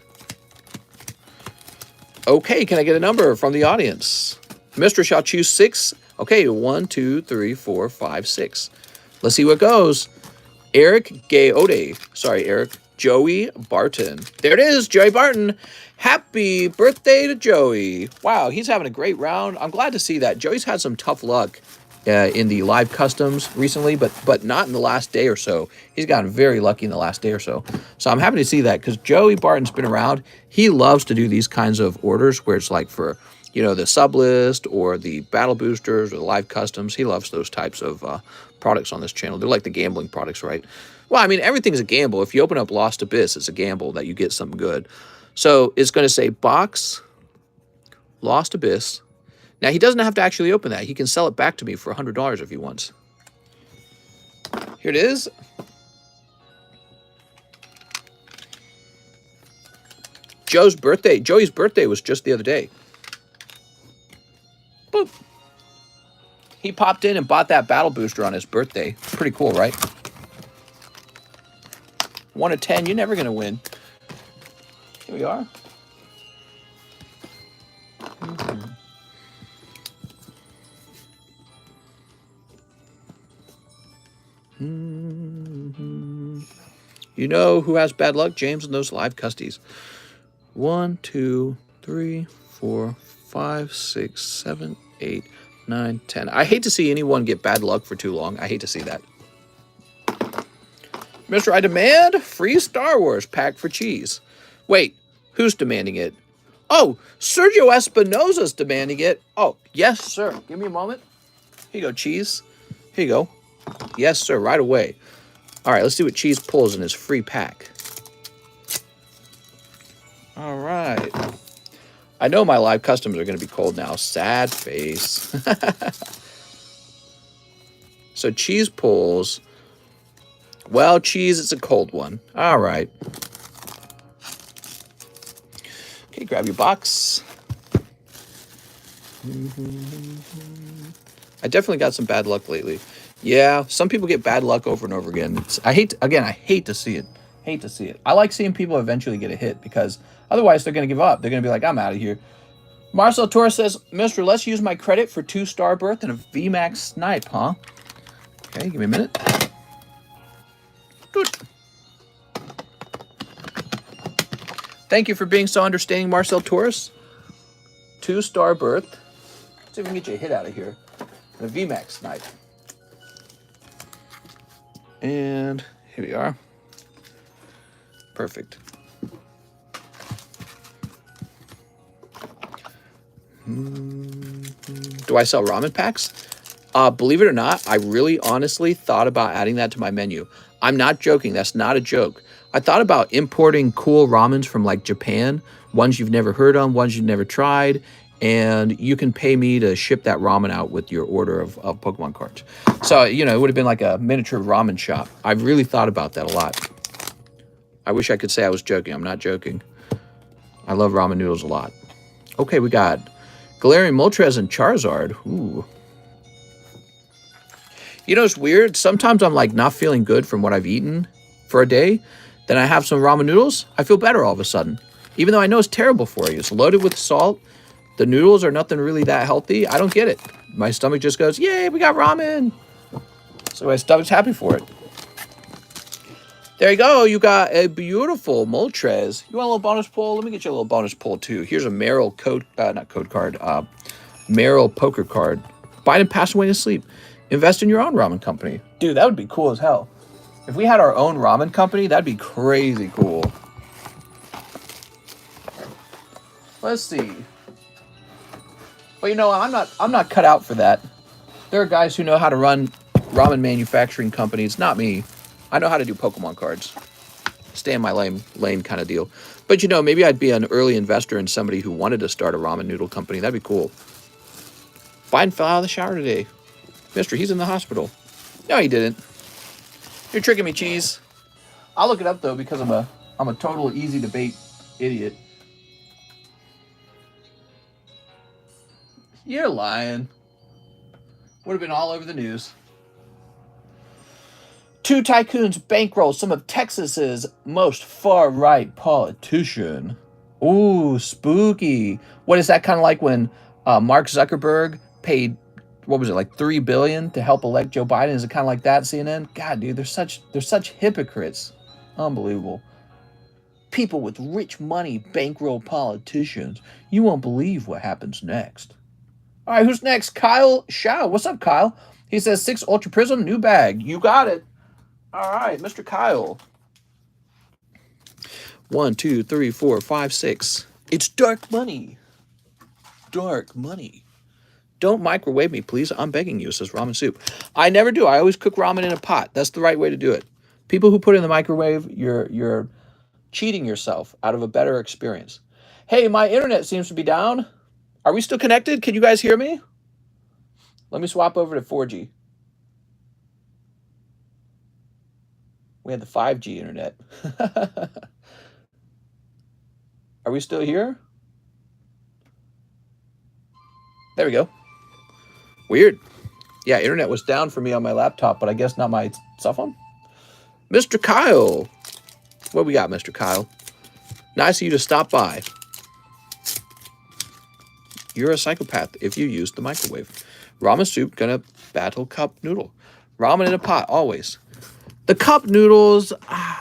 Okay, can I get a number from the audience? Mr. shall choose 6. Okay, 1, 2, 3, 4, 5, 6. Let's see what goes. Eric Gayode. Sorry, Eric. Joey Barton. There it is, Joey Barton. Happy birthday to Joey. Wow, he's having a great round. I'm glad to see that. Joey's had some tough luck in the live customs recently, but not in the last day or so. He's gotten very lucky in the last day or so. So I'm happy to see that, because Joey Barton's been around. He loves to do these kinds of orders where it's like for, you know, the Sublist or the battle boosters or the live customs. He loves those types of products on this channel. They're like the gambling products, right? Well, I mean, everything's a gamble. If you open up Lost Abyss, it's a gamble that you get something good. So it's going to say box Lost Abyss. Now, he doesn't have to actually open that. He can sell it back to me for $100 if he wants. Here it is. Joey's birthday was just the other day. Boop. He popped in and bought that battle booster on his birthday. Pretty cool, right? 1 of 10, you're never going to win. Here we are. You know who has bad luck? James and those live custies. 1, 2, 3, 4, 5, 6, 7, 8, 9, 10. I hate to see anyone get bad luck for too long. I hate to see that. Mr. I demand free Star Wars pack for cheese. Wait, who's demanding it? Oh, Sergio Espinosa's demanding it. Oh, yes, sir. Give me a moment. Here you go, cheese. Here you go. Yes, sir, right away. All right, let's see what cheese pulls in his free pack. All right. I know my live customers are going to be cold now. Sad face. So cheese pulls. Well, cheese, it's a cold one. All right. Okay, grab your box. I definitely got some bad luck lately. Yeah, some people get bad luck over and over again. I hate to see it. Hate to see it. I like seeing people eventually get a hit because otherwise they're going to give up. They're going to be like, I'm out of here. Marcel Torres says, Mister, let's use my credit for 2 Star Birth and a VMAX Snipe, huh? Okay, give me a minute. Good. Thank you for being so understanding, Marcel Torres. 2 Star Birth. Let's see if we can get you a hit out of here. And a VMAX Snipe. And here we are. Perfect. Do I sell ramen packs? Believe it or not, I really honestly thought about adding that to my menu. I'm not joking. That's not a joke. I thought about importing cool ramens from like Japan, ones you've never heard of, ones you've never tried, and you can pay me to ship that ramen out with your order of Pokemon cards. So, you know, it would have been like a miniature ramen shop. I really thought about that a lot. I wish I could say I was joking. I'm not joking. I love ramen noodles a lot. Okay, we got Galarian Moltres and Charizard. Ooh. You know, it's weird. Sometimes I'm like not feeling good from what I've eaten for a day. Then I have some ramen noodles. I feel better all of a sudden. Even though I know it's terrible for you. It's loaded with salt. The noodles are nothing really that healthy. I don't get it. My stomach just goes, yay, we got ramen. So my stomach's happy for it. There you go. You got a beautiful Moltres. You want a little bonus pull? Let me get you a little bonus pull too. Here's a Meryl Meryl poker card. Buy and pass away to sleep. Invest in your own ramen company. Dude, that would be cool as hell. If we had our own ramen company, that'd be crazy cool. Let's see. Well, you know, I'm not cut out for that. There are guys who know how to run ramen manufacturing companies, not me. I know how to do Pokemon cards. Stay in my lane kind of deal. But, you know, maybe I'd be an early investor in somebody who wanted to start a ramen noodle company. That'd be cool. Biden fell out of the shower today. Mister, he's in the hospital. No, he didn't. You're tricking me, cheese. I'll look it up, though, because I'm a total easy debate idiot. You're lying. Would have been all over the news. 2 tycoons bankroll some of Texas's most far-right politician. Ooh, spooky. What is that kind of like when Mark Zuckerberg paid, what was it, like $3 billion to help elect Joe Biden? Is it kind of like that, CNN? God, dude, they're such hypocrites. Unbelievable. People with rich money bankroll politicians. You won't believe what happens next. All right, who's next? Kyle Shao. What's up, Kyle? He says 6 Ultra Prism, new bag. You got it. All right, Mr. Kyle. 1, 2, 3, 4, 5, 6. It's dark money. dark money. Don't microwave me, please. I'm begging you, says Ramen Soup. I never do. I always cook ramen in a pot. That's the right way to do it. People who put it in the microwave, you're cheating yourself out of a better experience. Hey, my internet seems to be down. Are we still connected? Can you guys hear me? Let me swap over to 4G. We had the 5G internet. Are we still here? There we go. Weird. Yeah, internet was down for me on my laptop, but I guess not my cell phone. Mr. Kyle. What we got, Mr. Kyle? Nice of you to stop by. You're a psychopath if you use the microwave. Ramen soup gonna battle cup noodle. Ramen in a pot, always. The cup noodles,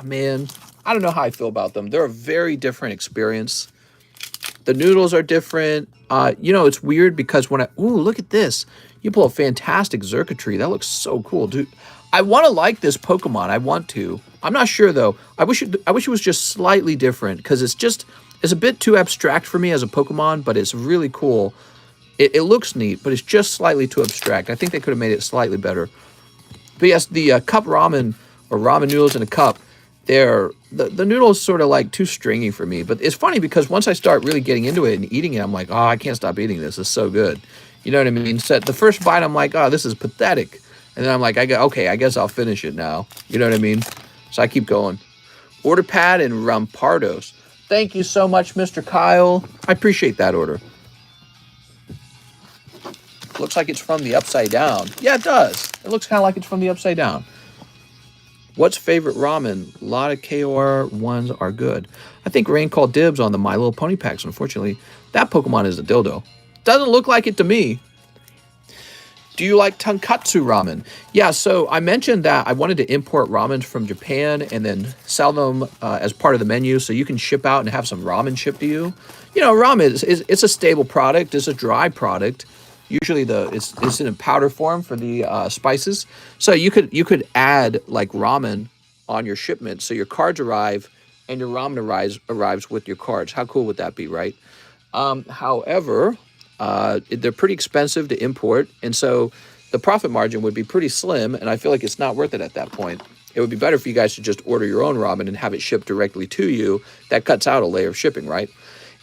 man, I don't know how I feel about them. They're a very different experience. The noodles are different. You know, it's weird because when look at this. You pull a fantastic circuitry. That looks so cool, dude. I want to like this Pokemon. I want to. I'm not sure though. I wish it was just slightly different because it's a bit too abstract for me as a Pokemon, but it's really cool. It looks neat, but it's just slightly too abstract. I think they could have made it slightly better. But yes, the cup ramen or ramen noodles in a cup, the noodles sort of like too stringy for me. But it's funny because once I start really getting into it and eating it, I'm like, oh, I can't stop eating this. It's so good. You know what I mean? So the first bite, I'm like, oh, this is pathetic. And then I'm like, okay, I guess I'll finish it now. You know what I mean? So I keep going. Order pad and Rampardos. Thank you so much, Mr. Kyle. I appreciate that order. Looks like it's from the upside down. Yeah, it does. It looks kind of like it's from the upside down. What's favorite ramen? A lot of KOR ones are good. I think Rain called dibs on the My Little Pony packs, unfortunately. That Pokemon is a dildo. Doesn't look like it to me. Do you like tonkatsu ramen? Yeah, so I mentioned that I wanted to import ramen from Japan and then sell them as part of the menu so you can ship out and have some ramen shipped to you. You know, ramen it's a stable product. It's a dry product. Usually it's in a powder form for the spices. So you could add like ramen on your shipment so your cards arrive and your ramen arrives with your cards. How cool would that be, right? However, they're pretty expensive to import, and so the profit margin would be pretty slim, and I feel like it's not worth it at that point. It would be better for you guys to just order your own ramen and have it shipped directly to you. That cuts out a layer of shipping, right?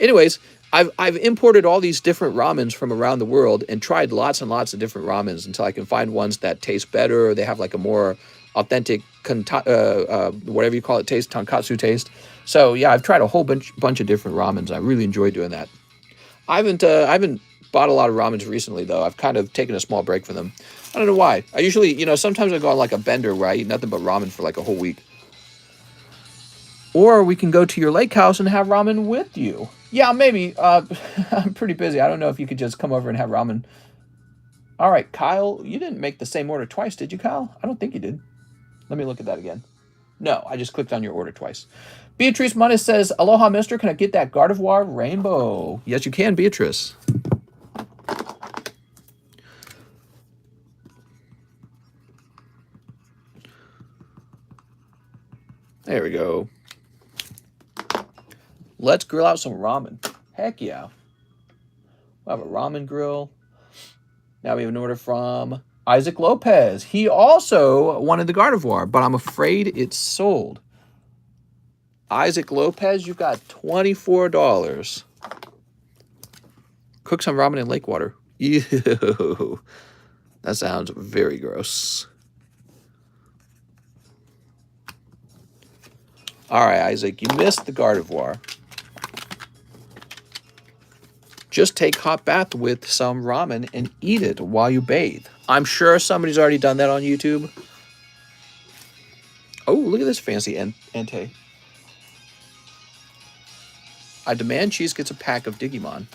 Anyways, I've imported all these different ramens from around the world and tried lots and lots of different ramens until I can find ones that taste better, or they have like a more authentic, whatever you call it, taste, tonkatsu taste. So yeah, I've tried a whole bunch of different ramens. I really enjoy doing that. I haven't bought a lot of ramens recently, though. I've kind of taken a small break from them. I don't know why. I usually, sometimes I go on like a bender where I eat nothing but ramen for like a whole week. Or we can go to your lake house and have ramen with you. Yeah, maybe. I'm pretty busy. I don't know if you could just come over and have ramen. All right, Kyle, you didn't make the same order twice, did you, Kyle? I don't think you did. Let me look at that again. No, I just clicked on your order twice. Beatrice Munnis says, Aloha, mister. Can I get that Gardevoir Rainbow? Yes, you can, Beatrice. There we go. Let's grill out some ramen. Heck yeah. We'll have a ramen grill. Now we have an order from Isaac Lopez. He also wanted the Gardevoir, but I'm afraid it's sold. Isaac Lopez, you've got $24. Cook some ramen in lake water. Ew. That sounds very gross. All right, Isaac, you missed the Gardevoir. Just take hot bath with some ramen and eat it while you bathe. I'm sure somebody's already done that on YouTube. Oh, look at this fancy ente. I demand Cheese gets a pack of Digimon.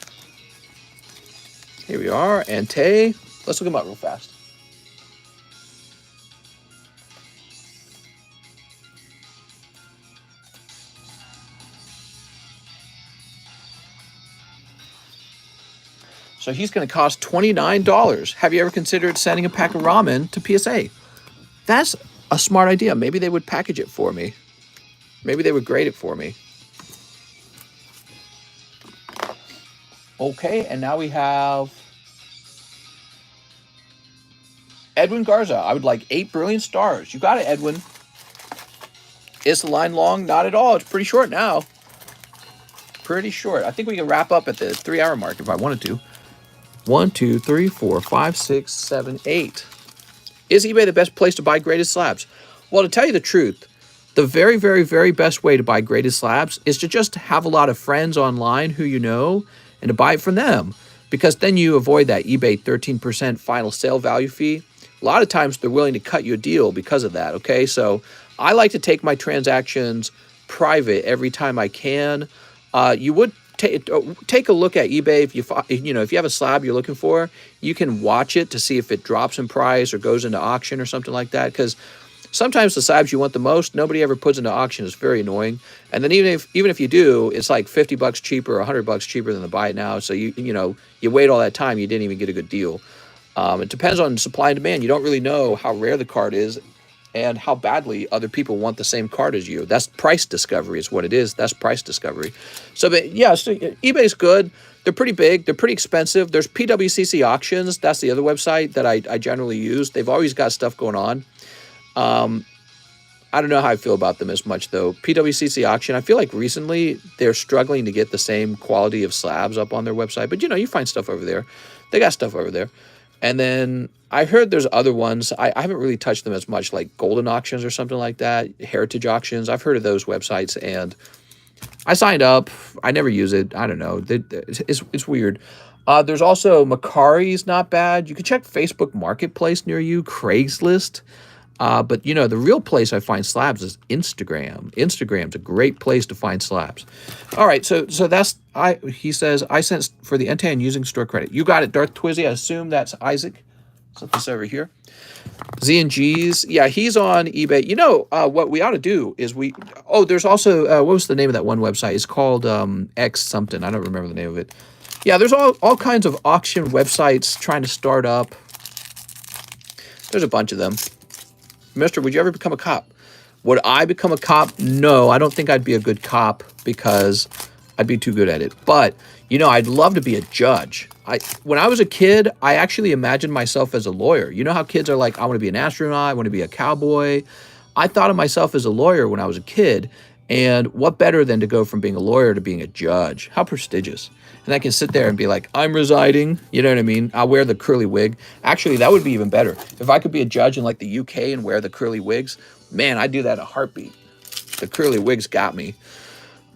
Here we are, ente. Let's look them up real fast. So he's going to cost $29. Have you ever considered sending a pack of ramen to PSA? That's a smart idea. Maybe they would package it for me. Maybe they would grade it for me. Okay, and now we have Edwin Garza. I would like 8 brilliant stars. You got it, Edwin. Is the line long? Not at all. It's pretty short now. Pretty short. I think we can wrap up at the 3-hour mark if I wanted to. 1, 2, 3, 4, 5, 6, 7, 8. Is eBay the best place to buy graded slabs? Well, to tell you the truth, the very, very, very best way to buy graded slabs is to just have a lot of friends online who you know and to buy it from them, because then you avoid that eBay 13% final sale value fee. A lot of times they're willing to cut you a deal because of that, okay? So I like to take my transactions private every time I can. You would take a look at eBay if you have a slab you're looking for. You can watch it to see if it drops in price or goes into auction or something like that, because sometimes the slabs you want the most, nobody ever puts into auction. It's very annoying. And then even if you do, it's like $50 cheaper or $100 cheaper than to buy it now. So you wait all that time, you didn't even get a good deal. It depends on supply and demand. You don't really know how rare the card is and how badly other people want the same card as you. That's price discovery is what it is. That's price discovery. So, but yeah, so eBay's good. They're pretty big. They're pretty expensive. There's PWCC auctions. That's the other website that I generally use. They've always got stuff going on. I don't know how I feel about them as much, though. PWCC auction, I feel like recently they're struggling to get the same quality of slabs up on their website. But, you find stuff over there. They got stuff over there. And then I heard there's other ones. I haven't really touched them as much, like Golden Auctions or something like that, Heritage Auctions. I've heard of those websites, and I signed up. I never use it. I don't know. It's weird. There's also Macari's not bad. You can check Facebook Marketplace near you, Craigslist. But, the real place I find slabs is Instagram. Instagram's a great place to find slabs. All right, so he says, I sent for the NTN using store credit. You got it, Darth Twizzy. I assume that's Isaac. Set this over here. Z&G's. Yeah, he's on eBay. What we ought to do is there's also, what was the name of that one website? It's called X something. I don't remember the name of it. Yeah, there's all kinds of auction websites trying to start up. There's a bunch of them. Mister, would you ever become a cop? Would I become a cop? No, I don't think I'd be a good cop because I'd be too good at it. But, I'd love to be a judge. When I was a kid, I actually imagined myself as a lawyer. You know how kids are like, I want to be an astronaut, I want to be a cowboy. I thought of myself as a lawyer when I was a kid. And what better than to go from being a lawyer to being a judge? How prestigious. And I can sit there and be like, I'm residing. You know what I mean? I'll wear the curly wig. Actually, that would be even better. If I could be a judge in like the UK and wear the curly wigs, man, I'd do that in a heartbeat. The curly wigs got me.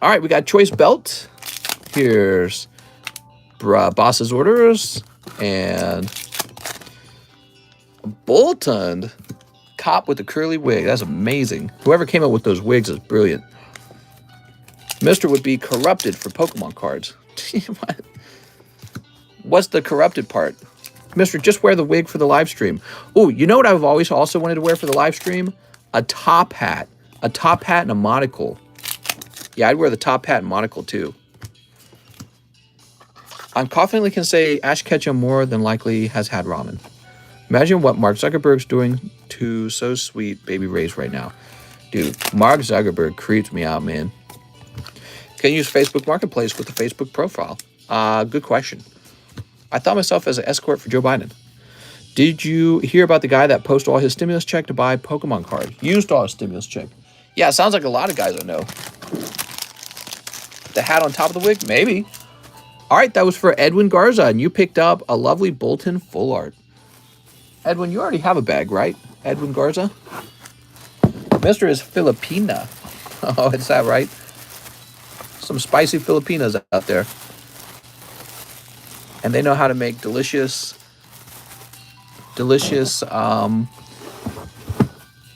All right, we got choice belt. Here's boss's orders and Bolton cop with the curly wig. That's amazing. Whoever came up with those wigs is brilliant. Mister would be corrupted for Pokemon cards. What? What's the corrupted part? Mister, just wear the wig for the live stream. Oh, you know what I've always also wanted to wear for the live stream? A top hat. A top hat and a monocle. Yeah, I'd wear the top hat and monocle too. I confidently can say Ash Ketchum more than likely has had ramen. Imagine what Mark Zuckerberg's doing to so sweet baby Ray's right now. Dude, Mark Zuckerberg creeps me out, man. Can you use Facebook Marketplace with the Facebook profile? Good question. I thought myself as an escort for Joe Biden. Did you hear about the guy that posted all his stimulus check to buy Pokemon cards? Used all his stimulus check. Yeah, it sounds like a lot of guys I know. The hat on top of the wig? Maybe. All right, that was for Edwin Garza, and you picked up a lovely Bolton full art. Edwin, you already have a bag, right? Edwin Garza? Mr. is Filipina. Oh, is that right? Some spicy Filipinas out there. And they know how to make delicious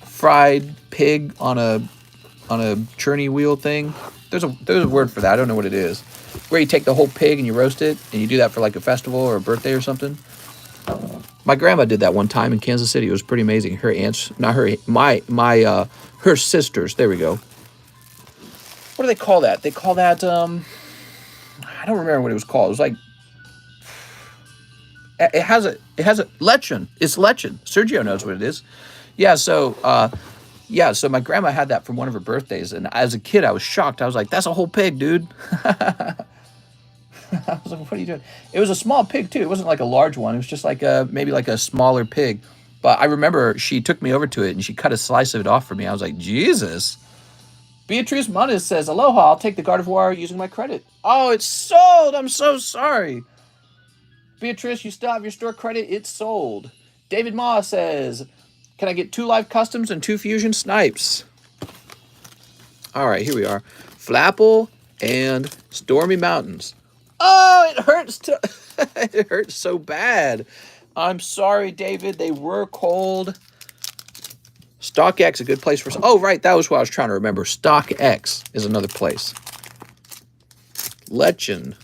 fried pig on a churny wheel thing. There's a word for that. I don't know what it is. Where you take the whole pig and you roast it, and you do that for like a festival or a birthday or something. My grandma did that one time in Kansas City. It was pretty amazing. Her aunts, not her, her sisters. There we go. What do they call that? They call that, I don't remember what it was called. It was like, it has a lechon. It's lechon. Sergio knows what it is. Yeah, so my grandma had that for one of her birthdays. And as a kid, I was shocked. I was like, that's a whole pig, dude. I was like, what are you doing? It was a small pig too. It wasn't like a large one. It was just like maybe like a smaller pig. But I remember she took me over to it and she cut a slice of it off for me. I was like, Jesus. Beatrice Muniz says, aloha, I'll take the Gardevoir using my credit. Oh, it's sold. I'm so sorry. Beatrice, you still have your store credit. It's sold. David Ma says, can I get 2 live customs and 2 fusion snipes? All right, here we are. Flapple and Stormy Mountains. Oh, it hurts. It hurts so bad. I'm sorry, David. They were cold. StockX, a good place for... Oh, right. That was what I was trying to remember. StockX is another place. Legend.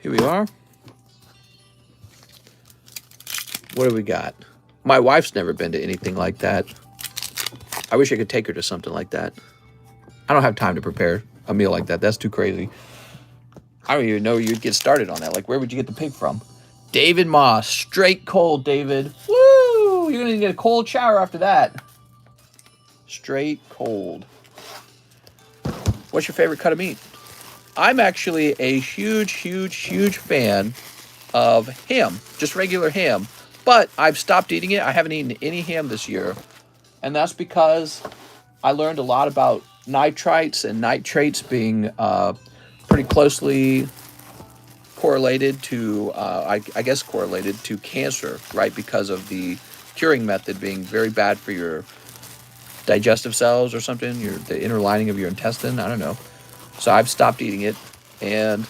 Here we are. What do we got? My wife's never been to anything like that. I wish I could take her to something like that. I don't have time to prepare a meal like that. That's too crazy. I don't even know where you'd get started on that. Like, where would you get the pig from? David Moss. Straight cold, David. Woo! You're going to get a cold shower after that. Straight cold. What's your favorite cut of meat? I'm actually a huge fan of ham. Just regular ham. But I've stopped eating it. I haven't eaten any ham this year. And that's because I learned a lot about nitrites and nitrates being pretty closely correlated to, I guess correlated to cancer, right? Because of the curing method being very bad for your digestive cells or something, the inner lining of your intestine. I don't know. So I've stopped eating it. And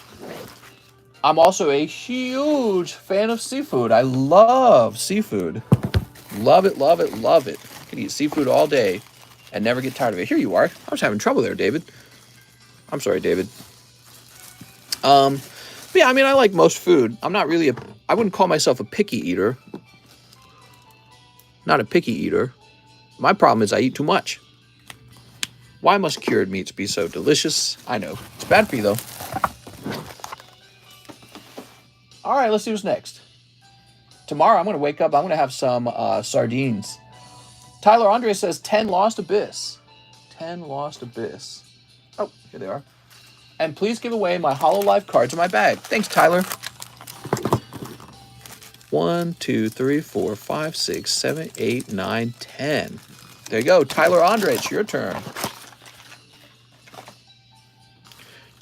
I'm also a huge fan of seafood. I love seafood. Love it, love it, love it. I can eat seafood all day and never get tired of it. Here you are. I was having trouble there, David. I'm sorry, David. Yeah, I mean, I like most food. I'm not really I wouldn't call myself a picky eater. Not a picky eater. My problem is I eat too much. Why must cured meats be so delicious? I know. It's bad for you, though. All right, let's see what's next. Tomorrow, I'm going to wake up. I'm going to have some sardines. Tyler Andre says 10 Lost Abyss. 10 Lost Abyss. Oh, here they are. And please give away my HoloLive cards in my bag. Thanks, Tyler. 1, 2, 3, 4, 5, 6, 7, 8, 9, 10. There you go. Tyler Andre, it's your turn.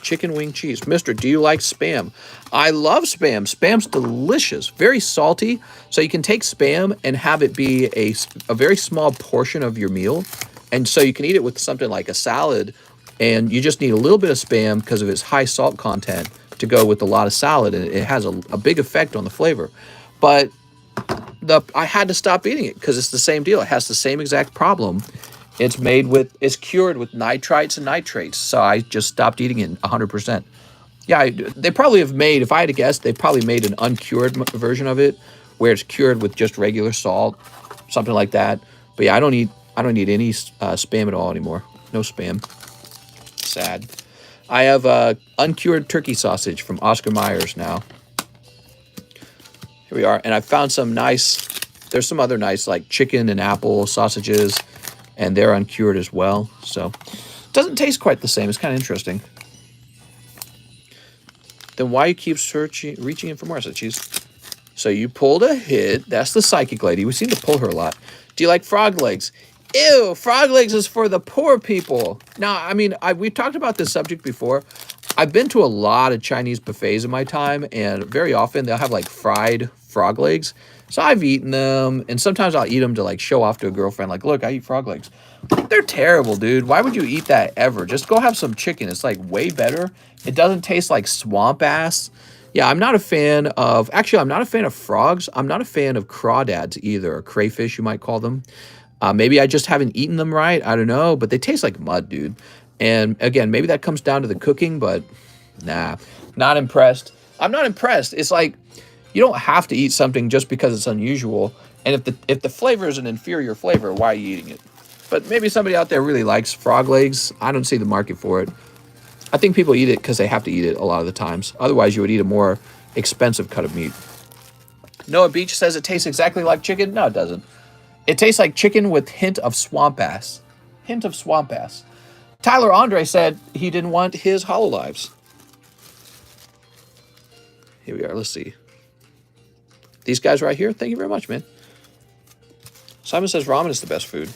Chicken wing cheese. Mister, do you like Spam? I love Spam. Spam's delicious. Very salty. So you can take Spam and have it be a very small portion of your meal. And so you can eat it with something like a salad. And you just need a little bit of Spam because of its high salt content to go with a lot of salad. And it has a big effect on the flavor. But I had to stop eating it because it's the same deal. It has the same exact problem. It's cured with nitrites and nitrates. So I just stopped eating it 100%. Yeah, they probably have made, if I had to guess, they probably made an uncured version of it where it's cured with just regular salt, something like that. But yeah, I don't eat any Spam at all anymore. No Spam. Sad. I have uncured turkey sausage from Oscar Myers now. Here we are. And I found there's some other nice like chicken and apple sausages, and they're uncured as well. So it doesn't taste quite the same. It's kind of interesting. Then why you keep reaching in for more? So you pulled a hit. That's the psychic lady. We seem to pull her a lot. Do you like frog legs? Ew, frog legs is for the poor people. Now, I mean, we've talked about this subject before. I've been to a lot of Chinese buffets in my time, and very often they'll have like fried frog legs. So I've eaten them, and sometimes I'll eat them to like show off to a girlfriend, like, look, I eat frog legs. They're terrible, dude. Why would you eat that ever? Just go have some chicken. It's like way better. It doesn't taste like swamp ass. Yeah, I'm not a fan of frogs. I'm not a fan of crawdads either, or crayfish, you might call them. Maybe I just haven't eaten them right. I don't know, but they taste like mud, dude. And again, maybe that comes down to the cooking, but nah, not impressed. I'm not impressed. It's like, you don't have to eat something just because it's unusual. And if the flavor is an inferior flavor, why are you eating it? But maybe somebody out there really likes frog legs. I don't see the market for it. I think people eat it because they have to eat it a lot of the times. Otherwise, you would eat a more expensive cut of meat. Noah Beach says it tastes exactly like chicken. No, it doesn't. It tastes like chicken with hint of swamp ass. Hint of swamp ass. Tyler Andre said he didn't want his HoloLives. Here we are. Let's see. These guys right here. Thank you very much, man. Simon says ramen is the best food.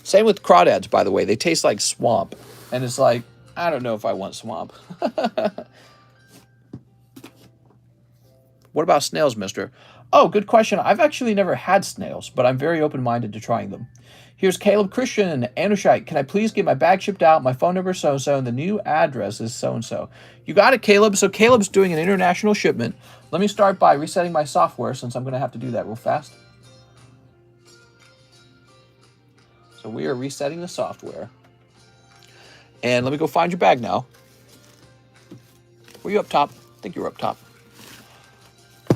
Same with crawdads, by the way. They taste like swamp. And it's like, I don't know if I want swamp. What about snails, mister? Oh, good question. I've actually never had snails, but I'm very open-minded to trying them. Here's Caleb Christian, Anushite. Can I please get my bag shipped out? My phone number is so-and-so, and the new address is so-and-so. You got it, Caleb. So Caleb's doing an international shipment. Let me start by resetting my software, since I'm going to have to do that real fast. So we are resetting the software. And let me go find your bag now. Were you up top? I think you were up top.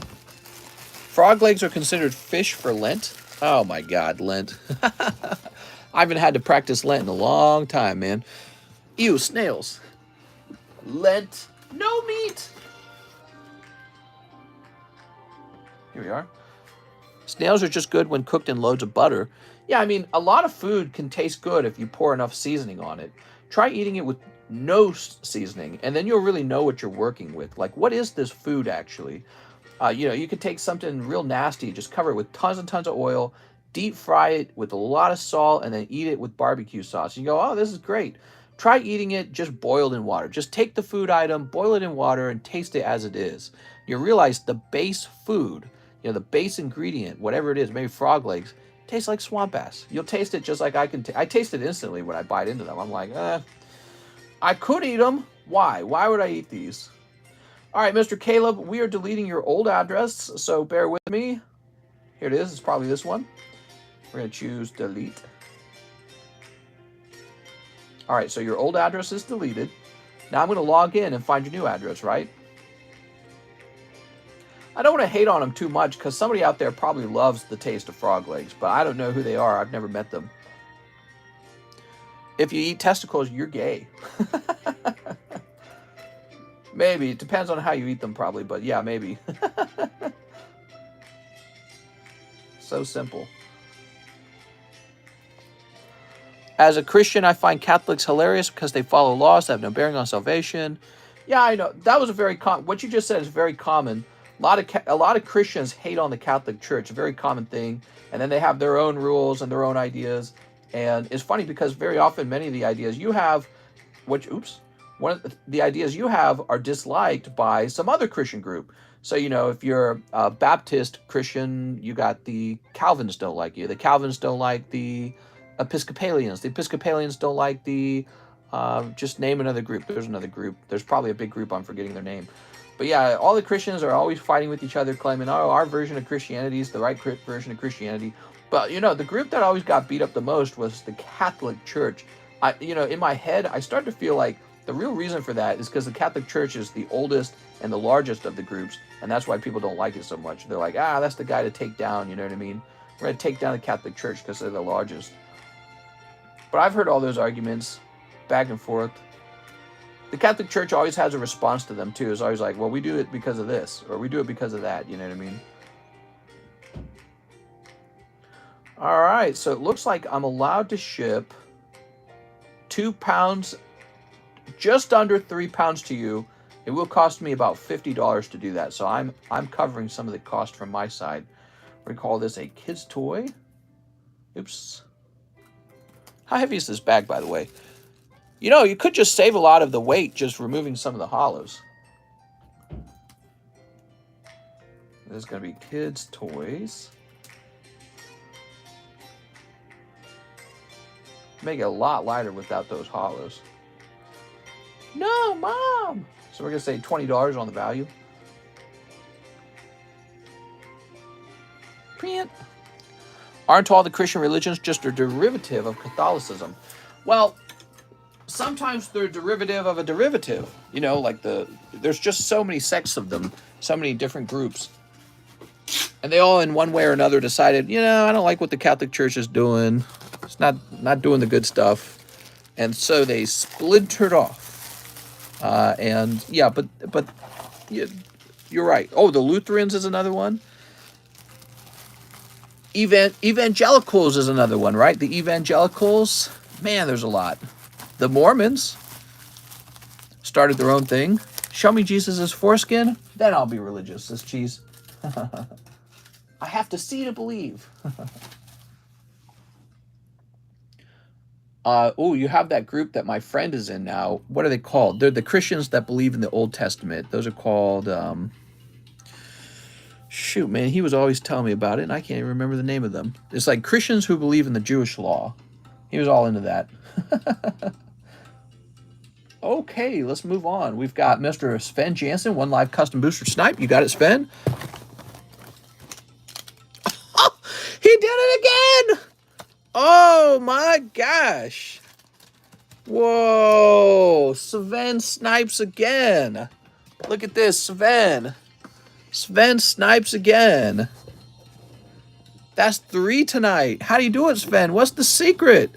Frog legs are considered fish for Lent. Oh my God, Lent. I haven't had to practice Lent in a long time, man. Ew, snails. Lent, no meat. Here we are. Snails are just good when cooked in loads of butter. Yeah, I mean, a lot of food can taste good if you pour enough seasoning on it. Try eating it with no seasoning, and then you'll really know what you're working with. Like, what is this food actually? You know, you could take something real nasty, just cover it with tons and tons of oil, deep fry it with a lot of salt, and then eat it with barbecue sauce. You go, oh, this is great. Try eating it just boiled in water. Just take the food item, boil it in water, and taste it as it is. You realize the base food, you know, the base ingredient, whatever it is, maybe frog legs, tastes like swamp ass. You'll taste it just like I can. I taste it instantly when I bite into them. I'm like, I could eat them. Why? Why would I eat these? All right, Mr. Caleb, we are deleting your old address, so bear with me. Here it is. It's probably this one. We're going to choose delete. All right, so your old address is deleted. Now I'm going to log in and find your new address, right? I don't want to hate on them too much because somebody out there probably loves the taste of frog legs, but I don't know who they are. I've never met them. If you eat testicles, you're gay. Maybe. It depends on how you eat them probably, but yeah, maybe. So simple. As a Christian, I find Catholics hilarious because they follow laws that have no bearing on salvation. Yeah, I know. That was a very what you just said is very common. A lot of Christians hate on the Catholic Church, a very common thing. And then they have their own rules and their own ideas. And it's funny because very often many of the ideas you have, one of the ideas you have are disliked by some other Christian group. So, you know, if you're a Baptist Christian, you got the Calvinists don't like you. The Calvinists don't like the Episcopalians. The Episcopalians don't like the, just name another group. There's another group. There's probably a big group. I'm forgetting their name. But yeah, all the Christians are always fighting with each other, claiming, oh, our version of Christianity is the right version of Christianity. But, you know, the group that always got beat up the most was the Catholic Church. In my head, I started to feel like the real reason for that is because the Catholic Church is the oldest and the largest of the groups, and that's why people don't like it so much. They're like, that's the guy to take down, you know what I mean? We're going to take down the Catholic Church because they're the largest. But I've heard all those arguments back and forth. The Catholic Church always has a response to them, too. It's always like, well, we do it because of this, or we do it because of that, you know what I mean? All right, so it looks like I'm allowed to ship 2 pounds, just under 3 pounds to you. It will cost me about $50 to do that, so I'm covering some of the cost from my side. We're going to call this a kid's toy. Oops. How heavy is this bag, by the way? You know, you could just save a lot of the weight just removing some of the hollows. This is going to be kids' toys. Make it a lot lighter without those hollows. No, Mom! So we're going to say $20 on the value. Print. Aren't all the Christian religions just a derivative of Catholicism? Well, sometimes they're a derivative of a derivative. You know, like there's just so many sects of them, so many different groups. And they all in one way or another decided, you know, I don't like what the Catholic Church is doing. It's not doing the good stuff. And so they splintered off. And yeah, but you're right. Oh, the Lutherans is another one. Evangelicals is another one, right? The evangelicals, man, there's a lot. The Mormons started their own thing. Show me Jesus' foreskin, then I'll be religious, says Cheese. I have to see to believe. Oh, you have that group that my friend is in now. What are they called? They're the Christians that believe in the Old Testament. Those are called, shoot, man, he was always telling me about it, and I can't even remember the name of them. It's like Christians who believe in the Jewish law. He was all into that. Okay, let's move on. We've got Mr. Sven Jansen, one live custom booster snipe. You got it, Sven? Oh, he did it again! Oh my gosh. Whoa, Sven snipes again. Look at this, Sven. Sven snipes again. That's 3 tonight. How do you do it, Sven? What's the secret?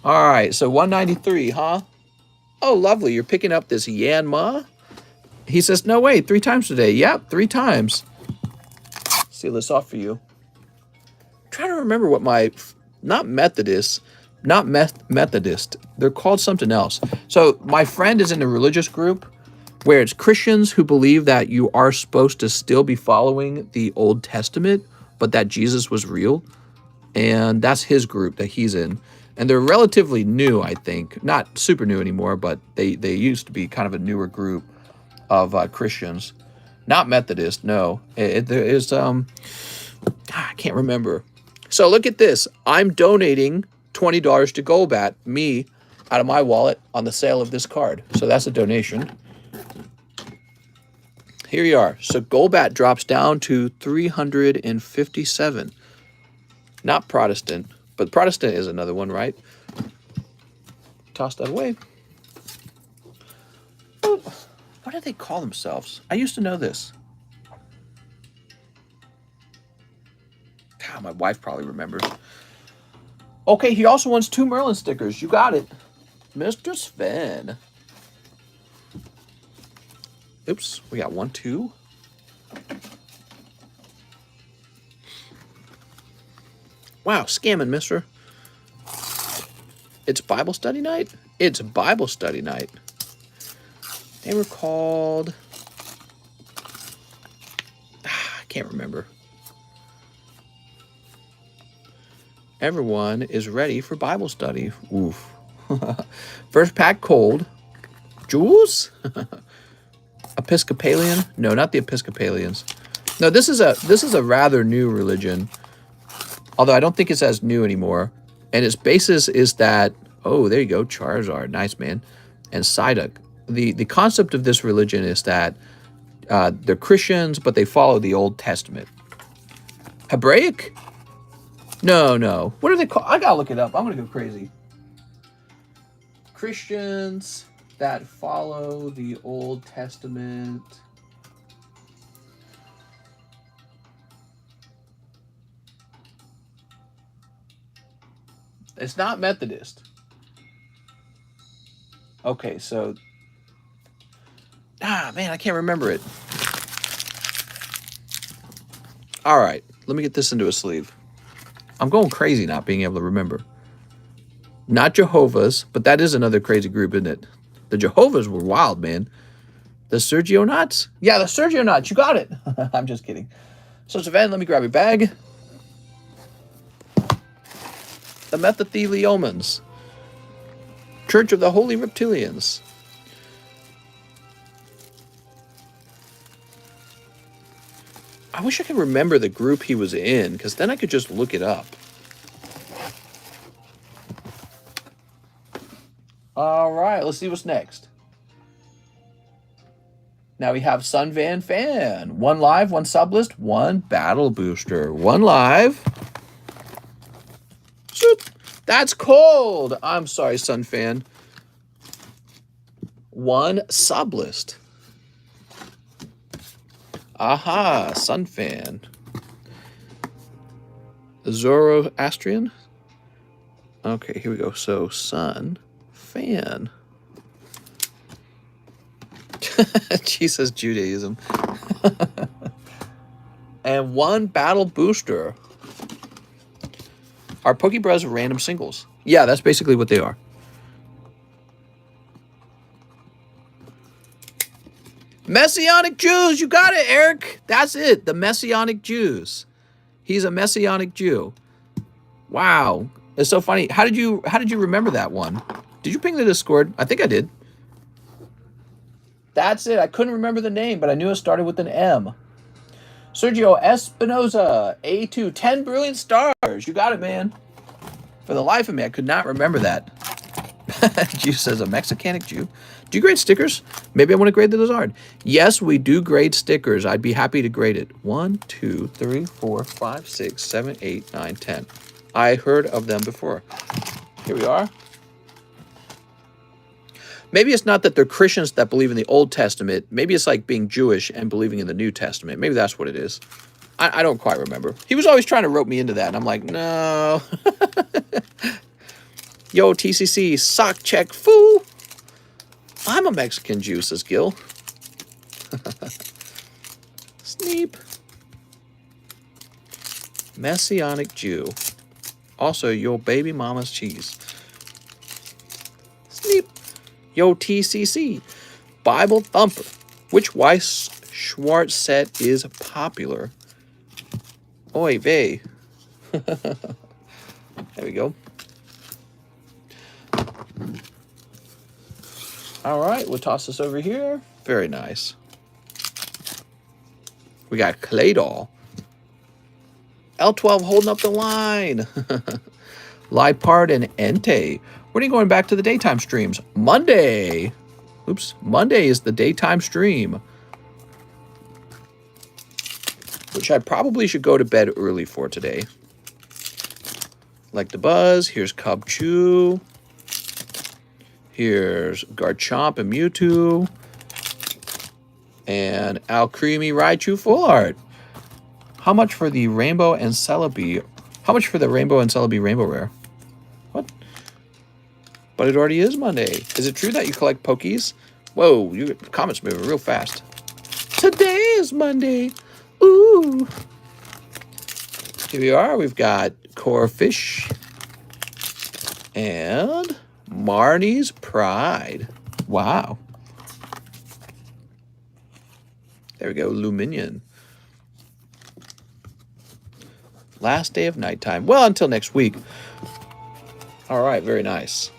All right, so 193, huh? Oh, lovely. You're picking up this Yanma. He says, no, wait, 3 times today. Yep, 3 times. Seal this off for you. I'm trying to remember what my, not Methodist. They're called something else. So my friend is in a religious group where it's Christians who believe that you are supposed to still be following the Old Testament, but that Jesus was real. And that's his group that he's in. And they're relatively new, I think. Not super new anymore, but they used to be kind of a newer group of Christians. Not Methodist, no. There is, I can't remember. So look at this. I'm donating $20 to Golbat, me, out of my wallet on the sale of this card. So that's a donation. Here you are. So Golbat drops down to 357. Not Protestant. But Protestant is another one, right? Toss that away. Oh, what do they call themselves? I used to know this. God, my wife probably remembers. Okay, he also wants 2 Merlin stickers. You got it. Mr. Sven. Oops, we got 1, 2. Wow, scamming, mister. It's Bible study night? It's Bible study night. They were called... I can't remember. Everyone is ready for Bible study. Oof. First pack cold. Jules? Episcopalian? No, not the Episcopalians. No, this is a rather new religion. Although I don't think it's as new anymore. And its basis is that, oh, there you go, Charizard, nice man, and Psyduck. The concept of this religion is that they're Christians, but they follow the Old Testament. Hebraic? No. What are they called? I gotta look it up. I'm gonna go crazy. Christians that follow the Old Testament. It's not Methodist. Okay, so... man, I can't remember it. All right, let me get this into a sleeve. I'm going crazy not being able to remember. Not Jehovah's, but that is another crazy group, isn't it? The Jehovah's were wild, man. The Sergio Knots? Yeah, the Sergio Knots. You got it. I'm just kidding. So, Savannah, let me grab your bag. The Methetheliomans. Church of the Holy Reptilians. I wish I could remember the group he was in, because then I could just look it up. All right, let's see what's next. Now we have Sun Van Fan. 1 live, 1 sublist, 1 battle booster. 1 live. That's cold. I'm sorry, Sun Fan. 1 sublist. Aha, Sun Fan. Zoroastrian. Okay, here we go. So, Sun Fan. Jesus, Judaism. And 1 battle booster. Are Pokebros random singles? Yeah, that's basically what they are. Messianic Jews. You got it, Eric. That's it. The Messianic Jews. He's a Messianic Jew. Wow. It's so funny. How did you remember that one? Did you ping the Discord? I think I did. That's it. I couldn't remember the name, but I knew it started with an M. Sergio Espinoza, A2, 10 brilliant stars. You got it, man. For the life of me, I could not remember that. Jew says a Mexicanic Jew. Do you grade stickers? Maybe I want to grade the Doesnt. Yes, we do grade stickers. I'd be happy to grade it. 1, 2, 3, 4, 5, 6, 7, 8, 9, 10. I heard of them before. Here we are. Maybe it's not that they're Christians that believe in the Old Testament. Maybe it's like being Jewish and believing in the New Testament. Maybe that's what it is. I don't quite remember. He was always trying to rope me into that, and I'm like, no. Yo, TCC, sock check, fool. I'm a Mexican Jew, says Gil. Sneep. Messianic Jew. Also, your baby mama's cheese. Sneep. Yo, TCC. Bible Thumper. Which Weiss Schwartz set is popular? Oy vey. There we go. All right, we'll toss this over here. Very nice. We got Clay Doll. L12 holding up the line. Lipard and Entei. When are you going back to the daytime streams? Monday. Oops. Monday is the daytime stream. Which I probably should go to bed early for today. Like the Buzz. Here's Cub Chew. Here's Garchomp and Mewtwo. And Alcremie Raichu Full Art. How much for the Rainbow and Celebi? How much for the Rainbow and Celebi Rainbow Rare? What? But it already is Monday. Is it true that you collect Pokies? Whoa, your comments moving real fast. Today is Monday. Ooh. Here we are. We've got Corfish and Marnie's Pride. Wow. There we go. Luminion. Last day of nighttime. Well, until next week. All right. Very nice.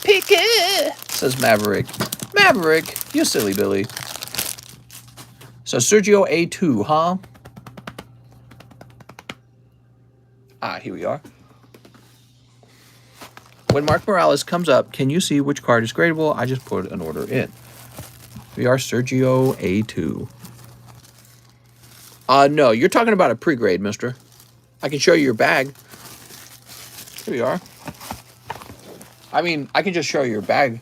Pick it, says Maverick. Maverick, you silly Billy. So Sergio A2, huh? Ah, here we are. When Mark Morales comes up, can you see which card is gradable? I just put an order in. We are Sergio A2. No, you're talking about a pre-grade, mister. I can show you your bag. Here we are. I mean, I can just show you your bag.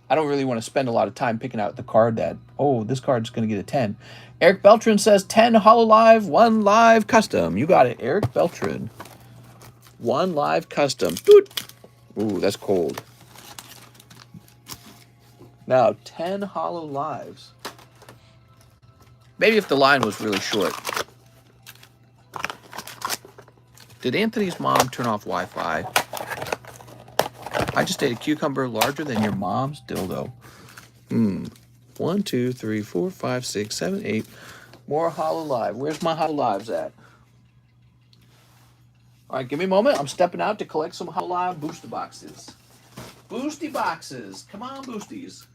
I don't really want to spend a lot of time picking out the card that, oh, this card's going to get a 10. Eric Beltran says 10 Hololive, 1 live custom. You got it, Eric Beltran. 1 live custom. Doot. Ooh, that's cold. Now, 10 Hololives. Maybe if the line was really short. Did Anthony's mom turn off Wi-Fi? I just ate a cucumber larger than your mom's dildo. 1, 2, 3, 4, 5, 6, 7, 8. More Hololive. Where's my Hololives at? All right, give me a moment. I'm stepping out to collect some Hololive booster boxes. Boosty boxes. Come on, boosties.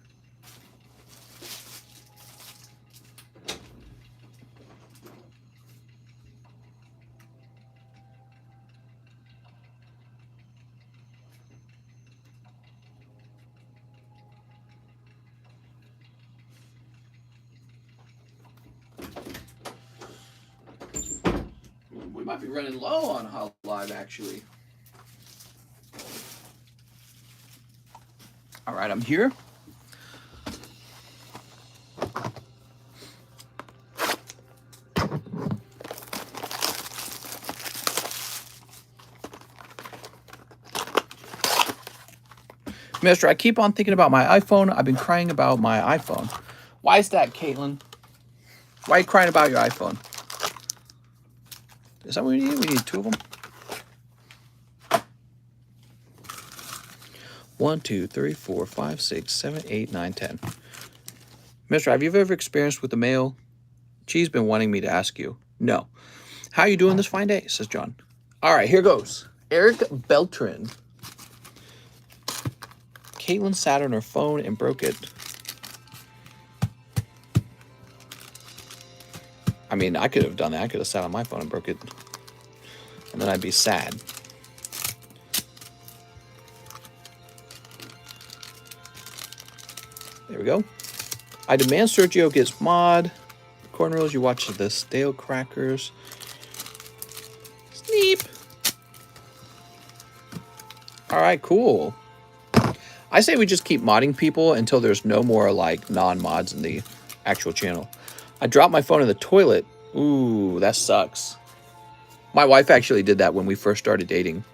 We might be running low on Hololive, actually. All right, I'm here. Mister, I keep on thinking about my iPhone. I've been crying about my iPhone. Why is that, Caitlin? Why are you crying about your iPhone? Is that what we need? We need 2 of them. 1, 2, 3, 4, 5, 6, 7, 8, 9, 10. Mister, have you ever experienced with the mail? She's been wanting me to ask you. No. How you doing this fine day? Says John. All right, here goes. Eric Beltran. Caitlin sat on her phone and broke it. I mean, I could have done that. I could have sat on my phone and broke it. And then I'd be sad. There we go. I demand Sergio gets mod. Cornrows, you watch the stale crackers. Sneep. All right, cool. I say we just keep modding people until there's no more like non-mods in the actual channel. I dropped my phone in the toilet. Ooh, that sucks. My wife actually did that when we first started dating.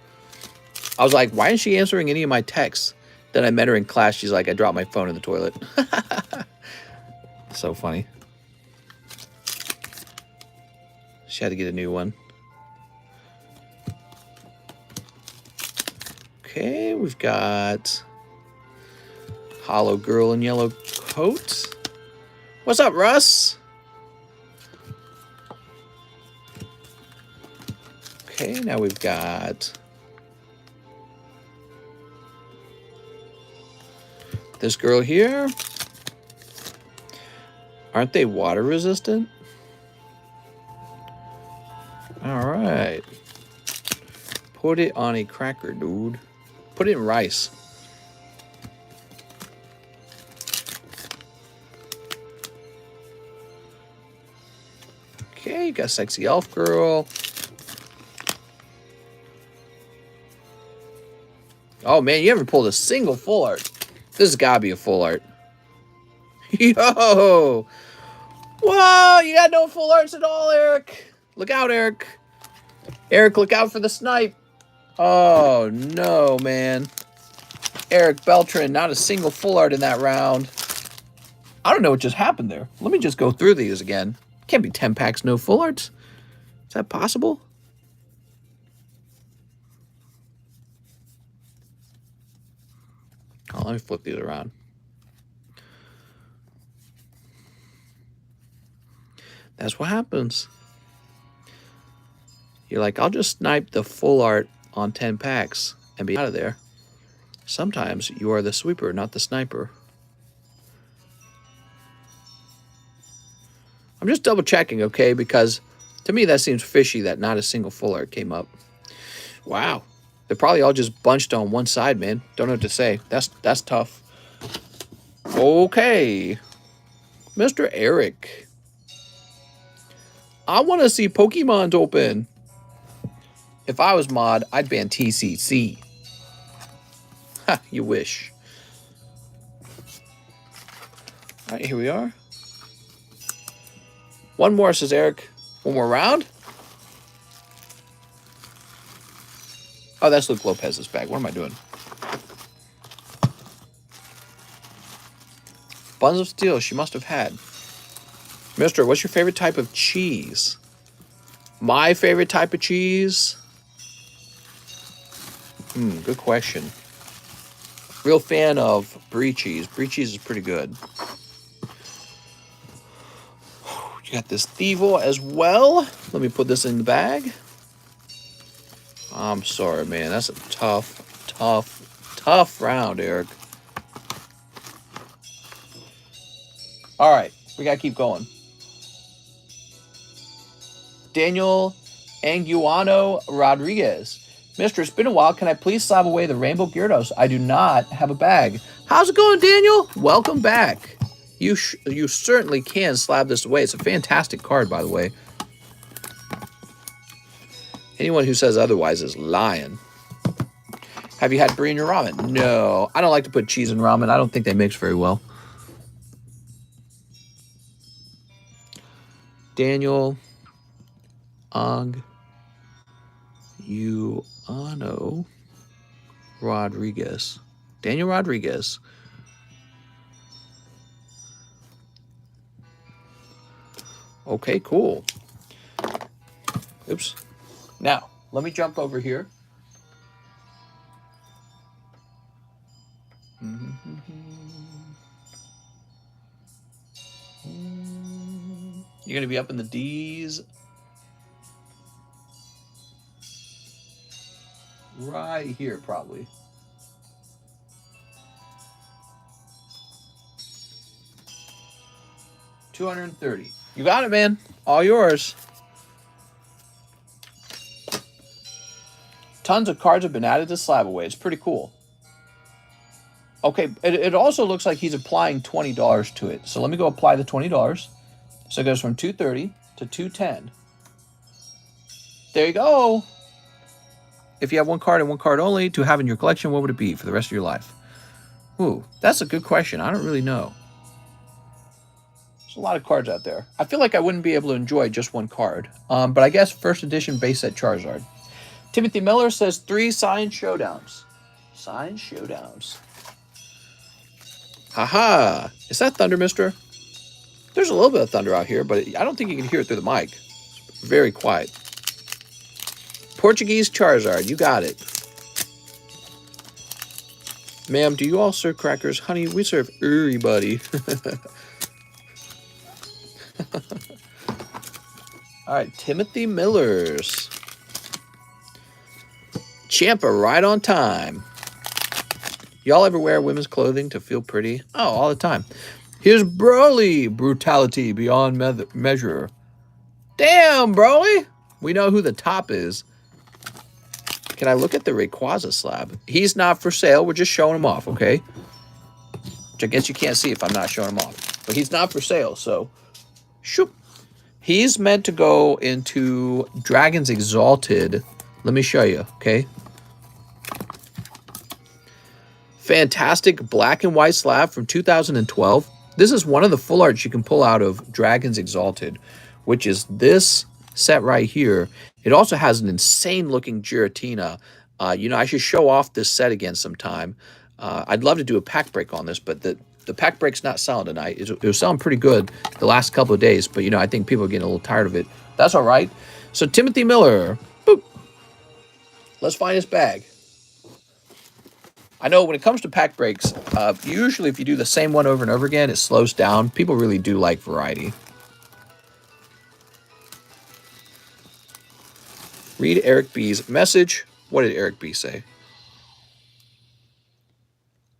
I was like, why isn't she answering any of my texts? Then I met her in class. She's like, I dropped my phone in the toilet. So funny. She had to get a new one. Okay, we've got Hollow Girl in Yellow Coat. What's up, Russ? Okay, now we've got this girl here. Aren't they water resistant? All right. Put it on a cracker, dude. Put it in rice. Okay, you got Sexy Elf Girl. Oh, man, you haven't pulled a single full art. This has got to be a full art. Yo! Whoa, you got no full arts at all, Eric. Look out, Eric. Eric, look out for the snipe. Oh, no, man. Eric Beltran, not a single full art in that round. I don't know what just happened there. Let me just go through these again. Can't be 10 packs, no full arts. Is that possible? Oh, let me flip these around. That's what happens. You're like, I'll just snipe the full art on 10 packs and be out of there. Sometimes you are the sweeper, not the sniper. I'm just double checking, okay? Because to me that seems fishy that not a single full art came up. Wow. They're probably all just bunched on one side, man. Don't know what to say. That's tough. Okay. Mr. Eric. I want to see Pokemons open. If I was mod, I'd ban TCC. Ha, you wish. All right, here we are. One more, says Eric. One more round? Oh, that's Luke Lopez's bag. What am I doing? Buns of Steel she must have had. Mister, what's your favorite type of cheese? My favorite type of cheese? Good question. Real fan of brie cheese. Brie cheese is pretty good. You got this Thievul as well. Let me put this in the bag. I'm sorry, man. That's a tough round, Eric. All right. We got to keep going. Daniel Anguano Rodriguez. Mister, it's been a while. Can I please slab away the Rainbow Gyarados? I do not have a bag. How's it going, Daniel? Welcome back. You certainly can slab this away. It's a fantastic card, by the way. Anyone who says otherwise is lying. Have you had brie in your ramen? No. I don't like to put cheese in ramen. I don't think they mix very well. Daniel Anguano Rodriguez. Daniel Rodriguez. Okay, cool. Oops. Now, let me jump over here. You're going to be up in the D's. Right here, probably. $230. You got it, man. All yours. Tons of cards have been added to SLAB-AWAY. It's pretty cool. Okay, it also looks like he's applying $20 to it. So let me go apply the $20. So it goes from $230 to $210. There you go. If you have one card and one card only to have in your collection, what would it be for the rest of your life? Ooh, that's a good question. I don't really know. There's a lot of cards out there. I feel like I wouldn't be able to enjoy just one card. But I guess first edition base set Charizard. Timothy Miller says 3 Sign Showdowns. Sign Showdowns. Haha. Is that thunder, mister? There's a little bit of thunder out here, but I don't think you can hear it through the mic. It's very quiet. Portuguese Charizard. You got it. Ma'am, do you all serve crackers? Honey, we serve everybody. All right, Timothy Miller's. Champa right on time. Y'all ever wear women's clothing to feel pretty? Oh, all the time. Here's Broly. Brutality beyond measure. Damn, Broly. We know who the top is. Can I look at the Rayquaza slab? He's not for sale. We're just showing him off, okay? Which I guess you can't see if I'm not showing him off. But he's not for sale, so... Shoop. He's meant to go into Dragon's Exalted. Let me show you, okay? Fantastic black and white slab from 2012. This is one of the full arts you can pull out of Dragon's Exalted, which is this set right here. It also has an insane looking Giratina. You know, I should show off this set again sometime. I'd love to do a pack break on this, but the pack break's not selling tonight. It was selling pretty good the last couple of days, but you know, I think people are getting a little tired of it. That's all right. So Timothy Miller, boop. Let's find his bag. I know when it comes to pack breaks, usually if you do the same one over and over again, it slows down. People really do like variety. Read Eric B's message. What did Eric B say?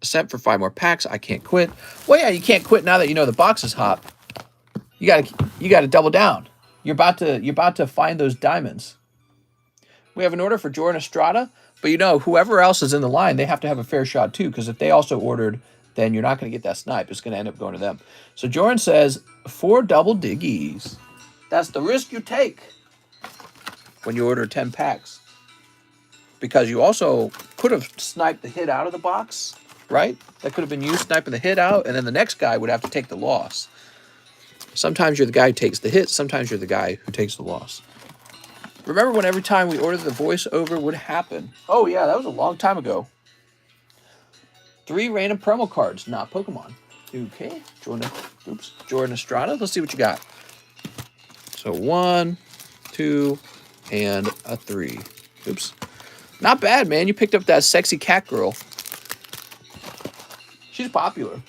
Sent for 5 more packs. I can't quit. Well, yeah, you can't quit now that you know the box is hot. You gotta double down. You're about to find those diamonds. We have an order for Jordan Estrada, but you know, whoever else is in the line, they have to have a fair shot too, because if they also ordered, then you're not going to get that snipe. It's going to end up going to them. So Jordan says 4 double diggies. That's the risk you take when you order 10 packs. Because you also could have sniped the hit out of the box, right? That could have been you sniping the hit out, and then the next guy would have to take the loss. Sometimes you're the guy who takes the hit. Sometimes you're the guy who takes the loss. Remember when every time we ordered the voiceover would happen? Oh, yeah, that was a long time ago. 3 random promo cards, not Pokemon. Okay, Jordan Estrada. Let's see what you got. So 1, 2, and a 3. Oops. Not bad, man. You picked up that sexy cat girl. She's popular.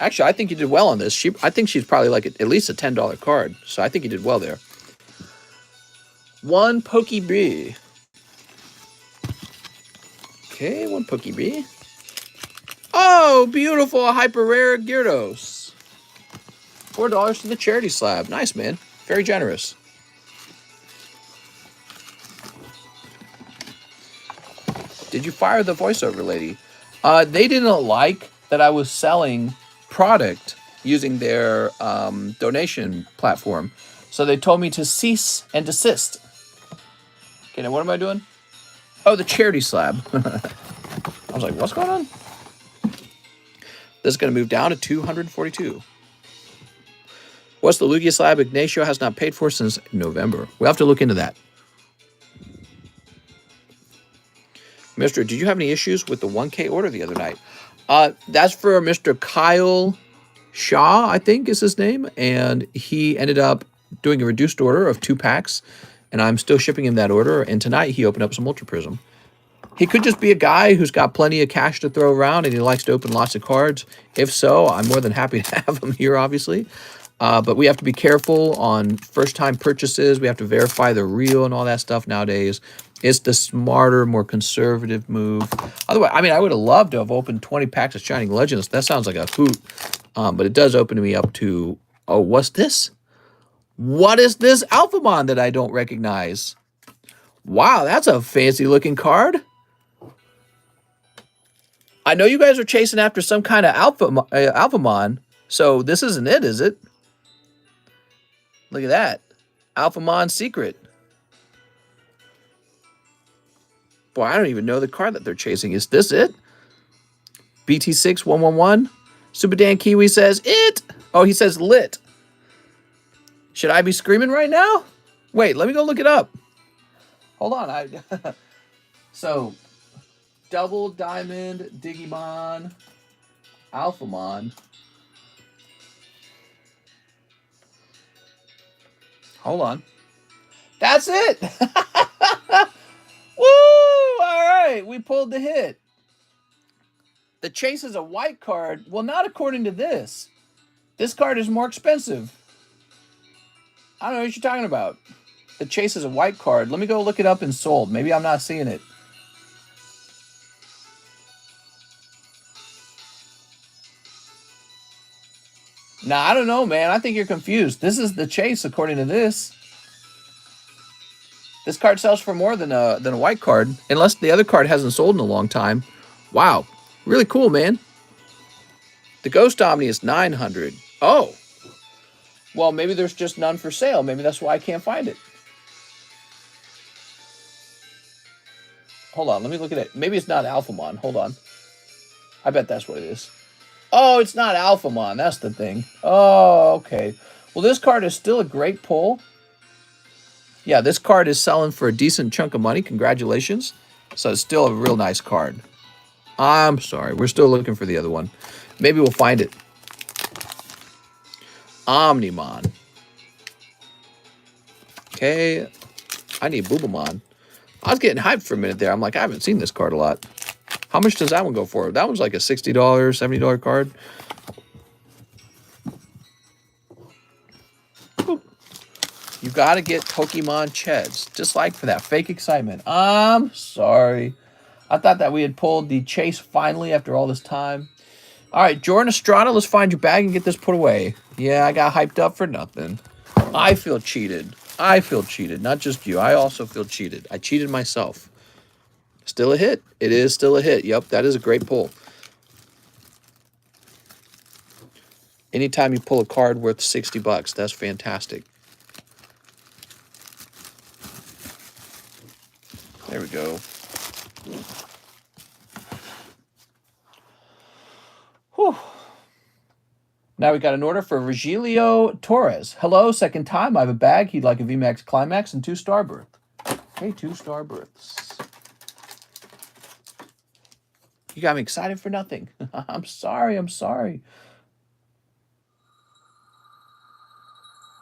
Actually, I think you did well on this. I think she's probably like at least a $10 card. So I think you did well there. 1 Pokebee. Okay, 1 Pokebee. Oh, beautiful. A hyper rare Gyarados. $4 to the charity slab. Nice, man. Very generous. Did you fire the voiceover lady? They didn't like that I was selling product using their donation platform. So they told me to cease and desist. Okay, now what am I doing? Oh, the charity slab. I was like, what's going on? This is going to move down to 242. What's the Lugia slab Ignacio has not paid for since November? We'll have to look into that. Mister, did you have any issues with the 1K order the other night? That's for Mr. Kyle Shaw, I think is his name. And he ended up doing a reduced order of 2 packs. And I'm still shipping him that order. And tonight he opened up some Ultra Prism. He could just be a guy who's got plenty of cash to throw around and he likes to open lots of cards. If so, I'm more than happy to have him here, obviously. But we have to be careful on first-time purchases. We have to verify they're real and all that stuff nowadays. It's the smarter, more conservative move. Otherwise, I mean, I would have loved to have opened 20 packs of Shining Legends. That sounds like a hoot. But it does open me up to, oh, what's this? What is this Alphamon that I don't recognize? Wow, that's a fancy-looking card. I know you guys are chasing after some kind of Alphamon, so this isn't it, is it? Look at that. Alphamon Secret. Boy, I don't even know the card that they're chasing. Is this it? BT6111. Super Dan Kiwi says, it. Oh, he says lit. Should I be screaming right now? Wait, let me go look it up. Hold on. So, Double Diamond, Digimon, Alphamon. Hold on. That's it. Woo! All right, we pulled the hit. The chase is a white card. Well, not according to this. This card is more expensive. I don't know what you're talking about. The chase is a white card. Let me go look it up in sold. Maybe I'm not seeing it. Nah, I don't know, man. I think you're confused. This is the chase according to this. This card sells for more than a white card, unless the other card hasn't sold in a long time. Wow. Really cool, man. The Ghost Omni is 900. Oh. Well, maybe there's just none for sale. Maybe that's why I can't find it. Hold on. Let me look at it. Maybe it's not Alphamon. Hold on. I bet that's what it is. Oh, it's not Alphamon. That's the thing. Oh, okay. Well, this card is still a great pull. Yeah, this card is selling for a decent chunk of money. Congratulations. So it's still a real nice card. I'm sorry. We're still looking for the other one. Maybe we'll find it. Omnimon. Okay. I need Boobamon. I was getting hyped for a minute there. I'm like, I haven't seen this card a lot. How much does that one go for? That one's like a $60, $70 card. Boop. You got to get Pokemon Cheds, just like for that fake excitement. I'm sorry. I thought that we had pulled the chase finally after all this time. All right, Jordan Estrada, let's find your bag and get this put away. Yeah, I got hyped up for nothing. I feel cheated. I feel cheated. Not just you. I also feel cheated. I cheated myself. Still a hit. It is still a hit. Yep, that is a great pull. Anytime you pull a card worth 60 bucks, that's fantastic. There we go. Whew. Now we got an order for Regilio Torres. Hello, second time. I have a bag. He'd like a VMAX Climax and 2-star berth. Hey, 2-star berths. You got me excited for nothing. I'm sorry. I'm sorry.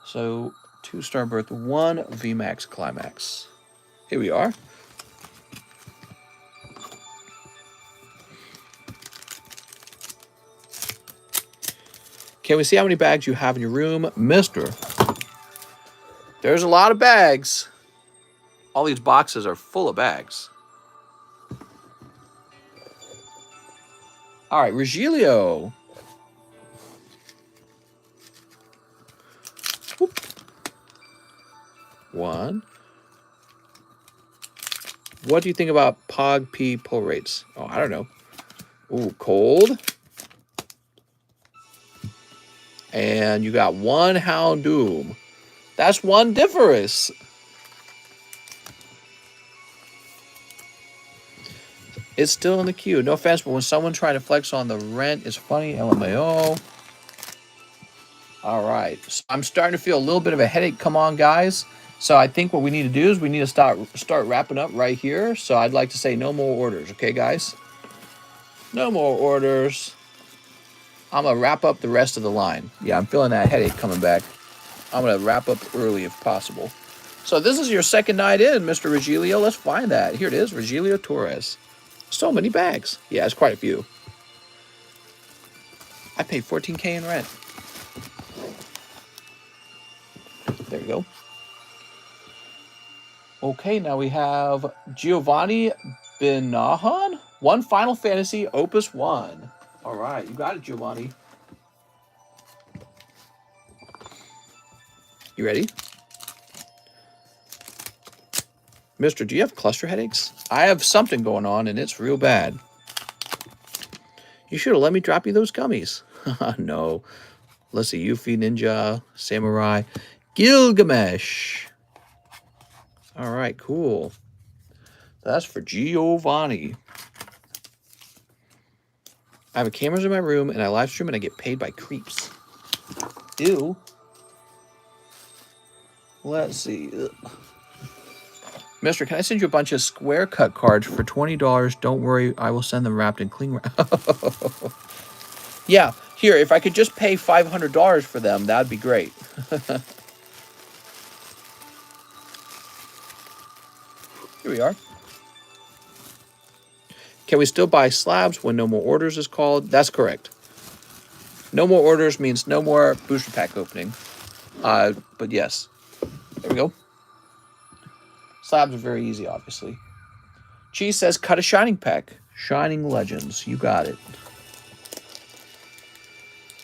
So, 2-star berth, 1 VMAX Climax. Here we are. Can we see how many bags you have in your room? Mister. There's a lot of bags. All these boxes are full of bags. All right, Regilio. Whoop. 1. What do you think about Pog P pull rates? Oh, I don't know. Ooh, cold. And you got 1 Houndoom. That's 1 Differus. It's still in the queue. No offense, but when someone trying to flex on the rent is funny. LMAO. All right. So I'm starting to feel a little bit of a headache. Come on, guys. So I think what we need to do is we need to start wrapping up right here. So I'd like to say no more orders. Okay, guys? No more orders. I'm going to wrap up the rest of the line. Yeah, I'm feeling that headache coming back. I'm going to wrap up early if possible. So this is your second night in, Mr. Regilio. Let's find that. Here it is, Regilio Torres. So many bags. Yeah, it's quite a few. I paid $14K in rent. There you go. Okay, now we have Giovanni Binahan. One Final Fantasy Opus 1. All right, you got it, Giovanni. You ready? Mister, do you have cluster headaches? I have something going on, and it's real bad. You should have let me drop you those gummies. No. Let's see. Yuffie, Ninja, Samurai, Gilgamesh. All right, cool. That's for Giovanni. I have cameras in my room, and I live stream, and I get paid by creeps. Ew. Let's see. Ugh. Mister, can I send you a bunch of square cut cards for $20? Don't worry, I will send them wrapped in cling wrap. Yeah, here, if I could just pay $500 for them, that'd be great. Here we are. Can we still buy slabs when no more orders is called? That's correct. No more orders means no more booster pack opening. But yes. There we go. Slabs are very easy, obviously. Cheese says, cut a Shining pack. Shining Legends. You got it.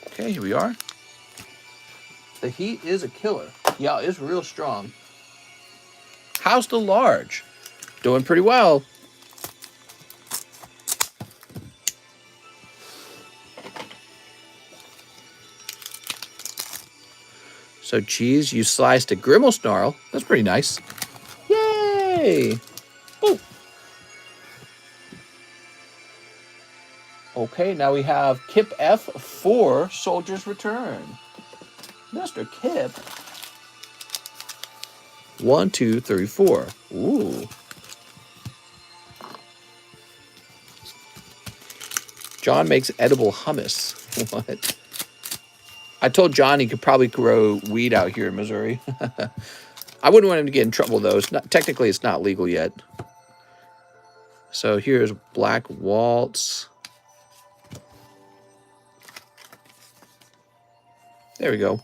Okay, here we are. The heat is a killer. Yeah, it's real strong. How's the large? Doing pretty well. So, Cheese, you sliced a Grimmel Snarl. That's pretty nice. Yay! Ooh. Okay, now we have Kip F for Soldier's Return. Mr. Kip. 1, 2, 3, 4. Ooh. John makes edible hummus. What? I told John he could probably grow weed out here in Missouri. I wouldn't want him to get in trouble, though. Technically, it's not legal yet. So here's Black Waltz. There we go.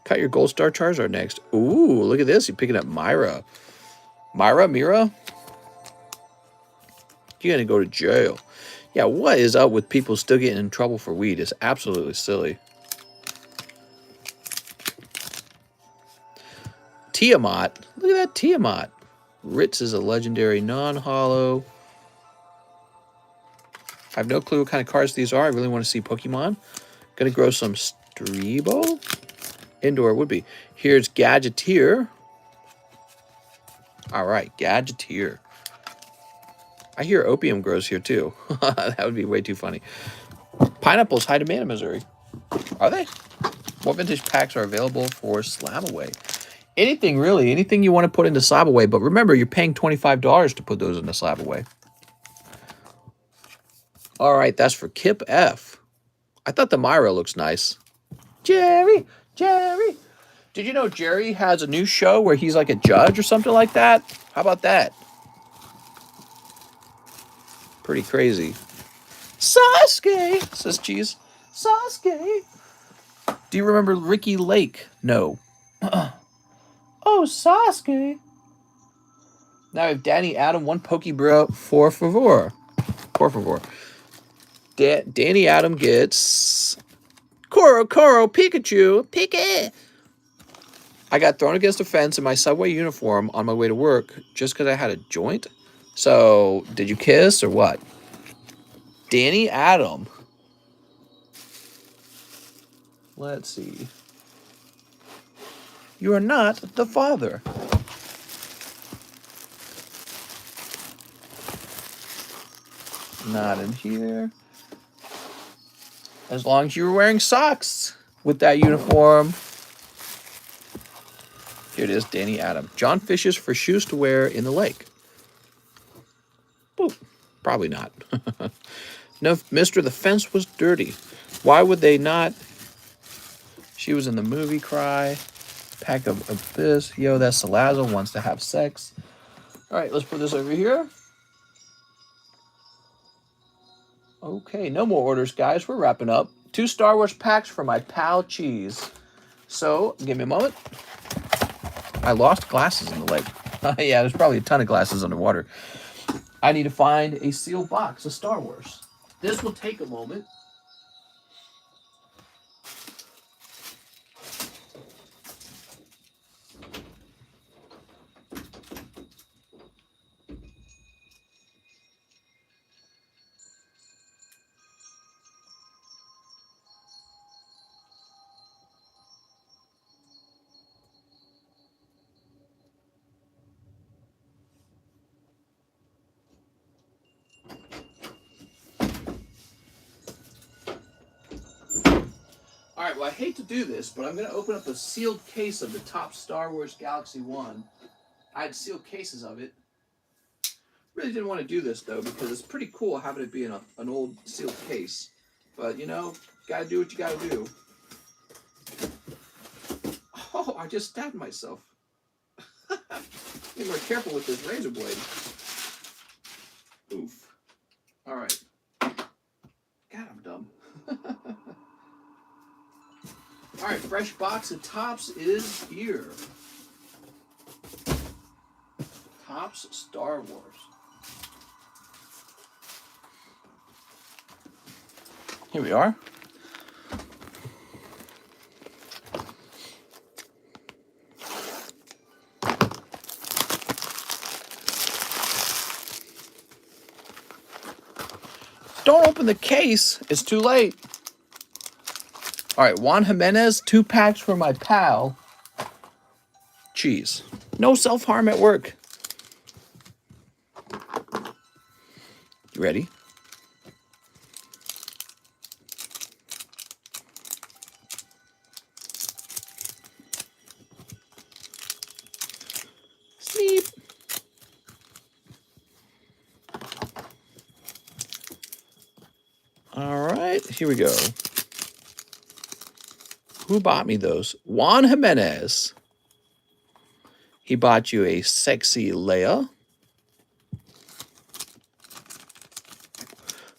Cut your Gold Star Charizard next. Ooh, look at this. You're picking up Myra. Mira? You're going to go to jail. Yeah, what is up with people still getting in trouble for weed? It's absolutely silly. Tiamat. Look at that Tiamat. Ritz is a legendary non-holo. I have no clue what kind of cards these are. I really want to see Pokemon. Gonna grow some Strebo. Indoor would be. Here's Gadgeteer. All right, Gadgeteer. I hear opium grows here too. That would be way too funny. Pineapples high demand in Missouri. Are they? What vintage packs are available for SLAB-AWAY? Anything really. Anything you want to put into SLAB-AWAY. But remember, you're paying $25 to put those into SLAB-AWAY. All right, that's for Kip F. I thought the Myra looks nice. Jerry. Did you know Jerry has a new show where he's like a judge or something like that? How about that? Pretty crazy. Sasuke, says Cheese. Sasuke. Do you remember Ricky Lake? No. Oh, Sasuke. Now we have Danny Adam, 1 Pokebro, 4 favor. Danny Adam gets Koro, Pikachu, Pika. I got thrown against a fence in my subway uniform on my way to work just because I had a joint. So, did you kiss or what? Danny Adam. Let's see. You are not the father. Not in here. As long as you were wearing socks with that uniform. Here it is, Danny Adam. John fishes for shoes to wear in the lake. Boop. Probably not. No, mister, the fence was dirty. Why would they not? She was in the movie Cry. Pack of Abyss. Yo, that Salazzle wants to have sex. All right, let's put this over here. Okay, no more orders, guys. We're wrapping up. 2 Star Wars packs for my pal Cheese. So, give me a moment. I lost glasses in the lake. Yeah, there's probably a ton of glasses underwater. I need to find a sealed box of Star Wars. This will take a moment. All right, well, I hate to do this, but I'm going to open up a sealed case of the top Star Wars Galaxy 1. I had sealed cases of it. Really didn't want to do this, though, because it's pretty cool having it be in an old sealed case. But, you know, got to do what you got to do. Oh, I just stabbed myself. Be more careful with this razor blade. Oof. All right. God, I'm dumb. All right, fresh box of Topps is here. Topps Star Wars. Here we are. Don't open the case. It's too late. All right, Juan Jimenez, 2 packs for my pal. Cheese. No self-harm at work. You ready? Sleep. All right, here we go. Who bought me those? Juan Jimenez. He bought you a sexy Leia.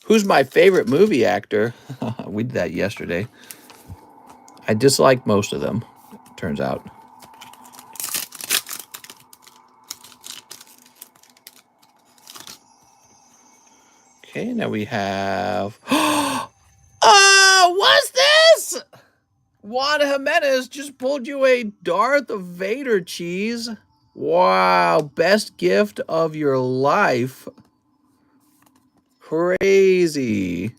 Who's my favorite movie actor? We did that yesterday. I dislike most of them, turns out. Okay, now we have... what's this? Juan Jimenez just pulled you a Darth Vader cheese. Wow, best gift of your life. Crazy.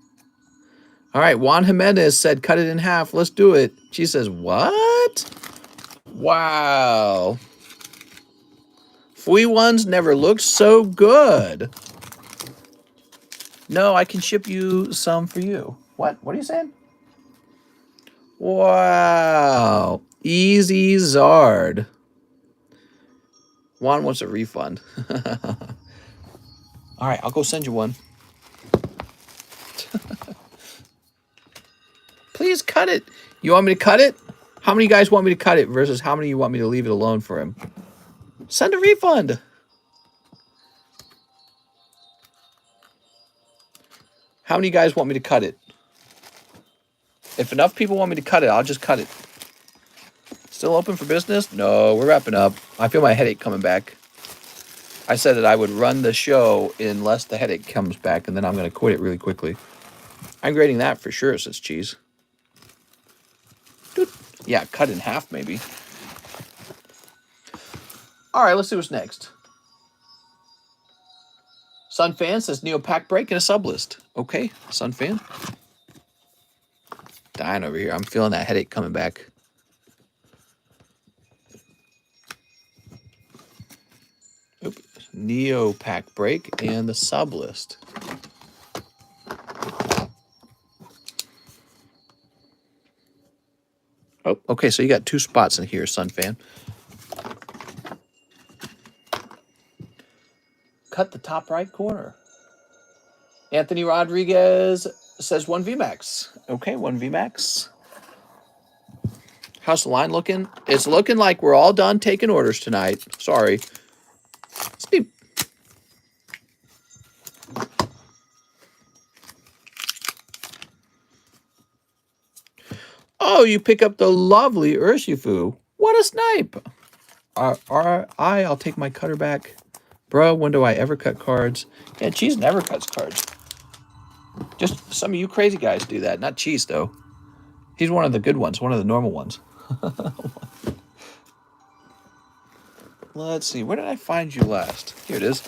All right, Juan Jimenez said cut it in half. Let's do it. She says, what? Wow. Fui ones never looked so good. No, I can ship you some for you. What? What are you saying? Wow. Easy Zard. Juan wants a refund. All right, I'll go send you one. Please cut it. You want me to cut it? How many guys want me to cut it versus how many you want me to leave it alone for him? Send a refund. How many guys want me to cut it? If enough people want me to cut it, I'll just cut it. Still open for business? No, we're wrapping up. I feel my headache coming back. I said that I would run the show unless the headache comes back, and then I'm going to quit it really quickly. I'm grading that for sure, says Cheese. Dude. Yeah, cut in half, maybe. All right, let's see what's next. Sun Fan says Neopack break and a sublist. Okay, Sun Fan. Dying over here. I'm feeling that headache coming back. Oop. Neopack break and the sublist. Oh, okay, so you got 2 spots in here, Sun Fan. Cut the top right corner. Anthony Rodriguez says 1 VMAX. Okay, 1 VMAX. How's the line looking? It's looking like we're all done taking orders tonight. Sorry. Sleep. Oh, you pick up the lovely Urshifu. What a snipe. I'll take my cutter back. Bro, when do I ever cut cards? Yeah, Cheese never cuts cards. Just some of you crazy guys do that. Not Cheese, though. He's one of the good ones, one of the normal ones. Let's see. Where did I find you last? Here it is.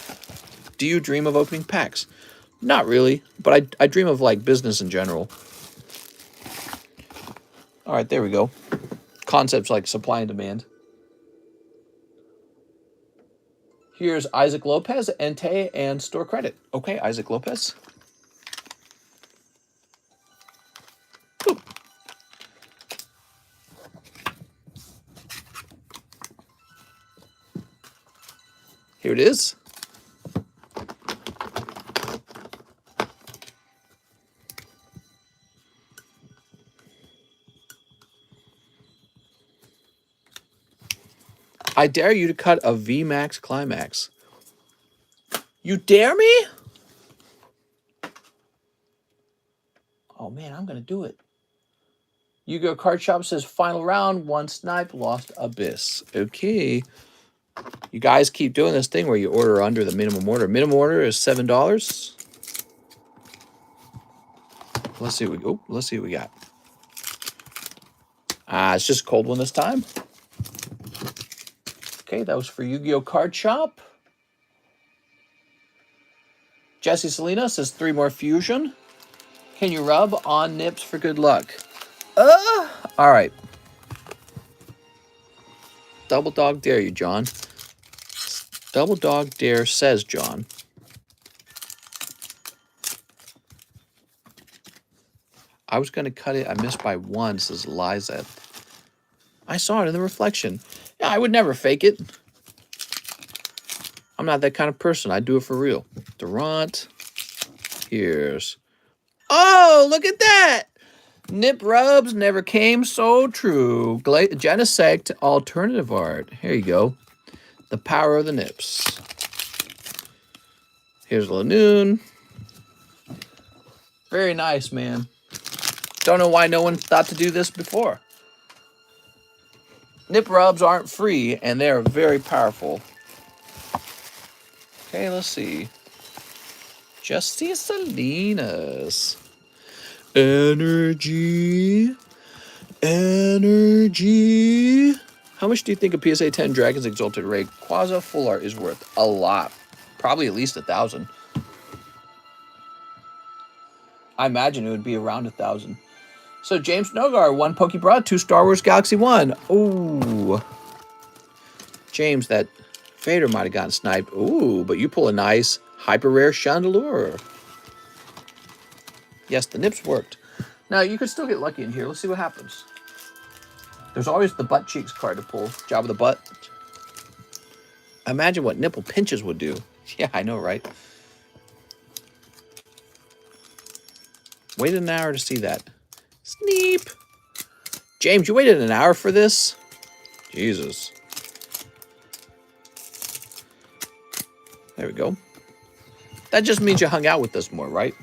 Do you dream of opening packs? Not really, but I dream of, like, business in general. All right, there we go. Concepts like supply and demand. Here's Isaac Lopez, Entei, and store credit. Okay, Isaac Lopez. Ooh. Here it is. I dare you to cut a VMAX Climax. You dare me? Oh, man, I'm going to do it. Yu-Gi-Oh! Card Shop says final round, one snipe, lost Abyss. Okay. You guys keep doing this thing where you order under the minimum order. Minimum order is $7. Let's see what we got. It's just a cold one this time. Okay, that was for Yu-Gi-Oh! Card Shop. Jesse Selena says 3 more fusion. Can you rub on nips for good luck? All right. Double dog dare you, John. Double dog dare says John. I was going to cut it. I missed by 1, says Liza. I saw it in the reflection. Yeah, I would never fake it. I'm not that kind of person. I do it for real. Durant. Here's. Oh, look at that. Nip rubs never came so true. Genesect alternative art. Here you go. The power of the nips. Here's Lanoon. Very nice, man. Don't know why no one thought to do this before. Nip rubs aren't free, and they're very powerful. Okay, let's see. Justy Salinas. Energy. How much do you think a PSA 10 Dragon's Exalted Ray Quasi Full Art is worth? A lot. Probably at least 1,000. I imagine it would be around 1,000. So James Nogar, 1 Pokebra, 2 Star Wars Galaxy 1. Ooh. James, that Vader might have gotten sniped. Ooh, but you pull a nice hyper rare Chandelure. Yes, the nips worked. Now, you could still get lucky in here. Let's see what happens. There's always the butt cheeks card to pull. Job of the butt. Imagine what nipple pinches would do. Yeah, I know, right? Waited an hour to see that. Sneep. James, you waited an hour for this? Jesus. There we go. That just means you hung out with us more, right?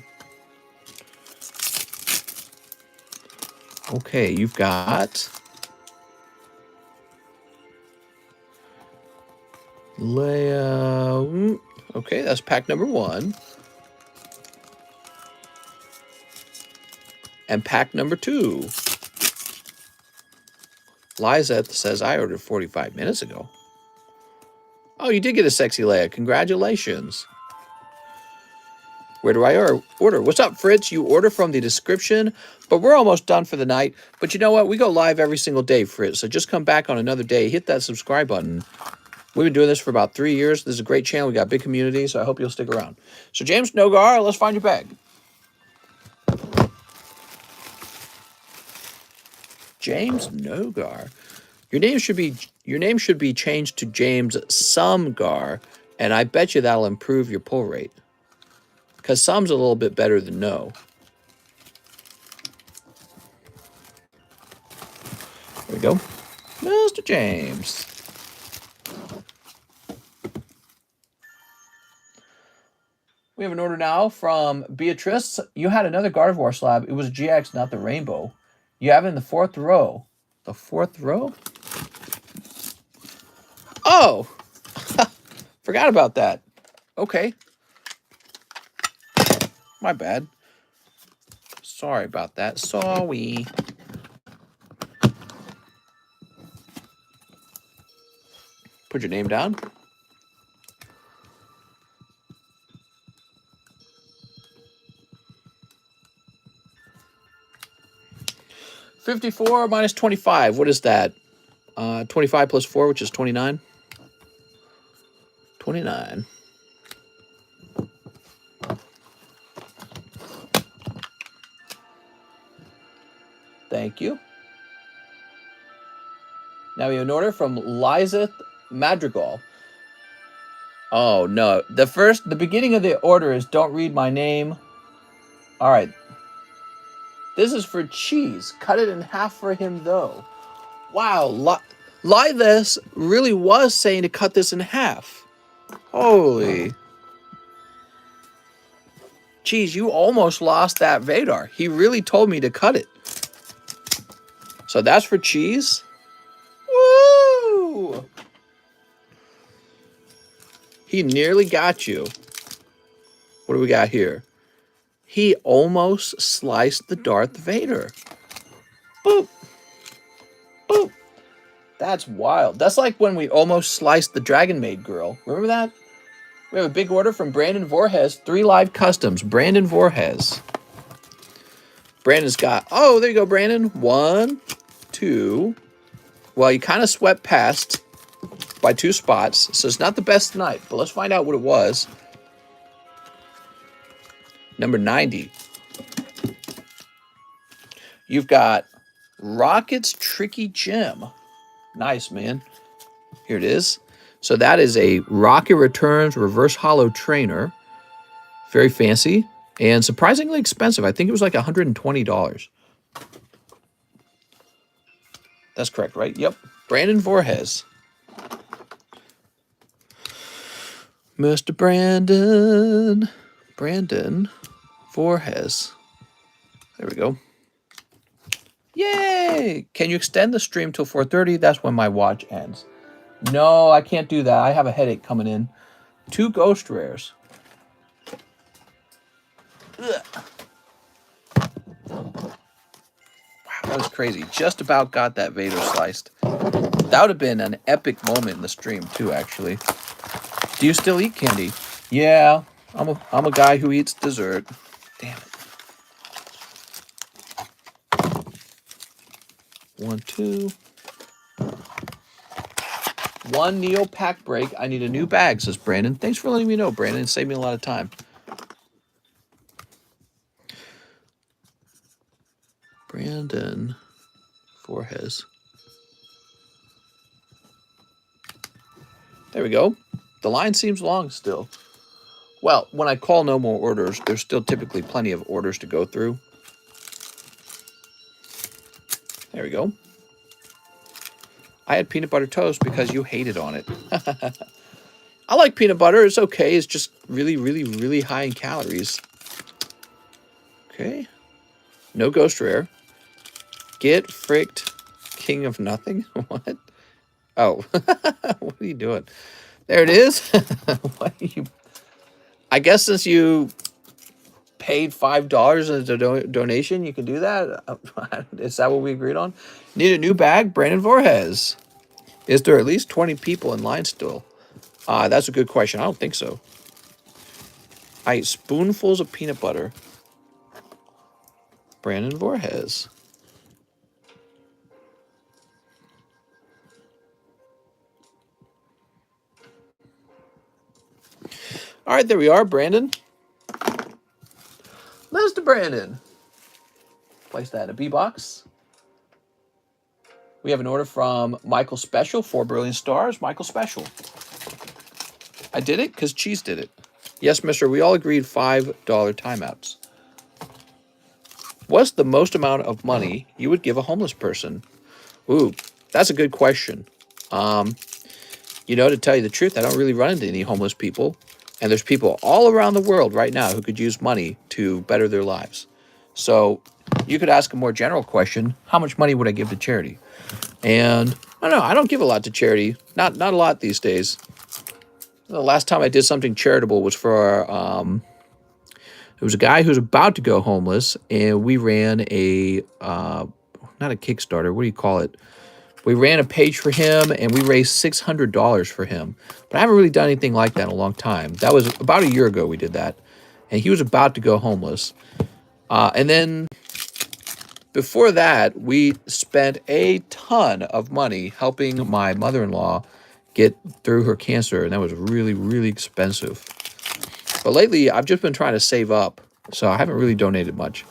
Okay, you've got Leia. Okay, that's pack number 1. And pack number 2. Liza says I ordered 45 minutes ago. Oh, you did get a sexy Leia. Congratulations. Where do I order? What's up, Fritz? You order from the description, but we're almost done for the night. But you know what? We go live every single day, Fritz. So just come back on another day. Hit that subscribe button. We've been doing this for about 3 years. This is a great channel. We got a big community, so I hope you'll stick around. So James Nogar, let's find your bag. James Nogar. Your name should be changed to James Sumgar, and I bet you that'll improve your pull rate. Because some's a little bit better than no. There we go. Mr. James. We have an order now from Beatrice. You had another Gardevoir slab. It was a GX, not the rainbow. You have it in the 4th row. The 4th row? Oh! Forgot about that. Okay. My bad. Sorry about that. Sorry. Put your name down. $54 minus 25. What is that? 25 plus 4, which is 29. 29. Thank you. Now we have an order from Lizeth Madrigal. Oh, no. The beginning of the order is don't read my name. All right. This is for cheese. Cut it in half for him, though. Wow. Lizeth really was saying to cut this in half. Holy. Cheese, you almost lost that Vadar. He really told me to cut it. So that's for cheese. Woo! He nearly got you. What do we got here? He almost sliced the Darth Vader. Boop. Boop. That's wild. That's like when we almost sliced the Dragon Maid girl. Remember that? We have a big order from Brandon Voorhees. 3 live customs. Brandon Voorhees. Brandon's got... Oh, there you go, Brandon. 1, 2. Well, you kind of swept past by 2 spots. So it's not the best tonight. But let's find out what it was. Number 90. You've got Rocket's Tricky Gem. Nice, man. Here it is. So that is a Rocket Returns Reverse Hollow Trainer. Very fancy and surprisingly expensive. I think it was like $120. That's correct, right? Yep. Brandon Voorhees. Mr. Brandon. Brandon Voorhees. There we go. Yay! Can you extend the stream till 4:30? That's when my watch ends. No, I can't do that. I have a headache coming in. 2 ghost rares. Ugh. Wow, that was crazy. Just about got that Vader sliced. That would have been an epic moment in the stream too, actually. Do you still eat candy? Yeah, I'm a guy who eats dessert. Damn it. 1, 2. 1 Neo pack break. I need a new bag, says Brandon. Thanks for letting me know, Brandon. It saved me a lot of time. Brandon Voorhees. There we go. The line seems long still. Well, when I call no more orders, there's still typically plenty of orders to go through. There we go. I had peanut butter toast because you hated on it. I like peanut butter. It's okay. It's just really, really, really high in calories. Okay. No ghost rare. Get fricked king of nothing? What? Oh. What are you doing? There it is. What are you... I guess since you paid $5 as a donation, you can do that? Is that what we agreed on? Need a new bag? Brandon Voorhees. Is there at least 20 people in line still? That's a good question. I don't think so. I ate spoonfuls of peanut butter. Brandon Voorhees. All right, there we are, Brandon. Mr. Brandon. Place that in a B-box. We have an order from Michael Special, 4 brilliant stars. Michael Special. I did it because Cheese did it. Yes, mister, we all agreed $5 timeouts. What's the most amount of money you would give a homeless person? Ooh, that's a good question. You know, to tell you the truth, I don't really run into any homeless people. And there's people all around the world right now who could use money to better their lives. So you could ask a more general question: how much money would I give to charity? And I don't know. I don't give a lot to charity. Not a lot these days. The last time I did something charitable was for it was a guy who was about to go homeless, and we ran a not a Kickstarter. What do you call it? We ran a page for him, and we raised $600 for him. But I haven't really done anything like that in a long time. That was about a year ago we did that, and he was about to go homeless. And then before that, we spent a ton of money helping my mother-in-law get through her cancer, and that was really, really expensive. But lately, I've just been trying to save up, so I haven't really donated much.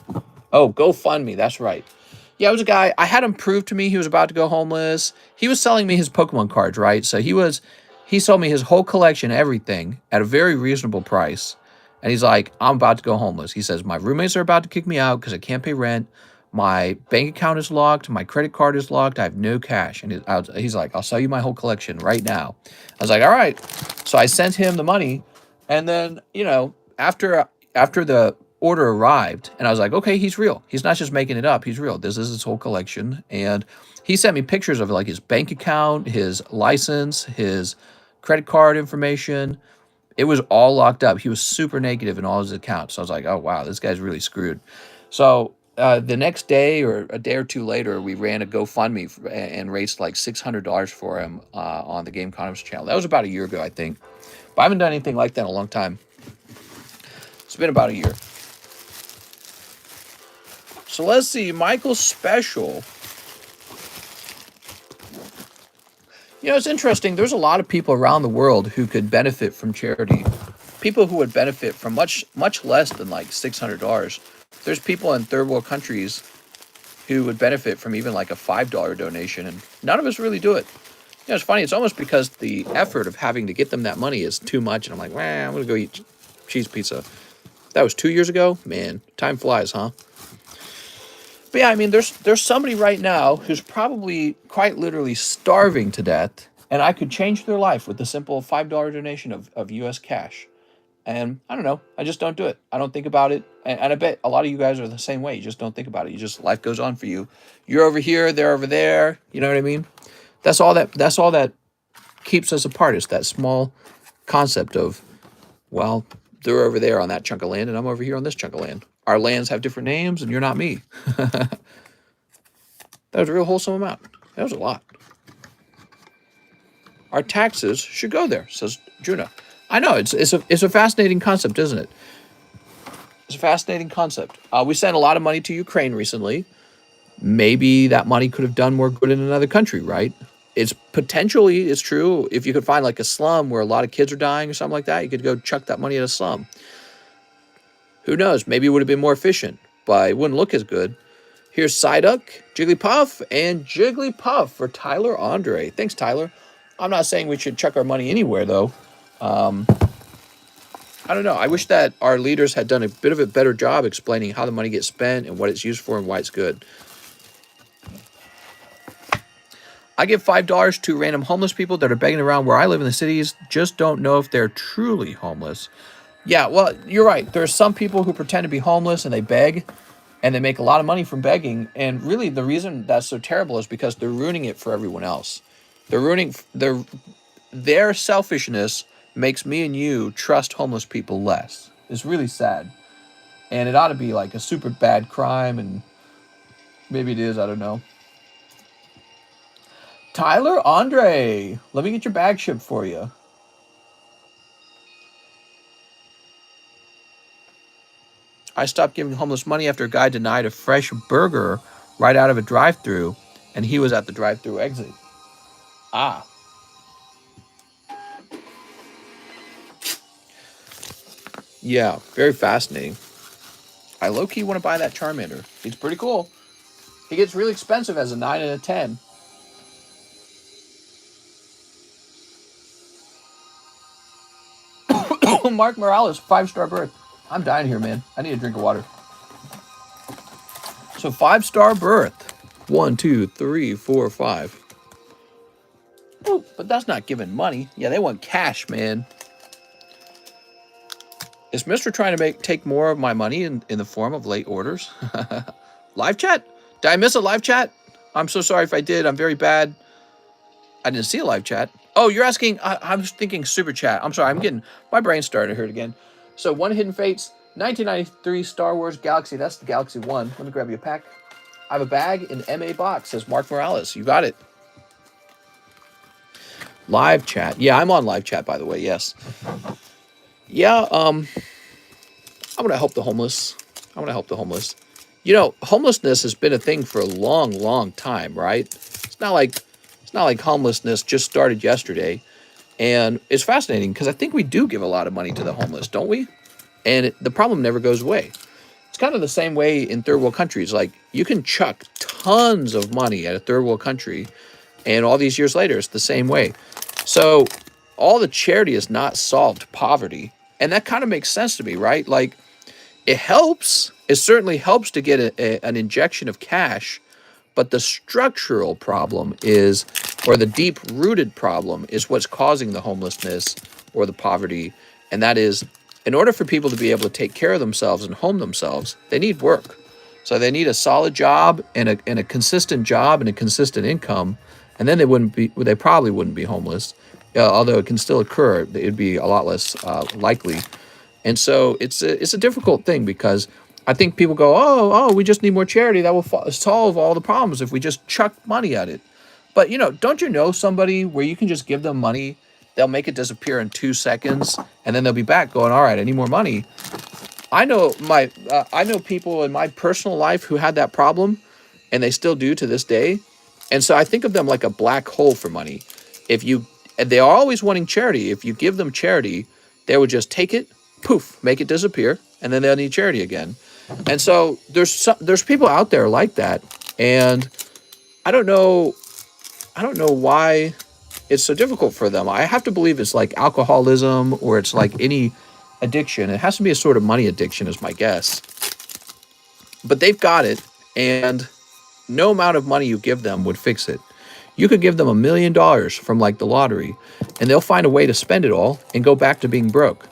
Oh, GoFundMe, that's right. Yeah, it was a guy, I had him prove to me he was about to go homeless. He was selling me his Pokemon cards, right? So he sold me his whole collection, everything, at a very reasonable price. And he's like, I'm about to go homeless. He says, my roommates are about to kick me out because I can't pay rent. My bank account is locked. My credit card is locked. I have no cash. And he's like, I'll sell you my whole collection right now. I was like, all right. So I sent him the money. And then, after the order arrived, and I was like, okay, he's real. He's not just making it up. He's real. This is his whole collection. And he sent me pictures of like his bank account, his license, his credit card information. It was all locked up. He was super negative in all his accounts. So I was like, oh, wow, this guy's really screwed. So the next day or a day or two later, we ran a GoFundMe and raised like $600 for him on the TheCardconomist channel. That was about a year ago, I think. But I haven't done anything like that in a long time. It's been about a year. So let's see, Michael's special. It's interesting. There's a lot of people around the world who could benefit from charity. People who would benefit from much, much less than like $600. There's people in third world countries who would benefit from even like a $5 donation, and none of us really do it. It's funny. It's almost because the effort of having to get them that money is too much, and I'm like, I'm going to go eat cheese pizza. That was 2 years ago. Man, time flies, huh? But yeah, I mean, there's somebody right now who's probably quite literally starving to death, and I could change their life with a simple $5 donation of U.S. cash. And I don't know. I just don't do it. I don't think about it. And I bet a lot of you guys are the same way. You just don't think about it. Life goes on for you. You're over here, they're over there. You know what I mean? That's all that keeps us apart, is that small concept of, well, they're over there on that chunk of land and I'm over here on this chunk of land. Our lands have different names and you're not me. That was a real wholesome amount. That was a lot. Our taxes should go there, says Juna. I know, it's a fascinating concept, isn't it? It's a fascinating concept. We sent a lot of money to Ukraine recently. Maybe that money could have done more good in another country, right? It's true. If you could find like a slum where a lot of kids are dying or something like that, you could go chuck that money at a slum. Who knows? Maybe it would have been more efficient, but it wouldn't look as good. Here's Psyduck, Jigglypuff, and Jigglypuff for Tyler Andre. Thanks, Tyler. I'm not saying we should chuck our money anywhere, though. I don't know. I wish that our leaders had done a bit of a better job explaining how the money gets spent and what it's used for and why it's good. I give $5 to random homeless people that are begging around where I live in the cities. Just don't know if they're truly homeless. Yeah, well, you're right. There are some people who pretend to be homeless and they beg, and they make a lot of money from begging. And really, the reason that's so terrible is because they're ruining it for everyone else. They're ruining their selfishness makes me and you trust homeless people less. It's really sad. And it ought to be like a super bad crime, and maybe it is, I don't know. Tyler Andre, let me get your bag shipped for you. I stopped giving homeless money after a guy denied a fresh burger right out of a drive-thru, and he was at the drive-thru exit. Ah. Yeah, very fascinating. I low-key want to buy that Charmander. He's pretty cool. He gets really expensive as a 9 and a 10. Mark Morales, 5-star birth. I'm dying here, man. I need a drink of water. So 5-star birth. 1, 2, 3, 4, 5. Oh, but that's not giving money. Yeah, they want cash, man. Is Mr. trying to take more of my money in the form of late orders? Live chat? Did I miss a live chat? I'm so sorry if I did. I'm very bad. I didn't see a live chat. Oh, you're asking. I was thinking super chat. I'm sorry. I'm getting my brain started to hurt again. So, One Hidden Fates, 1993 Star Wars Galaxy. That's the Galaxy One. Let me grab you a pack. I have a bag in MA box. Says Mark Morales. You got it. Live chat. Yeah, I'm on live chat, by the way. Yes. Yeah. I want to help the homeless. I want to help the homeless. You know, homelessness has been a thing for a long, long time, right? It's not like homelessness just started yesterday. And it's fascinating because I think we do give a lot of money to the homeless, don't we? And the problem never goes away. It's kind of the same way in third world countries. Like, you can chuck tons of money at a third world country, and all these years later, it's the same way. So all the charity has not solved poverty. And that kind of makes sense to me, right? Like, it helps. It certainly helps to get an injection of cash. But the structural problem is, or the deep-rooted problem is what's causing the homelessness or the poverty. And that is, in order for people to be able to take care of themselves and home themselves, they need work. So they need a solid job and a consistent job and a consistent income. And then they probably wouldn't be homeless. Although it can still occur, it'd be a lot less likely. And so it's a difficult thing because I think people go, oh, we just need more charity. That will solve all the problems if we just chuck money at it. But, don't you know somebody where you can just give them money, they'll make it disappear in 2 seconds, and then they'll be back going, all right, I need more money. I know people in my personal life who had that problem, and they still do to this day. And so I think of them like a black hole for money. They are always wanting charity. If you give them charity, they would just take it, poof, make it disappear, and then they'll need charity again. And so there's people out there like that, and I don't know why it's so difficult for them. I have to believe it's like alcoholism or it's like any addiction. It has to be a sort of money addiction is my guess. But they've got it, and no amount of money you give them would fix it. You could give them $1 million from like the lottery, and they'll find a way to spend it all and go back to being broke.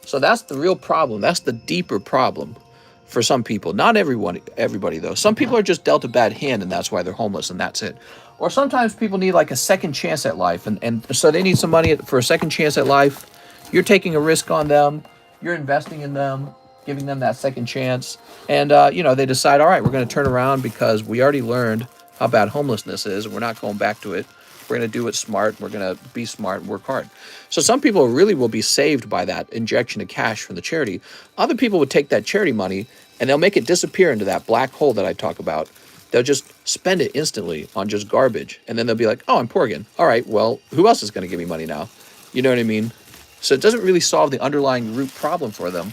So that's the real problem. That's the deeper problem for some people. Not everybody though. Some people are just dealt a bad hand, and that's why they're homeless, and that's it. Or sometimes people need like a second chance at life, and so they need some money for a second chance at life. You're taking a risk on them. You're investing in them, giving them that second chance. And, they decide, all right, we're going to turn around because we already learned how bad homelessness is, and we're not going back to it. We're going to do it smart. We're going to be smart and work hard. So some people really will be saved by that injection of cash from the charity. Other people would take that charity money and they'll make it disappear into that black hole that I talk about. They'll just spend it instantly on just garbage. And then they'll be like, oh, I'm poor again. All right, well, who else is going to give me money now? You know what I mean? So it doesn't really solve the underlying root problem for them.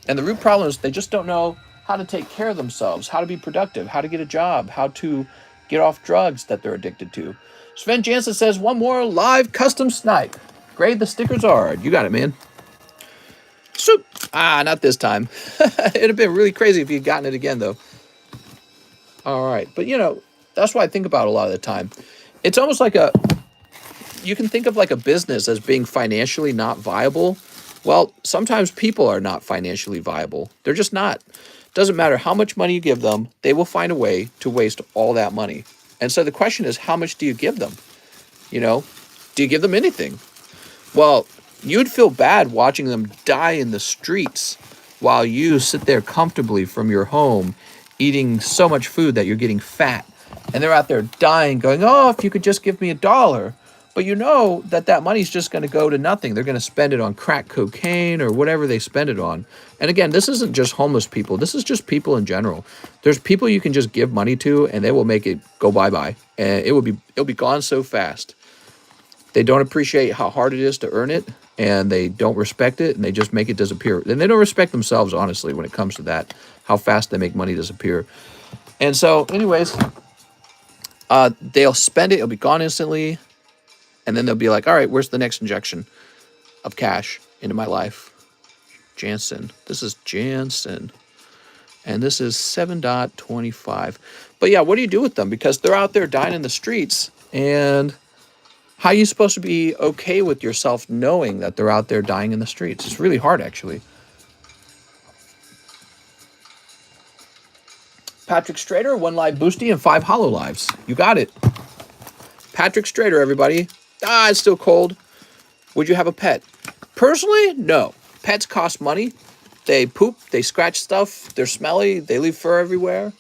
And the root problem is they just don't know how to take care of themselves, how to be productive, how to get a job, how to get off drugs that they're addicted to. Sven Jansen says, one more live custom snipe. Grade the stickers hard. You got it, man. Soup. Not this time. It'd have been really crazy if you'd gotten it again, though. All right. But, that's what I think about a lot of the time. It's almost like you can think of like a business as being financially not viable. Well, sometimes people are not financially viable. They're just not. Doesn't matter how much money you give them, they will find a way to waste all that money. And so the question is, how much do you give them? Do you give them anything? Well, you'd feel bad watching them die in the streets while you sit there comfortably from your home eating so much food that you're getting fat. And they're out there dying, going, oh, if you could just give me $1. But you know that money's just going to go to nothing. They're going to spend it on crack cocaine or whatever they spend it on. And again, this isn't just homeless people. This is just people in general. There's people you can just give money to, and they will make it go bye-bye. And it'll be gone so fast. They don't appreciate how hard it is to earn it, and they don't respect it, and they just make it disappear. And they don't respect themselves, honestly, when it comes to that, how fast they make money disappear. And so, anyways, they'll spend it. It'll be gone instantly. And then they'll be like, all right, where's the next injection of cash into my life? Jansen. This is Jansen. And this is 7.25. But yeah, what do you do with them? Because they're out there dying in the streets. And how are you supposed to be okay with yourself knowing that they're out there dying in the streets? It's really hard, actually. Patrick Strader, 1 live boosty and 5 hollow lives. You got it. Patrick Strader, everybody. Ah, it's still cold. Would you have a pet? Personally, no. Pets cost money. They poop, they scratch stuff, they're smelly, they leave fur everywhere.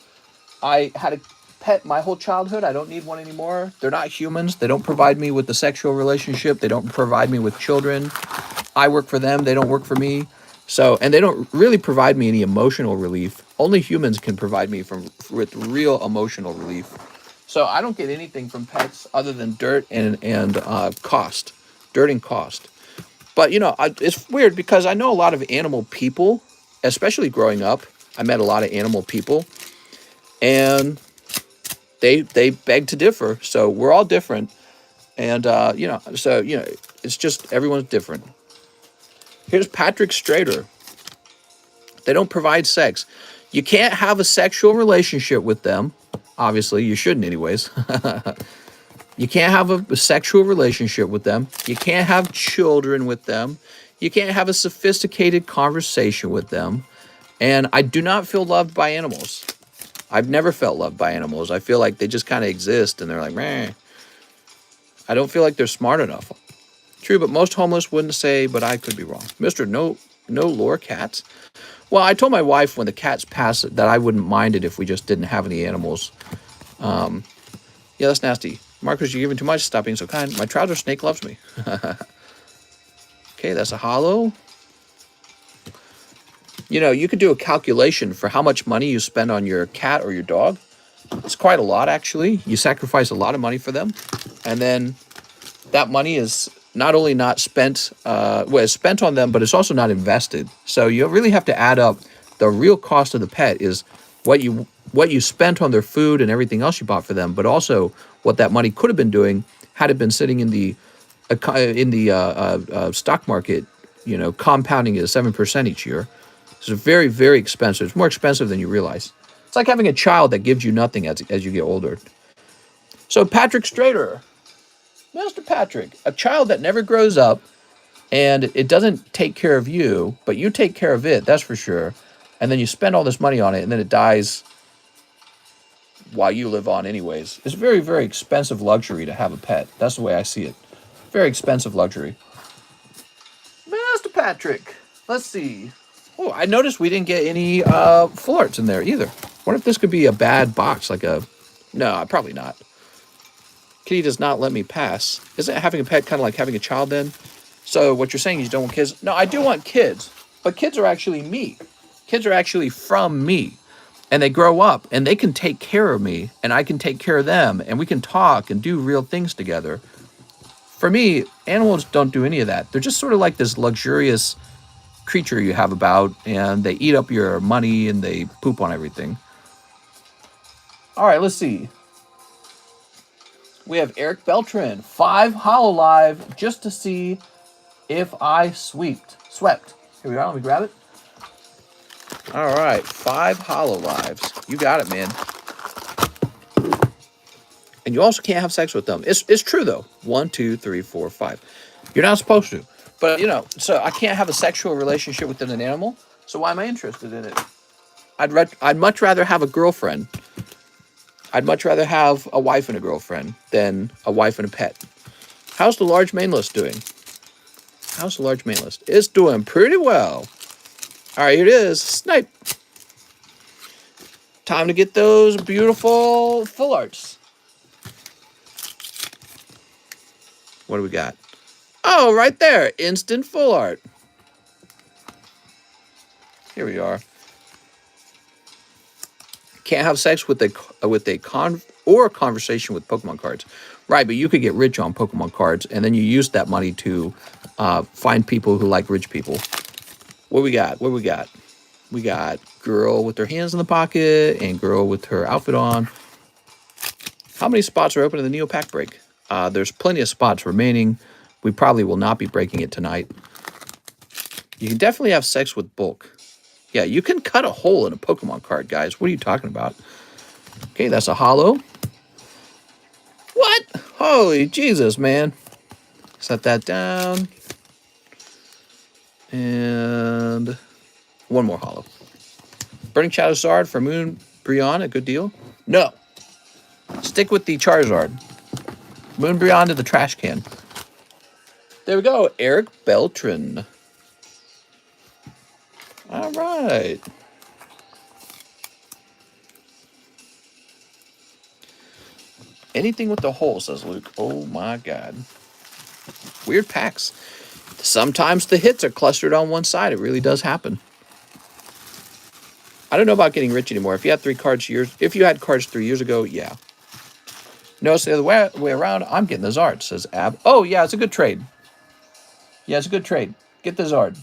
I had a pet my whole childhood. I don't need one anymore. They're not humans. They don't provide me with the sexual relationship. They don't provide me with children. I work for them. They don't work for me. So, and they don't really provide me any emotional relief. Only humans can provide me with real emotional relief. So I don't get anything from pets other than dirt and cost. Dirt and cost. But, you know, it's weird because I know a lot of animal people, especially growing up. I met a lot of animal people, and they beg to differ. So we're all different. And, you know, it's just everyone's different. Here's Patrick Strader. They don't provide sex. You can't have a sexual relationship with them. Obviously, you shouldn't anyways. You can't have a sexual relationship with them. You can't have children with them. You can't have a sophisticated conversation with them. And I do not feel loved by animals. I've never felt loved by animals. I feel like they just kind of exist and they're like, meh. I don't feel like they're smart enough. True, but most homeless wouldn't say, but I could be wrong. Mr. No lure cats. Well, I told my wife when the cats pass that I wouldn't mind it if we just didn't have any animals. Yeah, that's nasty. Marcus, you're giving too much. Stop being so kind. My trouser snake loves me. Okay, that's a hollow. You know, you could do a calculation for how much money you spend on your cat or your dog. It's quite a lot, actually. You sacrifice a lot of money for them. And then that money is not only not spent, it's spent on them, but it's also not invested. So you really have to add up the real cost of the pet is what you spent on their food and everything else you bought for them, but also what that money could have been doing had it been sitting in the stock market, you know, compounding at 7% each year. It's very, very expensive. It's more expensive than you realize. It's like having a child that gives you nothing as you get older. So Patrick Strader, Mr. Patrick, a child that never grows up and it doesn't take care of you, but you take care of it, that's for sure. And then you spend all this money on it and then it dies while you live on anyways. It's a very, very expensive luxury to have a pet. That's the way I see it. Very expensive luxury. Mr. Patrick, let's see. Oh, I noticed we didn't get any full arts in there either. Wonder if this could be a bad box, like a... No, probably not. Kitty does not let me pass. Isn't having a pet kind of like having a child then? So what you're saying is you don't want kids? No, I do want kids. But kids are actually me. Kids are actually from me. And they grow up and they can take care of me and I can take care of them and we can talk and do real things together. For me, animals don't do any of that. They're just sort of like this luxurious creature you have about and they eat up your money and they poop on everything. All right, let's see. We have Eric Beltran, 5 hollow live just to see if I swept. Here we are, let me grab it. All right, 5 hollow lives. You got it, man. And you also can't have sex with them. It's true, though. 1, 2, 3, 4, 5. You're not supposed to. But, you know, so I can't have a sexual relationship with an animal. So why am I interested in it? I'd much rather have a girlfriend. I'd much rather have a wife and a girlfriend than a wife and a pet. How's the large Mainlist doing? How's the large Mainlist? It's doing pretty well. All right, here it is. Snipe. Time to get those beautiful full arts. What do we got? Oh, right there. Instant full art. Here we are. Can't have sex with a conversation with Pokemon cards. Right, but you could get rich on Pokemon cards, and then you use that money to find people who like rich people. What we got? What we got? We got girl with her hands in the pocket and girl with her outfit on. How many spots are open in the Neo Pack break? There's plenty of spots remaining. We probably will not be breaking it tonight. You can definitely have sex with bulk. Yeah, you can cut a hole in a Pokemon card, guys. What are you talking about? Okay, that's a hollow. What? Holy Jesus, man. Set that down. And one more hollow. Burning Charizard for Moon Moonbryon, a good deal? No. Stick with the Charizard. Moonbryon to the trash can. There we go. Eric Beltran. All right. Anything with the hole, says Luke. Oh, my God. Weird packs. Sometimes the hits are clustered on one side. It really does happen. I don't know about getting rich anymore. If you had if you had cards 3 years ago, yeah. No, it's the other way around. I'm getting the Zard, says Ab. Oh, yeah, it's a good trade. Yeah, it's a good trade. Get the Zard.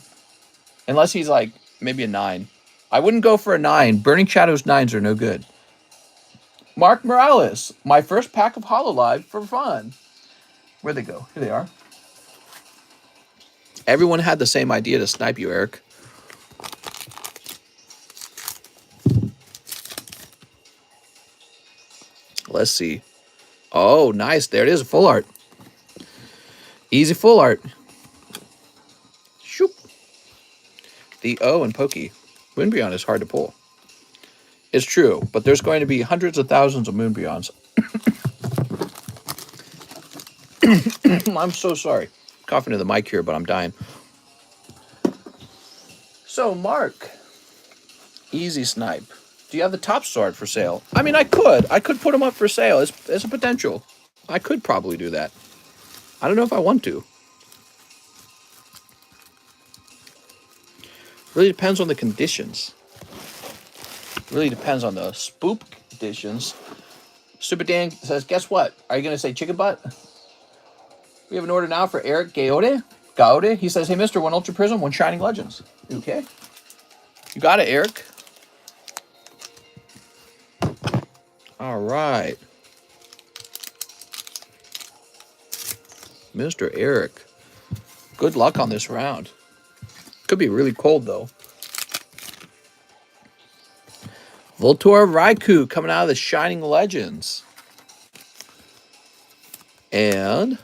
Unless he's like maybe a 9. I wouldn't go for a 9. Burning Shadows 9s are no good. Mark Morales, my first pack of Hololive for fun. Where'd they go? Here they are. Everyone had the same idea to snipe you, Eric. Let's see. Oh, nice. There it is. Full art. Easy full art. Shoop. The O and Pokey. Moonbryon is hard to pull. It's true, but there's going to be hundreds of thousands of Moonbryons. I'm so sorry. Coughing to the mic here, but I'm dying. So, Mark. Easy snipe. Do you have the top sword for sale? I mean, I could. I could put them up for sale. It's a potential. I could probably do that. I don't know if I want to. Really depends on the conditions. Really depends on the spook conditions. Super Dan says, guess what? Are you going to say chicken butt? We have an order now for Eric Gaude. He says, hey, mister, 1 Ultra Prism, 1 Shining Legends. Okay. You got it, Eric. All right. Mr. Eric. Good luck on this round. Could be really cold, though. Voltorb Raikou coming out of the Shining Legends. And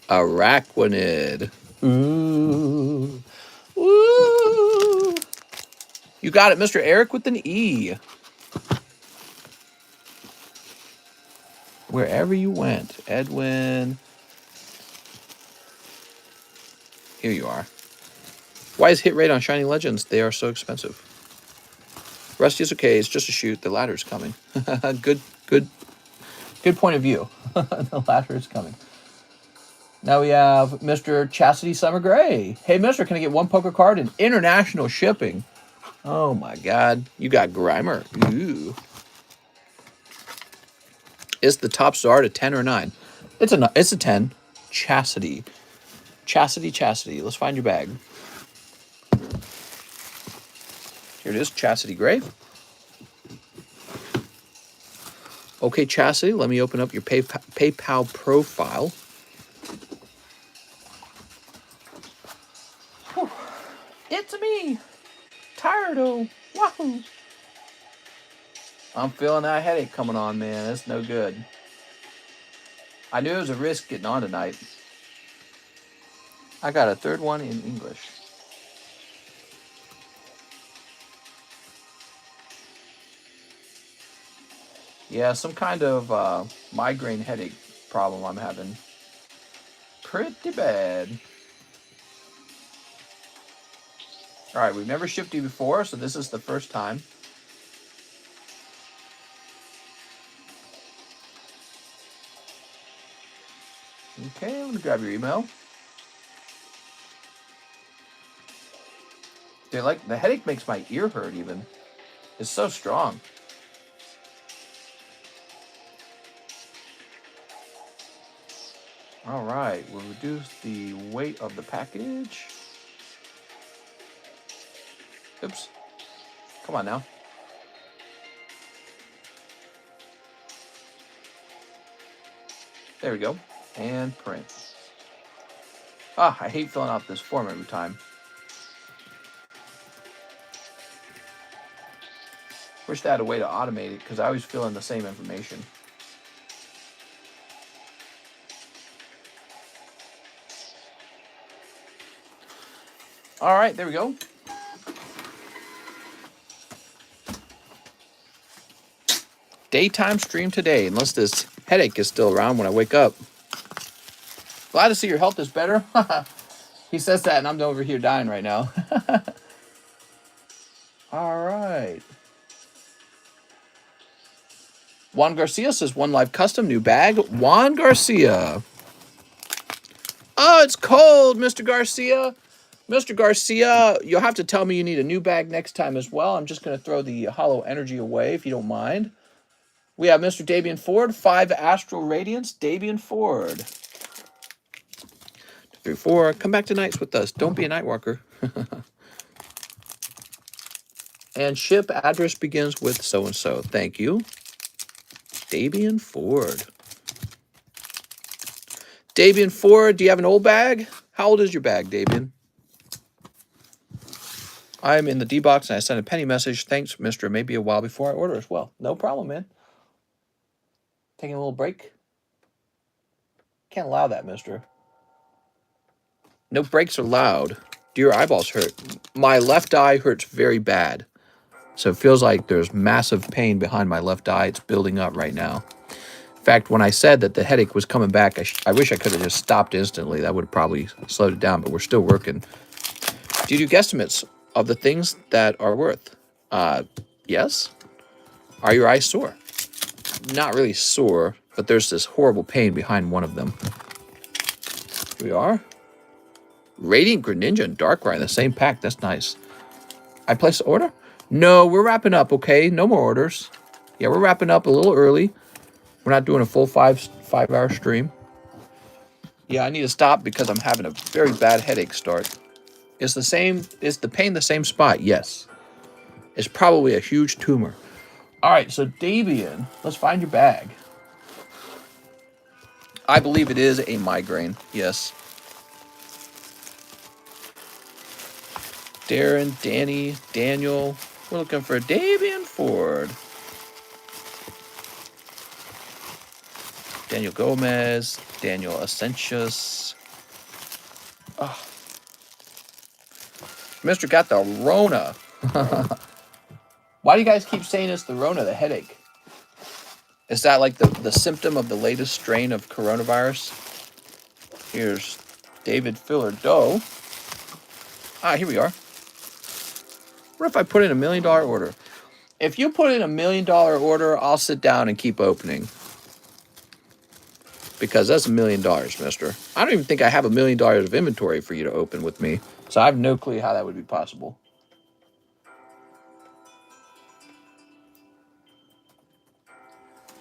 Araquanid. Ooh. Ooh. You got it, Mr. Eric with an E. Wherever you went. Edwin. Here you are. Why is hit rate on Shining Legends? They are so expensive. Rusty is okay. It's just a shoot. The ladder's coming. Good point of view. The ladder is coming. Now we have Mr. Chastity Summer Gray. Hey, mister, can I get 1 poker card and international shipping? Oh, my God. You got Grimer. Ooh. Is the top Zard a 10 or 9? It's a 10. Chastity. Chastity. Let's find your bag. Here it is, Chastity Gray. Okay, Chastity, let me open up your PayPal profile. Whew. It's me, Tirado. Wahoo! I'm feeling that headache coming on, man. That's no good. I knew it was a risk getting on tonight. I got a 3rd one in English. Yeah, some kind of migraine headache problem I'm having. Pretty bad. All right, we've never shipped you before, so this is the first time. Okay, I'm gonna grab your email. Dude, like the headache makes my ear hurt even. It's so strong. All right, we'll reduce the weight of the package. Oops. Come on now. There we go. And print. Ah, I hate filling out this form every time. Wish they had a way to automate it because I always fill in the same information. All right, there we go. daytime stream today, unless this headache is still around when I wake up. Glad to see your health is better. He says that, and I'm over here dying right now. All right. Juan Garcia says, one live custom, new bag. Juan Garcia. Oh, it's cold, Mr. Garcia. Mr. Garcia, you'll have to tell me you need a new bag next time as well. I'm just going to throw the hollow energy away if you don't mind. We have Mr. Davian Ford, 5 Astral Radiance. Davian Ford. 2, 3, 4. Come back to nights with us. Don't be a night walker. And ship address begins with so-and-so. Thank you. Davian Ford. Davian Ford, do you have an old bag? How old is your bag, Davian? I'm in the D-Box and I sent a penny message. Thanks, mister. Maybe a while before I order as well. No problem, man. Taking a little break. Can't allow that, mister. No breaks allowed. Do your eyeballs hurt? My left eye hurts very bad. So it feels like there's massive pain behind my left eye. It's building up right now. In fact, when I said that the headache was coming back, I wish I could have just stopped instantly. That would have probably slowed it down, but we're still working. Do you do guesstimates of the things that are worth? Yes. Are your eyes sore? Not really sore, but there's this horrible pain behind one of them. Here we are. Radiant Greninja and Darkrai in the same pack. That's nice. I placed the order? No, we're wrapping up, okay? No more orders. Yeah, we're wrapping up a little early. We're not doing a full five-hour stream. Yeah, I need to stop because I'm having a very bad headache start. Is the pain the same spot? Yes. It's probably a huge tumor. All right, so Davian, let's find your bag. I believe it is a migraine. Yes. Darren, Danny, Daniel. We're looking for Davian Ford. Daniel Gomez, Daniel Ascensius. Oh. Mr. got the Rona. Why do you guys keep saying it's the Rona, the headache? Is that like the symptom of the latest strain of coronavirus? Here's David Filler Doe. Ah, here we are. What if I put in $1 million order? If you put in $1 million order, I'll sit down and keep opening. Because that's $1 million, mister. I don't even think I have $1 million of inventory for you to open with me. So I have no clue how that would be possible.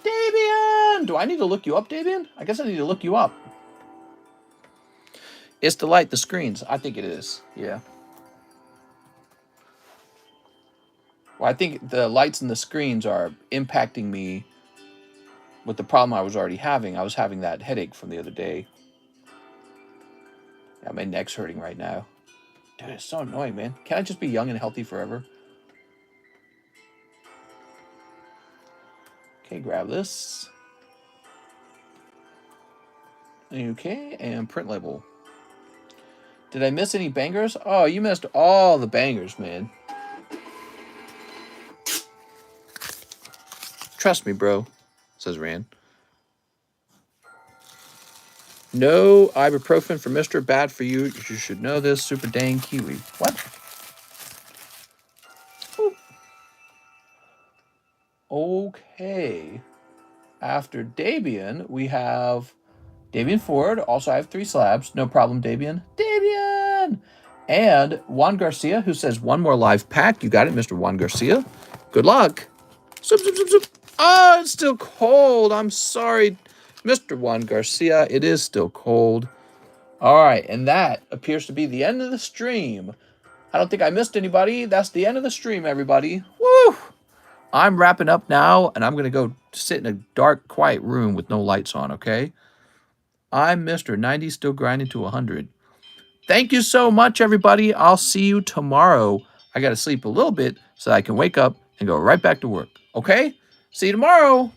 Davian! Do I need to look you up, Davian? I guess I need to look you up. It's the light, the screens. I think it is. Yeah. Well, I think the lights and the screens are impacting me with the problem I was already having. I was having that headache from the other day. Yeah, my neck's hurting right now. Dude, it's so annoying, man. Can I just be young and healthy forever? Okay, grab this. Okay, and print label. Did I miss any bangers? Oh, you missed all the bangers, man. Trust me, bro, says Rand. No ibuprofen for Mr. Bad for you. You should know this. Super dang kiwi. What? Ooh. Okay. After Davian, we have Davian Ford. Also, I have 3 slabs. No problem, Davian. Davian! And Juan Garcia, who says one more live pack. You got it, Mr. Juan Garcia. Good luck. Zoop, zoop, zoop, zoop. Oh, it's still cold. I'm sorry, Mr. Juan Garcia. It is still cold. All right, and that appears to be the end of the stream. I don't think I missed anybody. That's the end of the stream, everybody. Woo! I'm wrapping up now, and I'm going to go sit in a dark, quiet room with no lights on, okay? I'm Mr. 90, still grinding to 100. Thank you so much, everybody. I'll see you tomorrow. I got to sleep a little bit so I can wake up and go right back to work, okay? See you tomorrow.